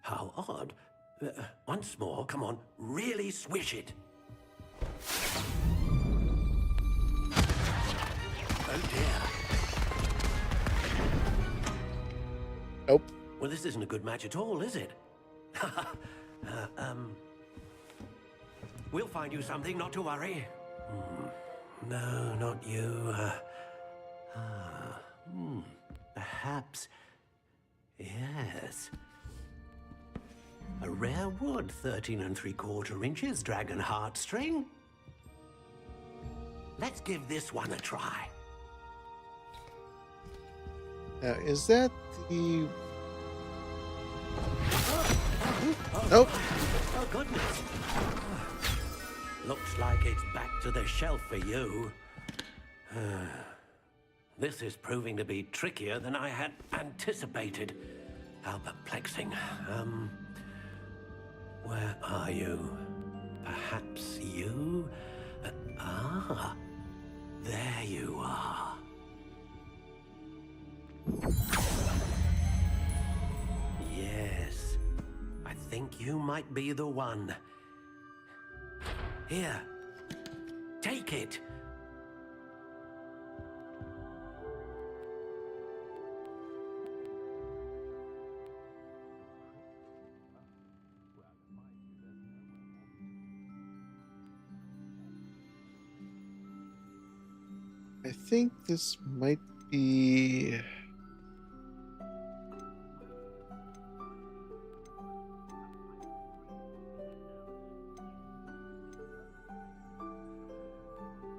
How odd. Once more, come on, really swish it. Oh dear. Nope. Well, this isn't a good match at all, is it? We'll find you something, not to worry. No, not you. Perhaps. Yes. A rare wood, 13 3/4 inches, dragon heartstring. Let's give this one a try. Now, is that the... Nope. Oh, goodness. Looks like it's back to the shelf for you. This is proving to be trickier than I had anticipated. How perplexing. Where are you? Perhaps you? There you are. Yes, I think you might be the one. Here, take it. I think this might be...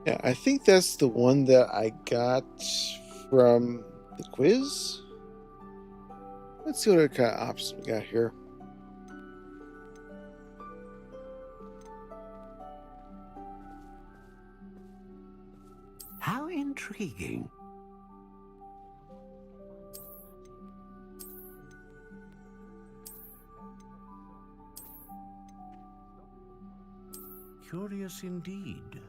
Yeah, I think that's the one that I got from the quiz. Let's see what other kind of options we got here. How intriguing. Curious indeed.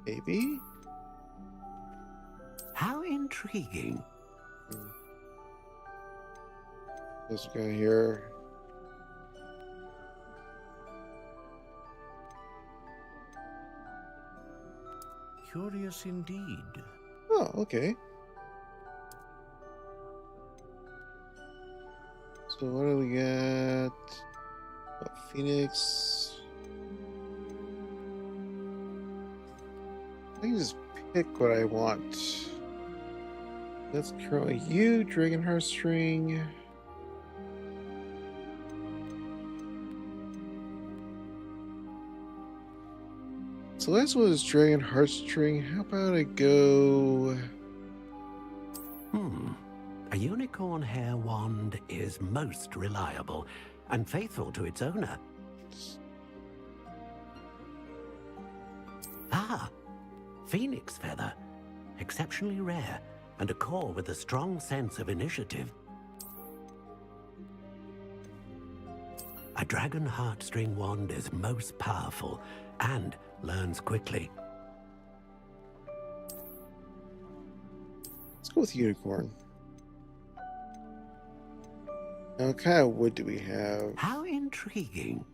Maybe? How intriguing. This guy here. Curious indeed. Oh, okay. So what do we got? Oh, Phoenix. I can just pick what I want. That's currently you, Dragon Heartstring. So last one was Dragon Heartstring. How about I go... A unicorn hair wand is most reliable and faithful to its owner. Phoenix feather. exceptionally rare, and a core with a strong sense of initiative. A dragon heartstring wand is most powerful and learns quickly. Let's go with unicorn. Now, what kind of wood do we have? How intriguing.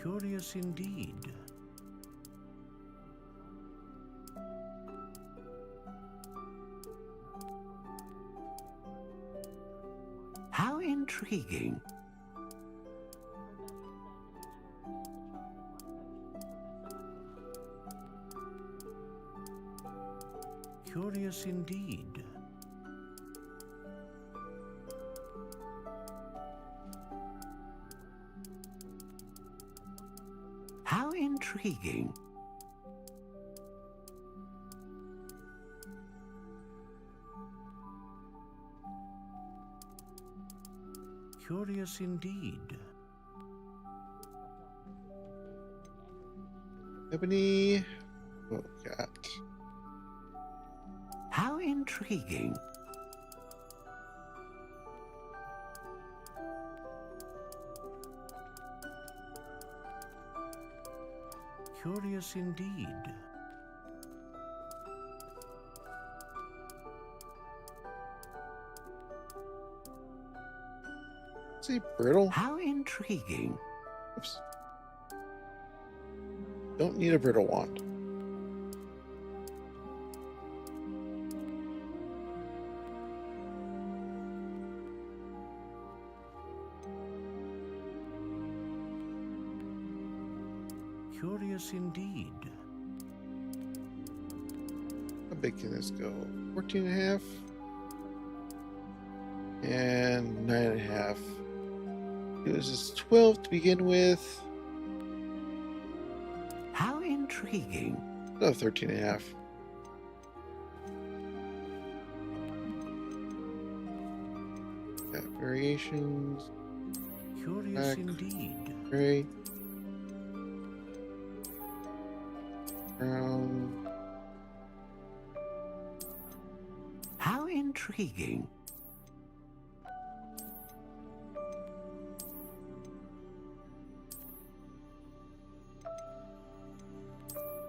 Curious indeed. How intriguing. Curious indeed. How intriguing. Curious indeed. Ebony. Oh, God. How intriguing. Curious indeed. Is he brittle? How intriguing. Oops. Don't need a brittle wand. Curious indeed. How big can this go? 14 and a half? And 9 and a half. It was just 12 to begin with. How intriguing. Oh, 13 and a half. Got variations. Curious Black, indeed. gray, brown. How intriguing.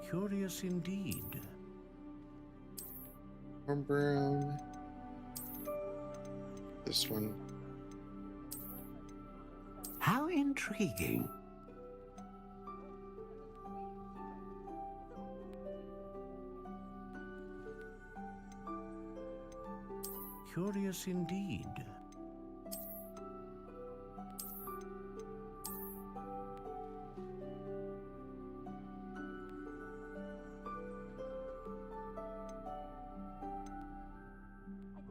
Curious indeed. Warm brown. This one. How intriguing. Curious indeed.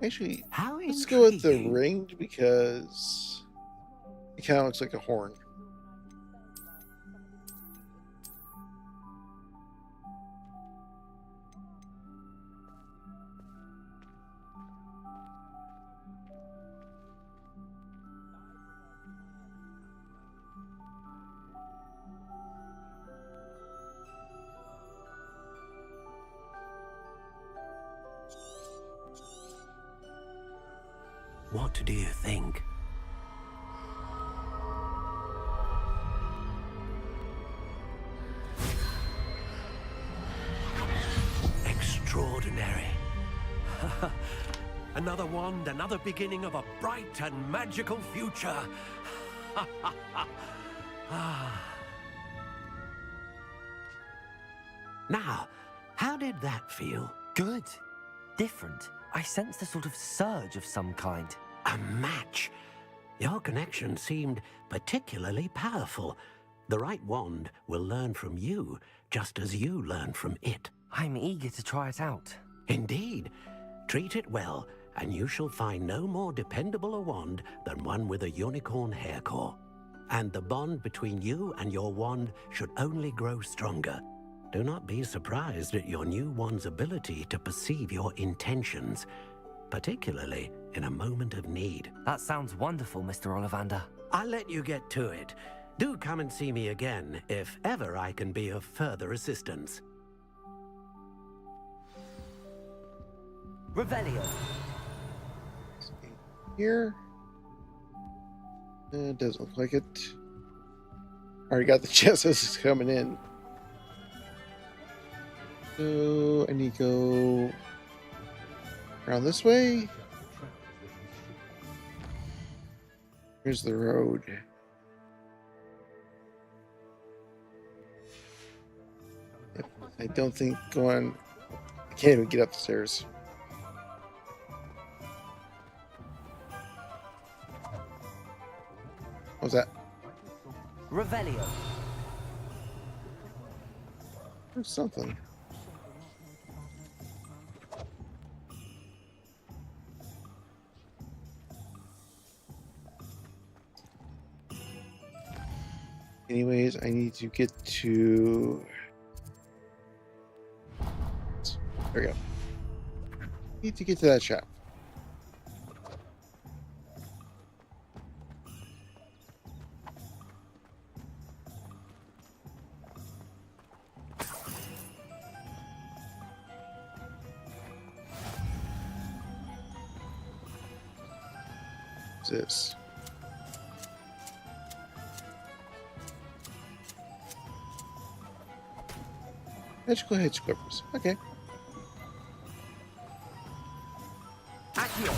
Actually, How let's go with the intriguing. ringed because it kind of looks like a horn. What do you think? Extraordinary. Another wand, another beginning of a bright and magical future. Now, how did that feel? Good. Different. I sensed a sort of surge of some kind. A match. Your connection seemed particularly powerful. The right wand will learn from you, just as you learn from it. I'm eager to try it out. Indeed. Treat it well, and you shall find no more dependable a wand than one with a unicorn hair core. And the bond between you and your wand should only grow stronger. Do not be surprised at your new wand's ability to perceive your intentions, particularly in a moment of need. That sounds wonderful, Mr. Ollivander. I'll let you get to it. Do come and see me again, if ever I can be of further assistance. Revelio. Here. It doesn't look like it. Already got the chest as it's coming in. So I need to go around this way. Here's the road. Yep. I don't think going. I can't even get up the stairs. What was that? Revelio. There's something. Anyways, I need to get to... There we go. Need to get to that shop. What's this? Magical hedge clippers. Okay. Accio.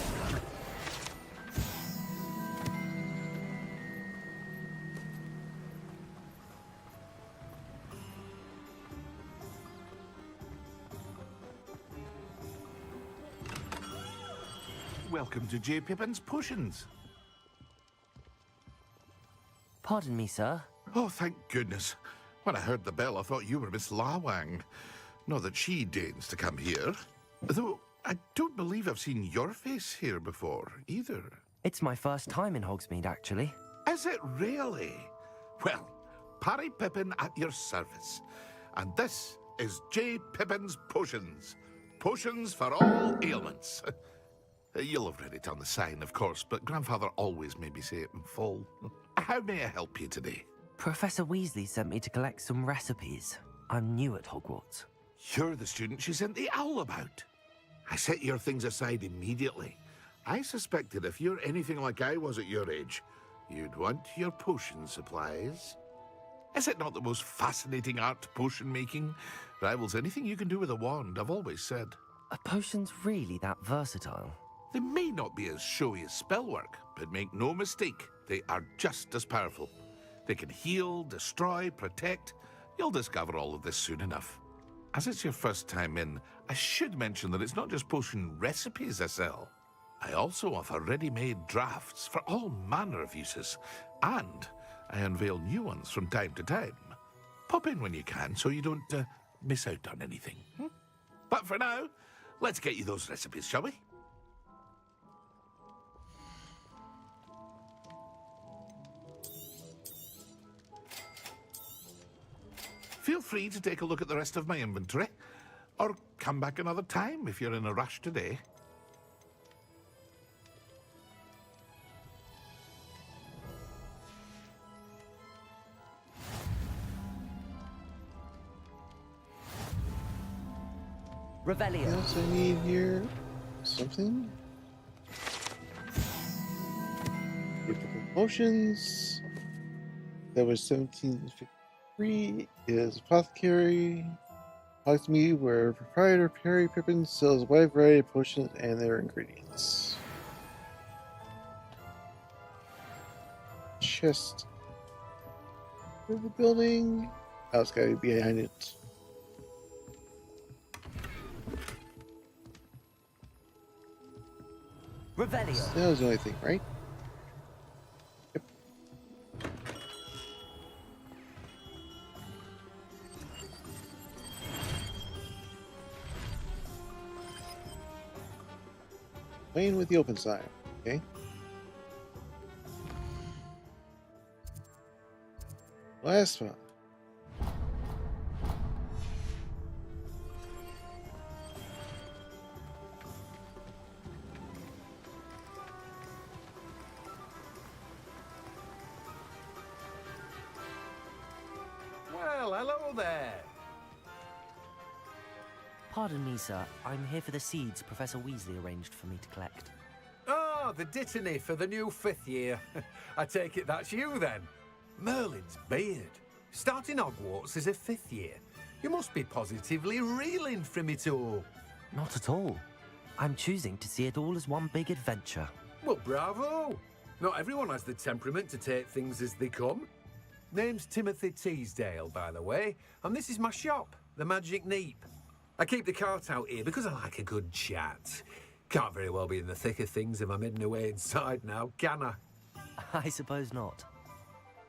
Welcome to J. Pippin's Potions. Pardon me, sir. Oh, thank goodness. When I heard the bell, I thought you were Miss Lawang. Not that she deigns to come here. Though, I don't believe I've seen your face here before, either. It's my first time in Hogsmeade, actually. Is it really? Well, Parry Pippin at your service. And this is J. Pippin's Potions. Potions for all ailments. You'll have read it on the sign, of course, but Grandfather always made me say it in full. How may I help you today? Professor Weasley sent me to collect some recipes. I'm new at Hogwarts. You're the student she sent the owl about. I set your things aside immediately. I suspected if you're anything like I was at your age, you'd want your potion supplies. Is it not the most fascinating art, potion making? Rivals anything you can do with a wand, I've always said. Are potions really that versatile? They may not be as showy as spellwork, but make no mistake, they are just as powerful. They can heal, destroy, protect. You'll discover all of this soon enough. As it's your first time in, I should mention that it's not just potion recipes I sell. I also offer ready-made drafts for all manner of uses, and I unveil new ones from time to time. Pop in when you can so you don't miss out on anything. But for now, let's get you those recipes, shall we? Feel free to take a look at the rest of my inventory, or come back another time if you're in a rush today. Revelio. What else I need here? Something? Potions. That was 1753 is Apothecary. Hogsmeade, where proprietor Parry Pippin sells a wide variety of potions and their ingredients. Chest. For the building. Oh, it's gotta be behind it. Revelio. That was the only thing, right? Yep. Playing with the open side, okay? Last one. Hello there. Pardon me, sir. I'm here for the seeds Professor Weasley arranged for me to collect. Oh, the dittany for the new 5th year. I take it that's you then. Merlin's beard. Starting Hogwarts as a 5th year. You must be positively reeling from it all. Not at all. I'm choosing to see it all as one big adventure. Well, bravo. Not everyone has the temperament to take things as they come. Name's Timothy Teasdale, by the way, and this is my shop, the Magic Neep. I keep the cart out here because I like a good chat. Can't very well be in the thick of things if I'm hidden away inside now, can I? I suppose not.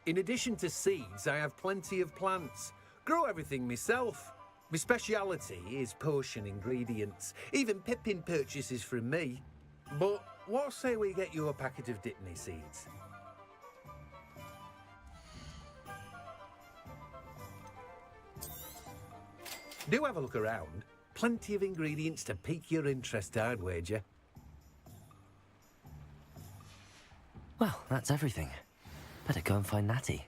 In addition to seeds, I have plenty of plants. Grow everything myself. My speciality is potion ingredients. Even Pippin purchases from me. But what say we get you a packet of Dittany seeds? Do have a look around. Plenty of ingredients to pique your interest, I'd wager. Well, that's everything. Better go and find Natty.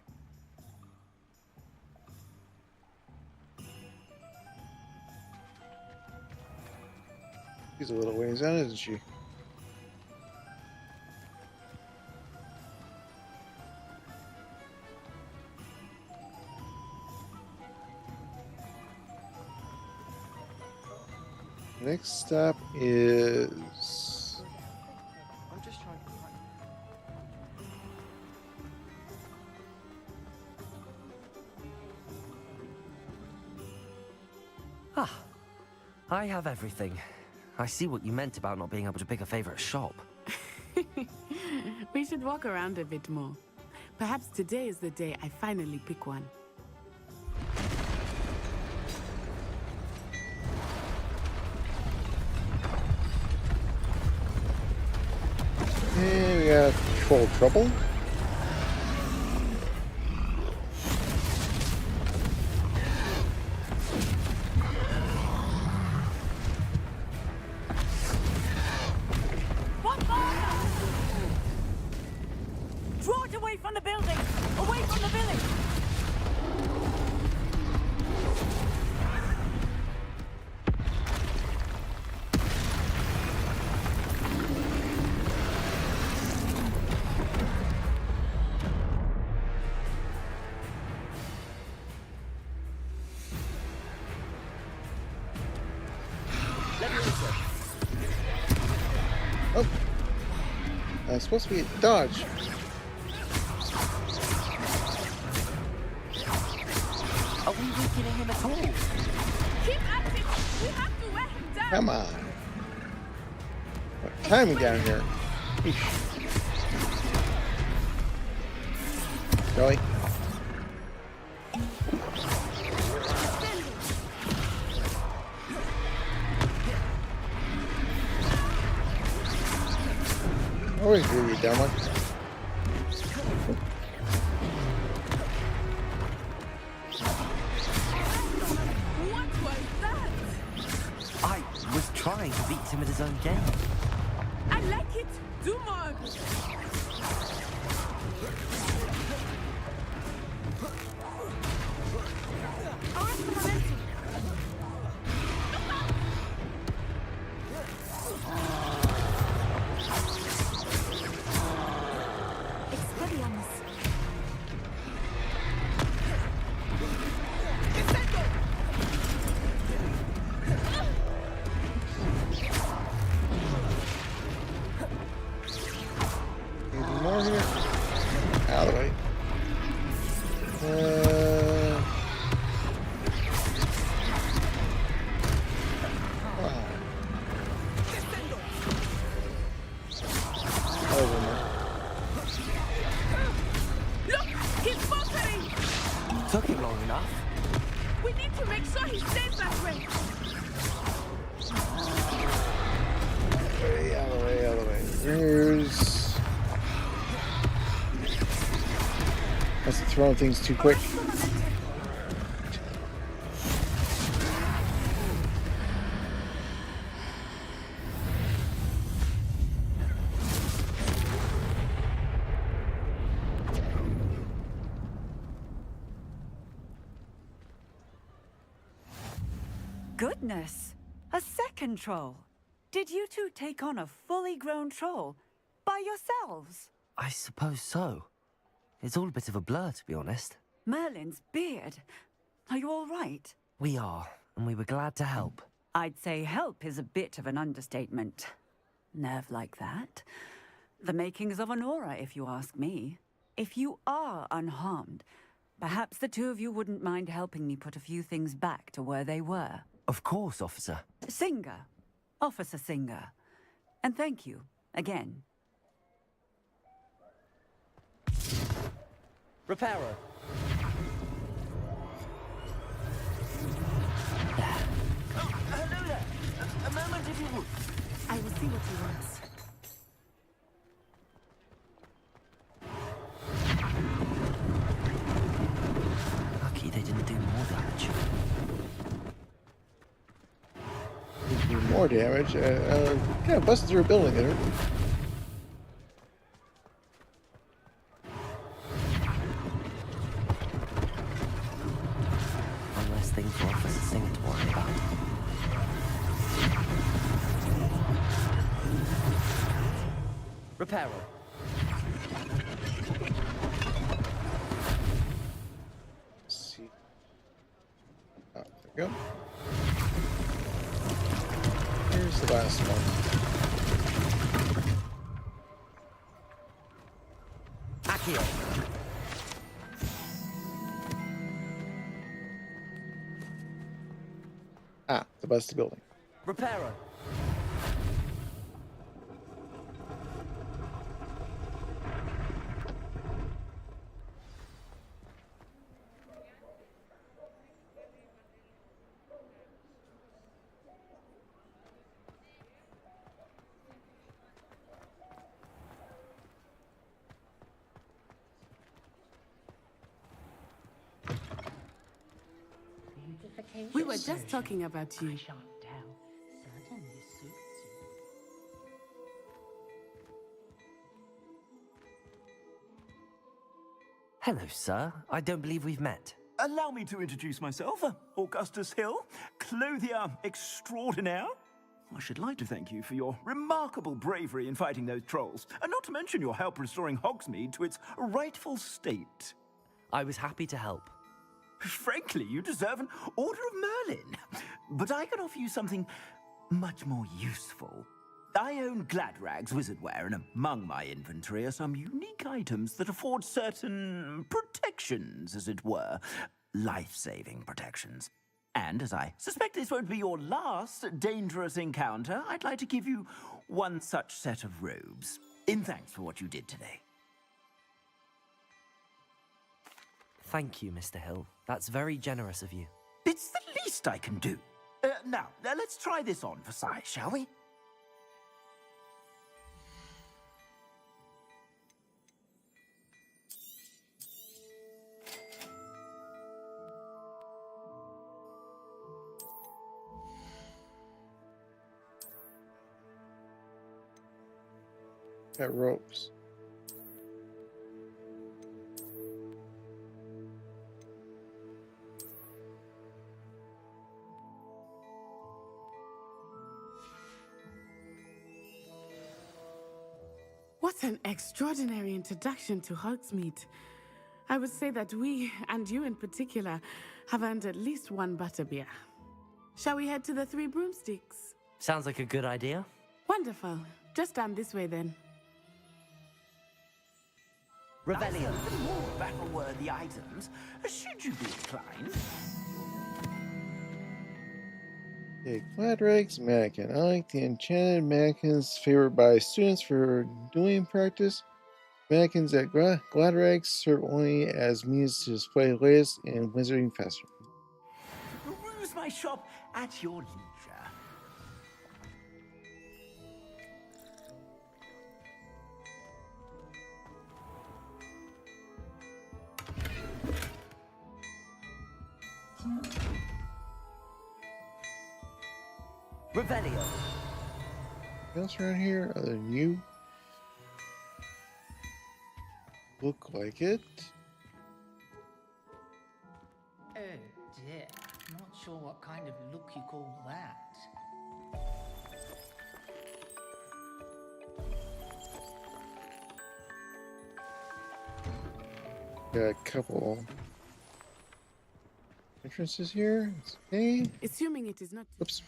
She's a little ways out, isn't she? Next stop is... I'm just trying to find... Ah, I have everything. I see what you meant about not being able to pick a favorite shop. We should walk around a bit more. Perhaps today is the day I finally pick one. And we got Troll Trouble. Draw it away from the building! Away from the village! Oh, that's supposed to be a dodge. Are we weakening him at all? Keep at it! We have to wear him down! Come on. What timing down here? Eesh. Really? Always do, you dumb one. What was that? I was trying to beat him at his own game. I like it! Do more! Anything more here? Out of the way. Wow. Over there. Look! He's faltering! Took him long enough. We need to make sure he stays that way! Out of the way, out of the way. Here's... That's throwing things too quick. goodness! A second troll! Did you two take on a fully grown troll by yourselves? I suppose so. It's all a bit of a blur, to be honest. Merlin's beard. Are you all right? We are, and we were glad to help. I'd say help is a bit of an understatement. Nerve like that. The makings of an aura, if you ask me. If you are unharmed, perhaps the two of you wouldn't mind helping me put a few things back to where they were. Of course, officer. Singer. Officer Singer. And thank you, again. Repairer. Hello there. A moment, if you would. I will see what he wants. Lucky they didn't do more damage. Didn't do more damage. Kind of busted through a building there. One less thing for Officer Singer to worry about. Repairer. Let's see. Oh, there we go. Here's the last one. Accio. Ah, the busted building. Repairer. We were just talking about you. Hello, sir. I don't believe we've met. Allow me to introduce myself, Augustus Hill, clothier extraordinaire. I should like to thank you for your remarkable bravery in fighting those trolls, and not to mention your help restoring Hogsmeade to its rightful state. I was happy to help. Frankly, you deserve an Order of Merlin. But I can offer you something much more useful. I own Gladrag's wizardware, and among my inventory are some unique items that afford certain protections, as it were. Life-saving protections. And as I suspect this won't be your last dangerous encounter, I'd like to give you one such set of robes, in thanks for what you did today. Thank you, Mr. Hill. That's very generous of you. It's the least I can do. Now, let's try this on for size, shall we? Got ropes. What an extraordinary introduction to Hogsmeade. I would say that we, and you in particular, have earned at least one butterbeer. Shall we head to the Three Broomsticks? Sounds like a good idea. Wonderful. Just down this way then. Revelio. More battle-worthy items, should you be inclined. Okay, Gladrag's mannequin. I like the enchanted mannequins favored by students for dueling practice. Mannequins at Gladrag serve only as means to display the latest in wizarding fashion. Peruse my shop at your leisure. Revelio. Anything else around here other than you? Look like it. Oh dear. Not sure what kind of look you call that. Got a couple entrances here. It's okay. Assuming it is not... Oops.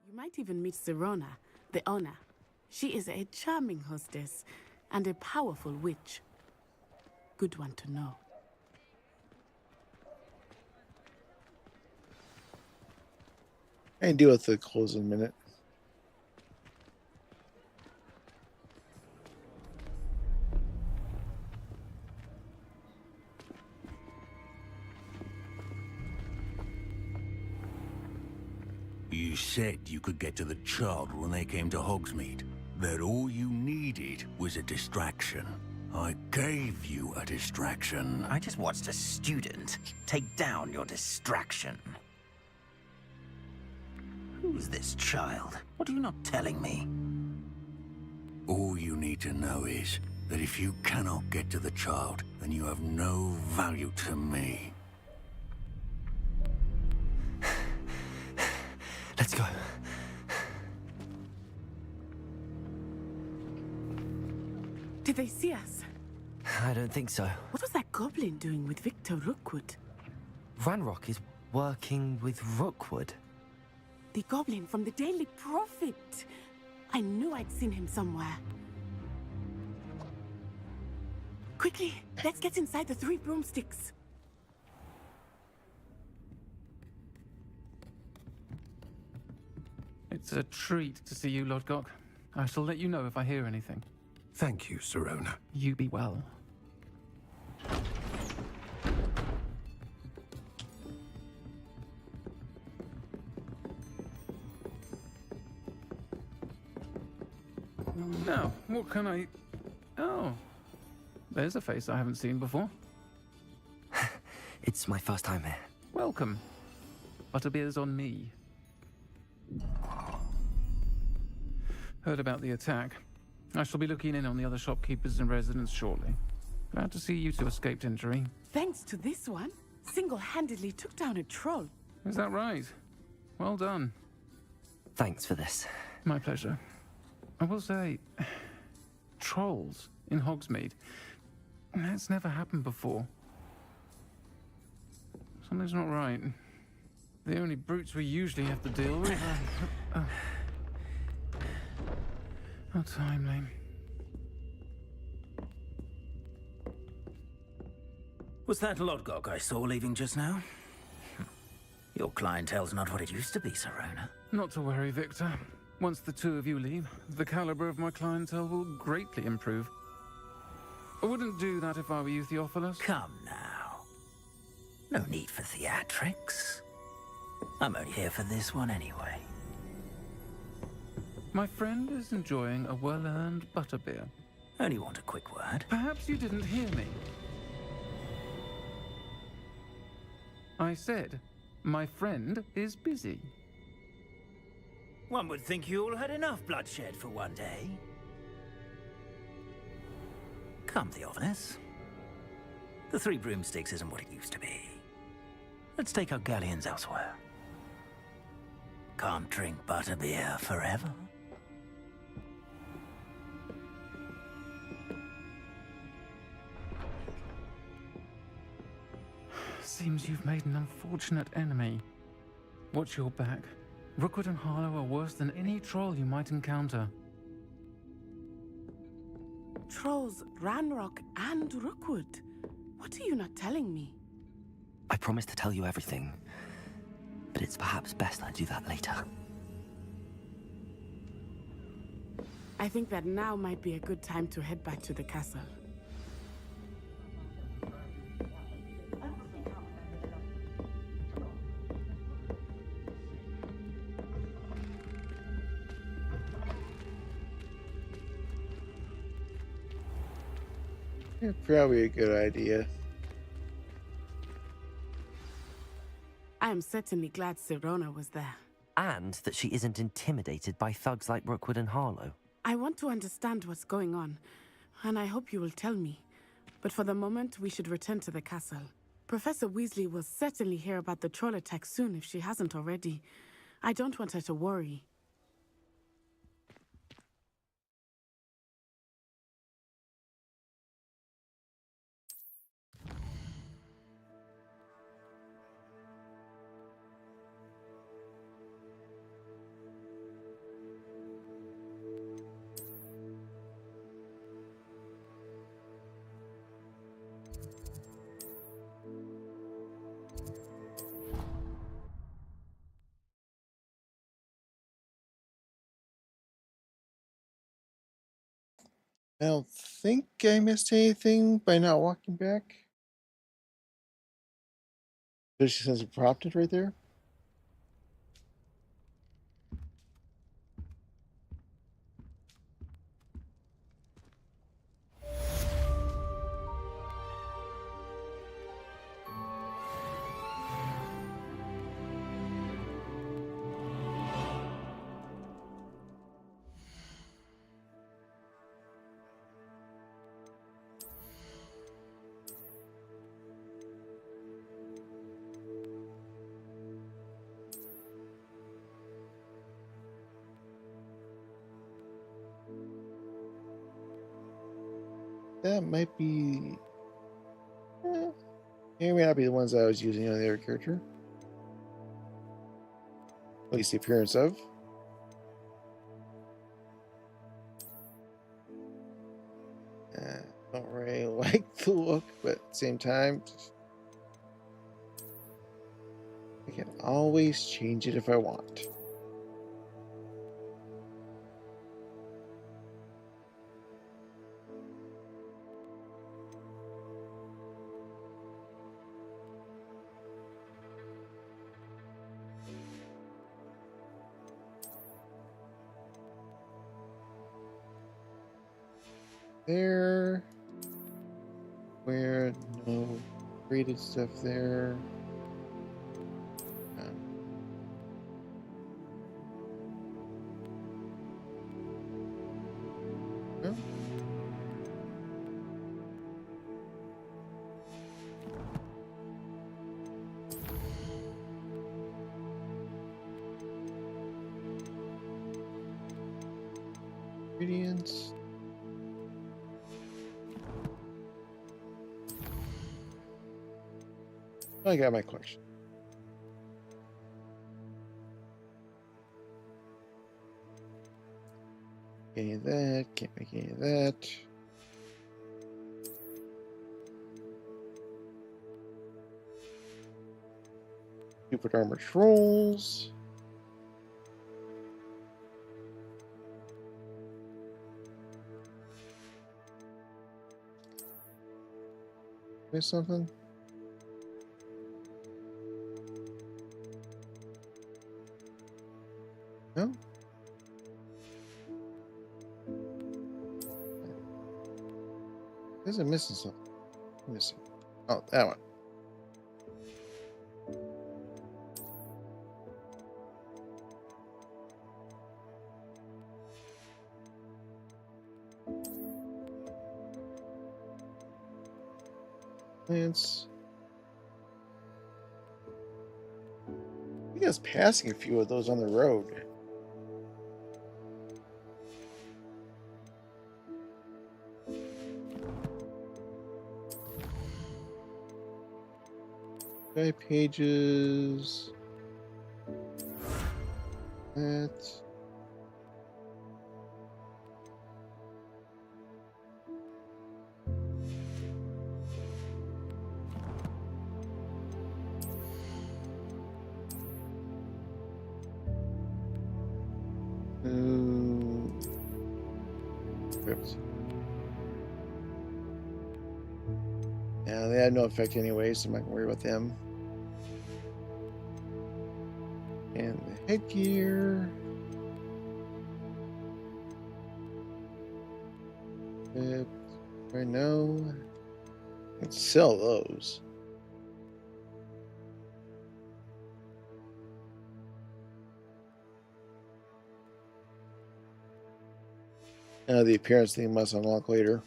You might even meet Sirona, the owner. She is a charming hostess and a powerful witch. Good one to know. I can deal with the clothes in a minute. You said you could get to the child when they came to Hogsmeade. That all you needed was a distraction. I gave you a distraction. I just watched a student take down your distraction. Who's this child? What are you not telling me? All you need to know is that if you cannot get to the child, then you have no value to me. Let's go. Did they see us? I don't think so. What was that goblin doing with Victor Rookwood? Ranrock is working with Rookwood. The goblin from the Daily Prophet. I knew I'd seen him somewhere. Quickly, let's get inside the 3 broomsticks. It's a treat to see you, Lodgok. I shall let you know if I hear anything. Thank you, Sirona. You be well. Now, what can I... Oh, there's a face I haven't seen before. It's my first time here. Welcome. Butterbeer's on me. Heard about the attack. I shall be looking in on the other shopkeepers and residents shortly. Glad to see you two escaped injury. Thanks to this one, single-handedly took down a troll. Is that right? Well done. Thanks for this. My pleasure. I will say, trolls in Hogsmeade. That's never happened before. Something's not right. The only brutes we usually have to deal with are... How timely. Was that Lodgok I saw leaving just now? Your clientele's not what it used to be, Sirona. Not to worry, Victor. Once the two of you leave, the caliber of my clientele will greatly improve. I wouldn't do that if I were you, Theophilus. Come now. No need for theatrics. I'm only here for this one anyway. My friend is enjoying a well-earned butterbeer. Only want a quick word. Perhaps you didn't hear me. I said, my friend is busy. One would think you all had enough bloodshed for one day. Come, Theophilus. The 3 broomsticks isn't what it used to be. Let's take our galleons elsewhere. Can't drink butterbeer forever. Seems you've made an unfortunate enemy. Watch your back. Rookwood and Harlow are worse than any troll you might encounter. Trolls, Ranrock, and Rookwood. What are you not telling me? I promised to tell you everything, but it's perhaps best I do that later. I think that now might be a good time to head back to the castle. Yeah, probably a good idea. I am certainly glad Sirona was there. And that she isn't intimidated by thugs like Rookwood and Harlow. I want to understand what's going on, and I hope you will tell me. But for the moment, we should return to the castle. Professor Weasley will certainly hear about the troll attack soon if she hasn't already. I don't want her to worry. I don't think I missed anything by not walking back. Does she says it prompted right there? That might be. It may not be the ones I was using on the other character. At least the appearance of. Don't really like the look, but at the same time, I can always change it if I want. There, where no graded stuff there. No. Ingredients. I got my collection. Any of that, can't make any of that. Stupid armor trolls. Miss something? No? Is it missing something? Let me see. Oh, that one. Plants. I think I was passing a few of those on the road. Guide pages. That. Oops. Yeah, they had no effect anyway, so I'm not gonna worry about them. And the headgear. Right now, I can sell those. The appearance thing must unlock later.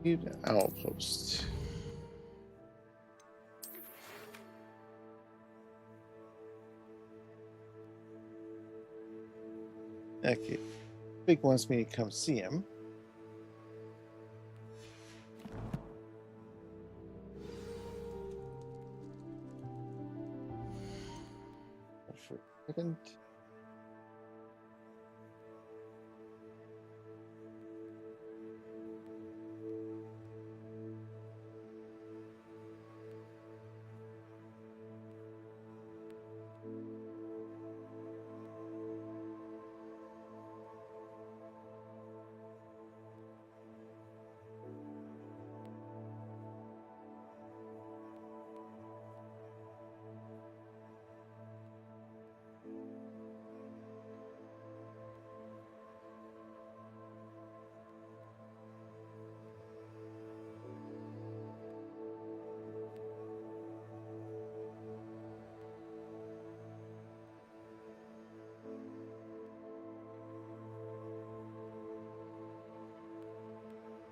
Need outpost. Okay. Big wants me to come see him. For a second.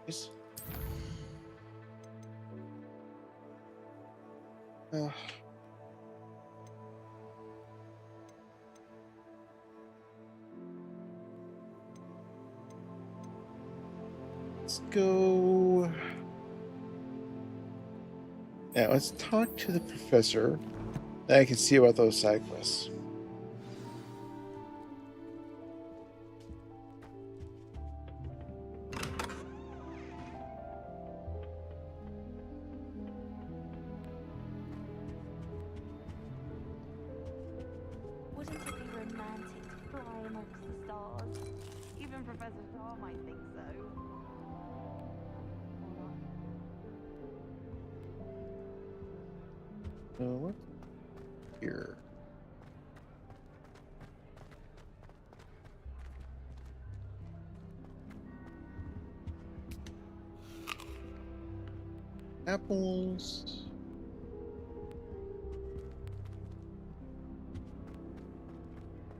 Yes. Let's go. Yeah, let's talk to the professor. Then I can see about those side quests. Wouldn't it be romantic to fly amongst the stars? Even Professor Starr might think so. What? Here. Apples.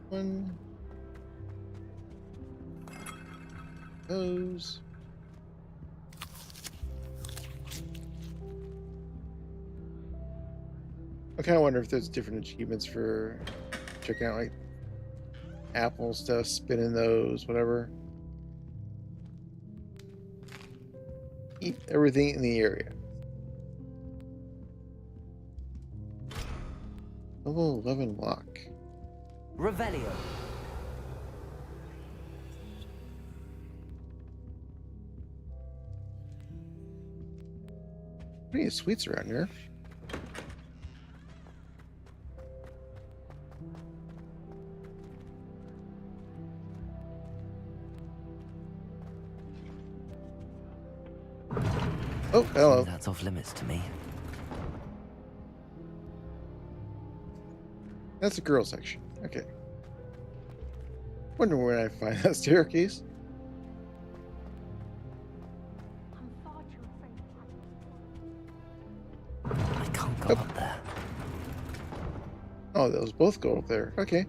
One. Those. I kind of wonder if there's different achievements for checking out like apple stuff, spinning those, whatever. Eat everything in the area. Level 11 lock. Revelio. Plenty of sweets around here. Oh, hello. That's off limits to me. That's the girl section. Okay. Wonder where I find that staircase. I can't go up there. Oh, those both go up there. Okay.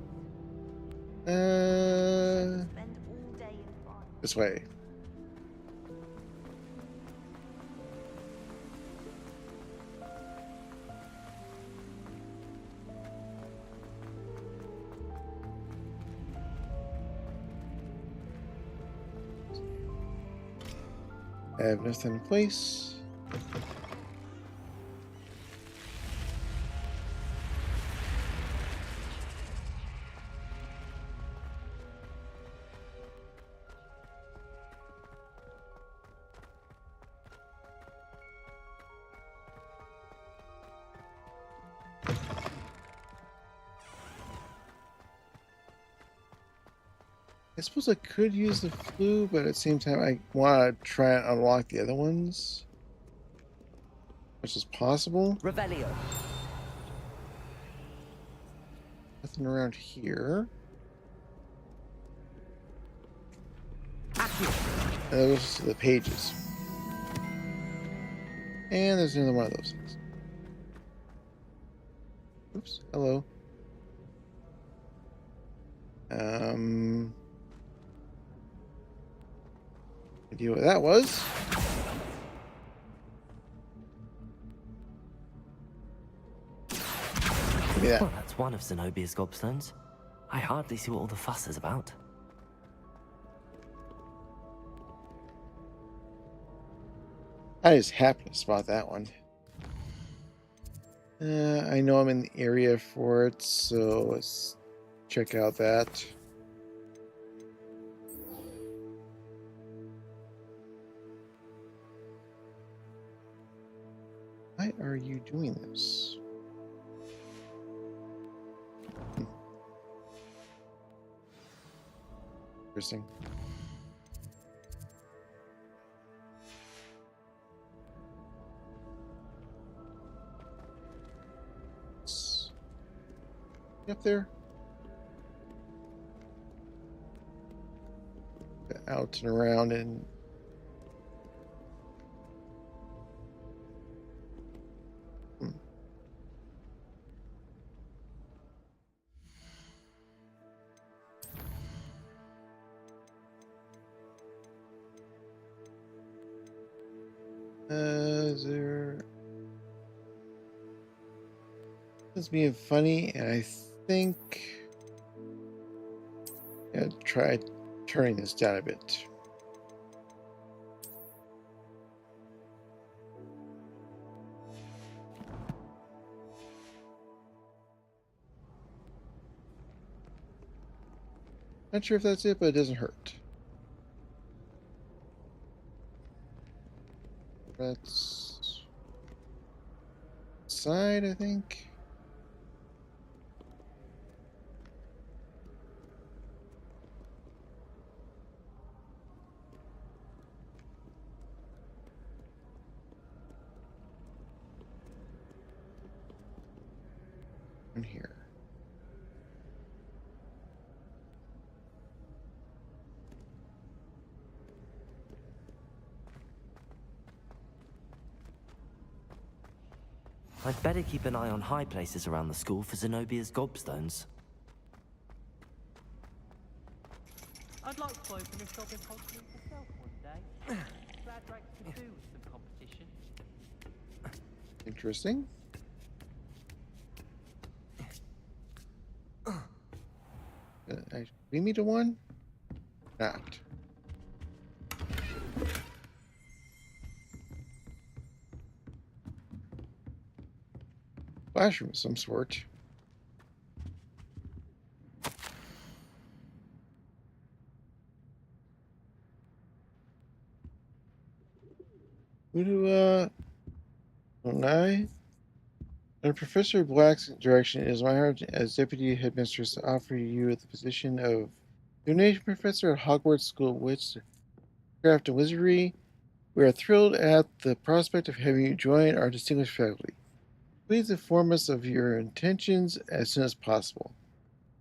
This way. I have nothing in place. I suppose I could use the flu, but at the same time, I want to try and unlock the other ones, which is possible. Revelio. Nothing around here. And those are the pages. And there's another one of those things. Oops. Hello. Idea what that was. Yeah. Well, that's one of Zenobia's gobstones. I hardly see what all the fuss is about. I just happened to spot that one. I know I'm in the area for it, so let's check out that. Why are you doing this? Interesting. Up there. Out and around and is there? It's being funny, and I think I'll try turning this down a bit. Not sure if that's it, but it doesn't hurt. That's side, I think. In here. I'd better keep an eye on high places around the school for Zenobia's gobstones. I'd like to open a shop in Hogsmeade myself one day. Glad Drake could do with some competition. Interesting. Lead me to one? Not. Classroom of some sort. Who do, Onai? Under Professor Black's direction, it is my honor as Deputy Headmistress to offer you the position of Donation Professor at Hogwarts School of Witchcraft and Wizardry. We are thrilled at the prospect of having you join our distinguished faculty. Please inform us of your intentions as soon as possible.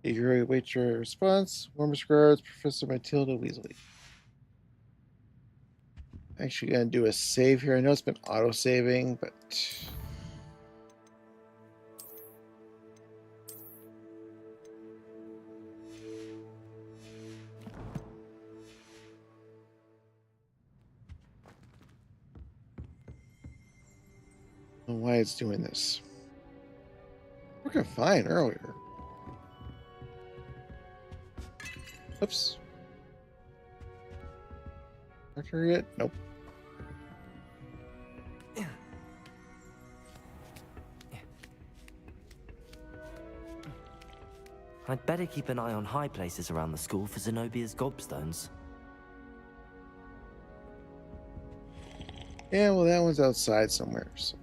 Eagerly await your response. Warmest regards, Professor Matilda Weasley. Actually gonna do a save here. I know it's been auto-saving, but I don't know why it's doing this. Working fine earlier. Oops. Marker yet? Nope. I'd better keep an eye on high places around the school for Zenobia's gobstones. Yeah, well, that one's outside somewhere. So.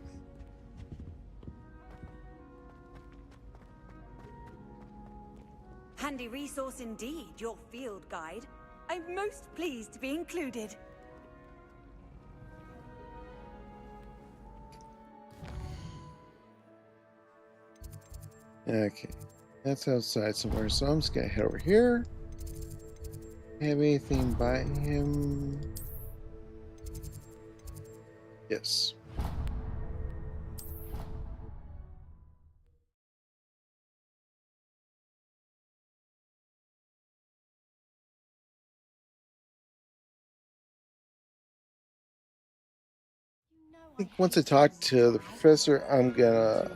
Handy resource indeed, your field guide. I'm most pleased to be included. Okay, that's outside somewhere, so I'm just gonna head over here. Have anything by him? Yes. I think once I talk to the professor, I'm gonna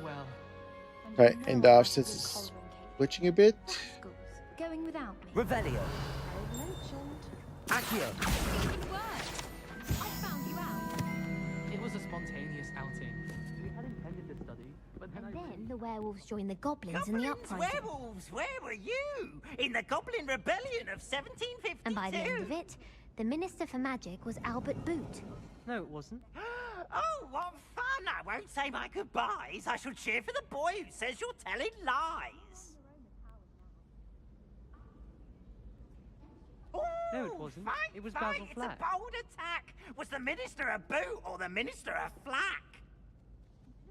Right, end off since it's switching a bit. Going without me. Revelio. Accio. I found you out. It was a spontaneous outing. We had intended to study, but then Then the werewolves joined the goblins in the uprising. Werewolves, where were you? In the Goblin Rebellion of 1752. And by the end of it, the Minister for Magic was Albert Boot. No, it wasn't. Oh, what fun! I won't say my goodbyes. I shall cheer for the boy who says you're telling lies. No, it wasn't. It was Fight, Basil it's Flack. a bold attack. Was the Minister a boot or the Minister a flack?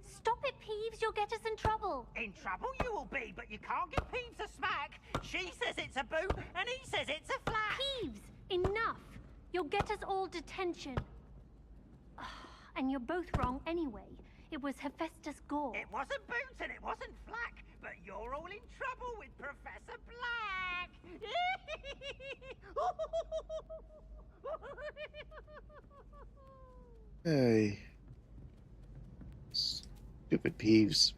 Stop it, Peeves. You'll get us in trouble. In trouble you will be, but you can't give Peeves a smack. She says it's a boot, and he says it's a flack. Peeves, enough. You'll get us all detention. And you're both wrong anyway. It was Hephaestus Gore. It wasn't boot and it wasn't flack, but you're all in trouble with Professor Black. Hey. Stupid Peeves.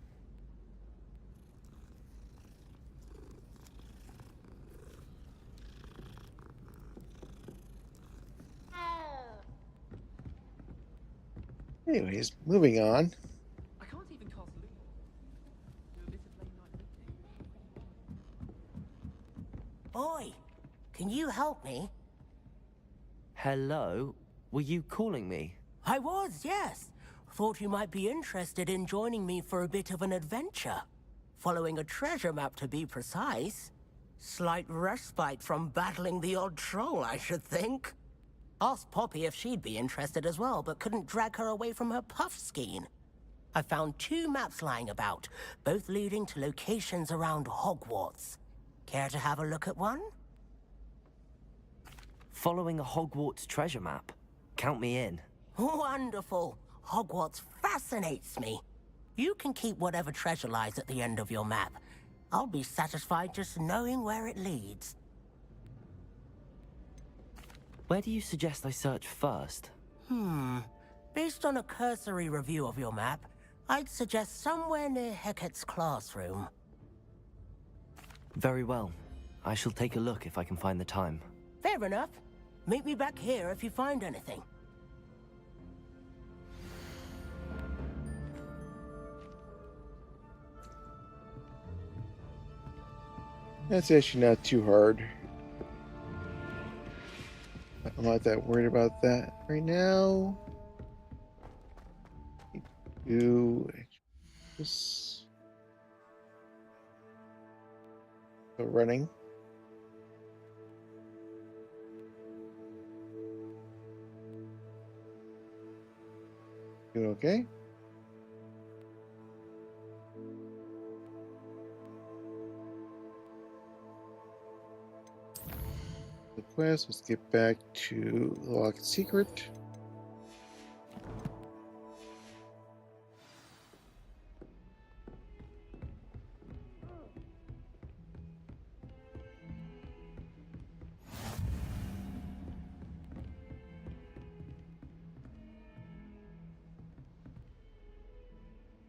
Anyways, moving on. I can't even cast Loom. Do a bit of late night lifting. Boy, can you help me? Hello? Were you calling me? I was, yes. Thought you might be interested in joining me for a bit of an adventure. Following a treasure map, to be precise. Slight respite from battling the odd troll, I should think. Asked Poppy if she'd be interested as well, but couldn't drag her away from her puff skein. I found 2 maps lying about, both leading to locations around Hogwarts. Care to have a look at one? Following a Hogwarts treasure map? Count me in. Wonderful. Hogwarts fascinates me. You can keep whatever treasure lies at the end of your map. I'll be satisfied just knowing where it leads. Where do you suggest I search first? Based on a cursory review of your map, I'd suggest somewhere near Hecat's classroom. Very well. I shall take a look if I can find the time. Fair enough. Meet me back here if you find anything. That's actually not too hard. I'm not that worried about that right now. Do this. So running. Doing okay? The quest, let's get back to the locked secret.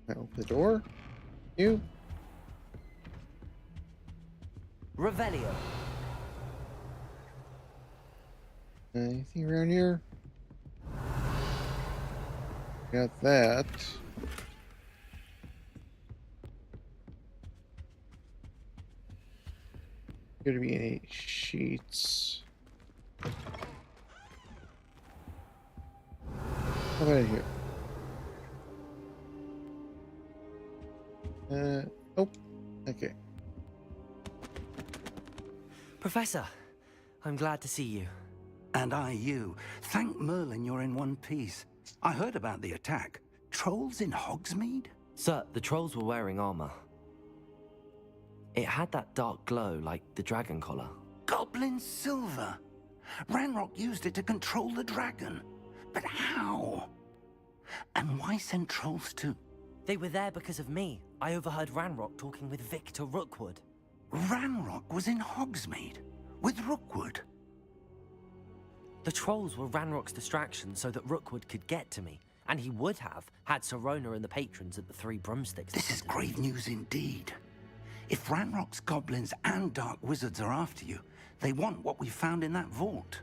I open the door. You. Revelio. Anything around here? Got that. Appear to be any sheets. How about in here? Oh, okay. Professor, I'm glad to see you. And I you. Thank Merlin you're in one piece. I heard about the attack. Trolls in Hogsmeade? Sir, the trolls were wearing armor. It had that dark glow like the dragon collar. Goblin silver. Ranrock used it to control the dragon. But how? And why send trolls too? They were there because of me. I overheard Ranrock talking with Victor Rookwood. Ranrock was in Hogsmeade? With Rookwood? The trolls were Ranrock's distraction so that Rookwood could get to me. And he would have had Sirona and the patrons at the Three Broomsticks. This is grave news indeed. If Ranrock's goblins and dark wizards are after you, they want what we found in that vault.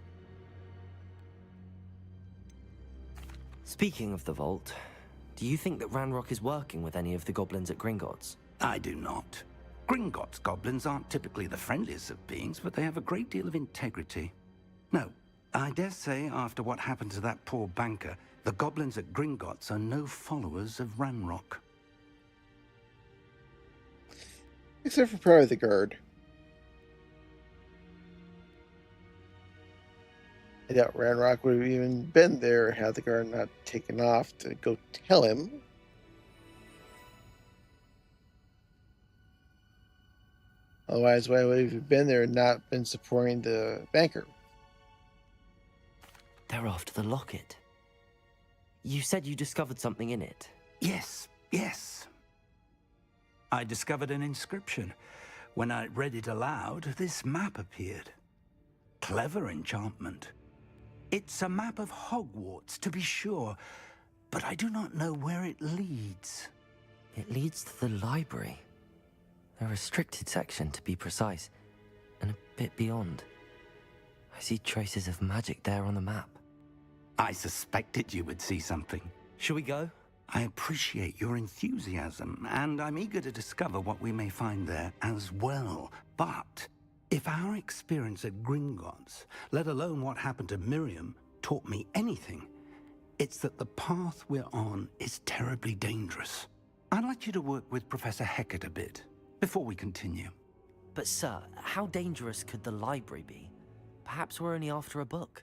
Speaking of the vault, do you think that Ranrock is working with any of the goblins at Gringotts? I do not. Gringotts goblins aren't typically the friendliest of beings, but they have a great deal of integrity. No, I dare say after what happened to that poor banker, the goblins at Gringotts are no followers of Ranrock. Except for probably the guard. I doubt Ranrock would have even been there had the guard not taken off to go tell him. Otherwise, why would he have been there and not been supporting the banker? They're after the locket. You said you discovered something in it. Yes. I discovered an inscription. When I read it aloud, this map appeared. Clever enchantment. It's a map of Hogwarts, to be sure, but I do not know where it leads. It leads to the library. A restricted section, to be precise, and a bit beyond. I see traces of magic there on the map. I suspected you would see something. Shall we go? I appreciate your enthusiasm, and I'm eager to discover what we may find there as well. But if our experience at Gringotts, let alone what happened to Miriam, taught me anything, it's that the path we're on is terribly dangerous. I'd like you to work with Professor Hecat a bit before we continue. But sir, how dangerous could the library be? Perhaps we're only after a book.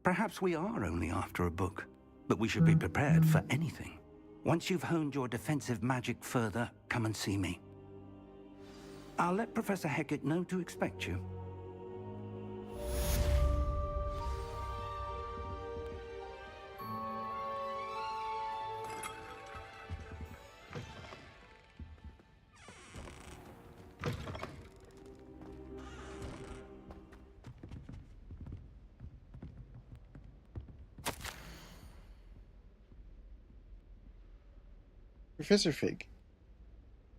Perhaps we are only after a book, but we should be prepared for anything. Once you've honed your defensive magic further, come and see me. I'll let Professor Hecat know to expect you. Professor Fig,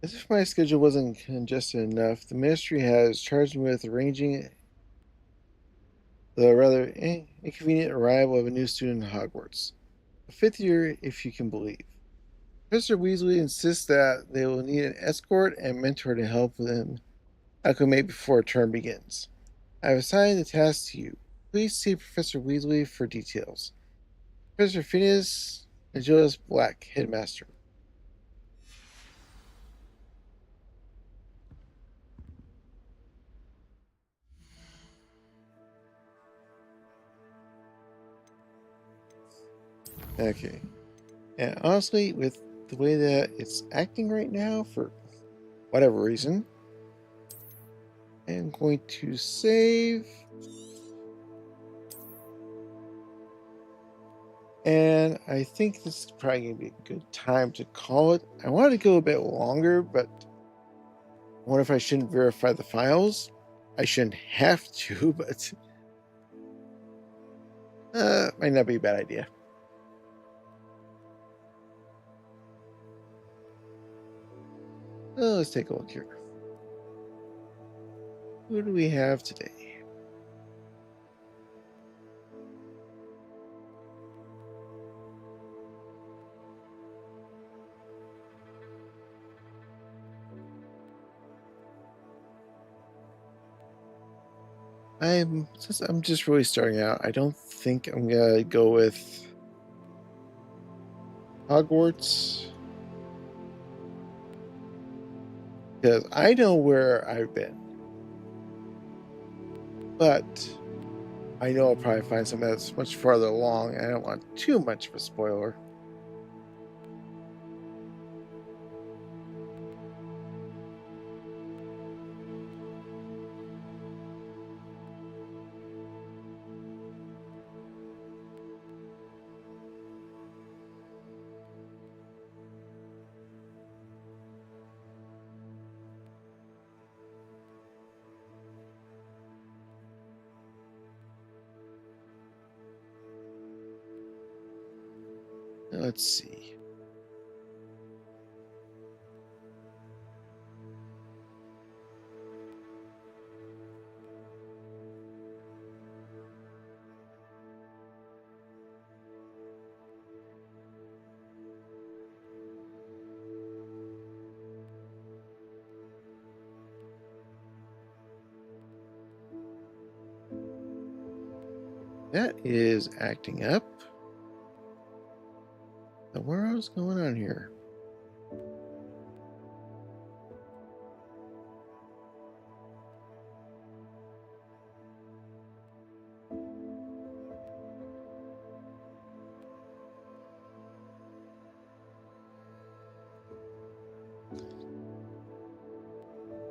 as if my schedule wasn't congested enough, the Ministry has charged me with arranging the rather inconvenient arrival of a new student in Hogwarts. A fifth year, if you can believe. Professor Weasley insists that they will need an escort and mentor to help them acclimate before term begins. I have assigned the task to you. Please see Professor Weasley for details. Professor Phineas Agilis Black, Headmaster. Okay. And honestly, with the way that it's acting right now, for whatever reason, I'm going to save. And I think this is probably going to be a good time to call it. I wanted to go a bit longer, but I wonder if I shouldn't verify the files. I shouldn't have to, but might not be a bad idea. Let's take a look here. Who do we have today? Since I'm just really starting out, I don't think I'm gonna go with Hogwarts. Because I know where I've been. But I know I'll probably find something that's much farther along, and I don't want too much of a spoiler. Let's see. That is acting up. Now, what else going on here?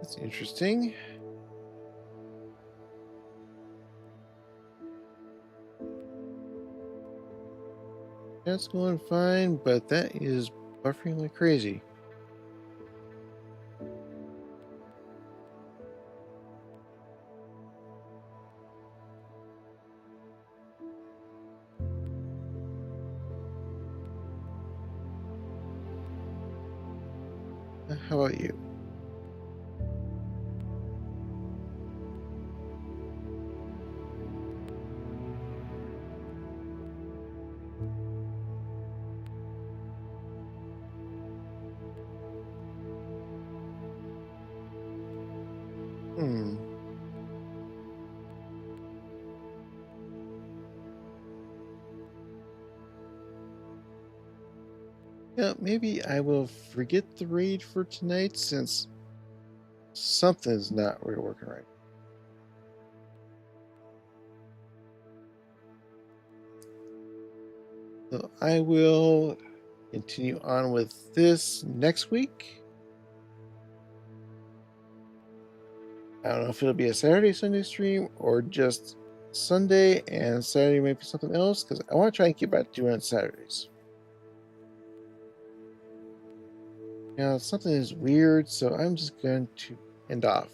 That's interesting. That's going fine, but that is buffering like crazy. How about you? Yeah, maybe I will forget the raid for tonight since something's not really working right. So I will continue on with this next week. I don't know if it'll be a Saturday, Sunday stream or just Sunday and Saturday might be something else because I want to try and keep back to doing it on Saturdays. Now, something is weird, so I'm just going to end off.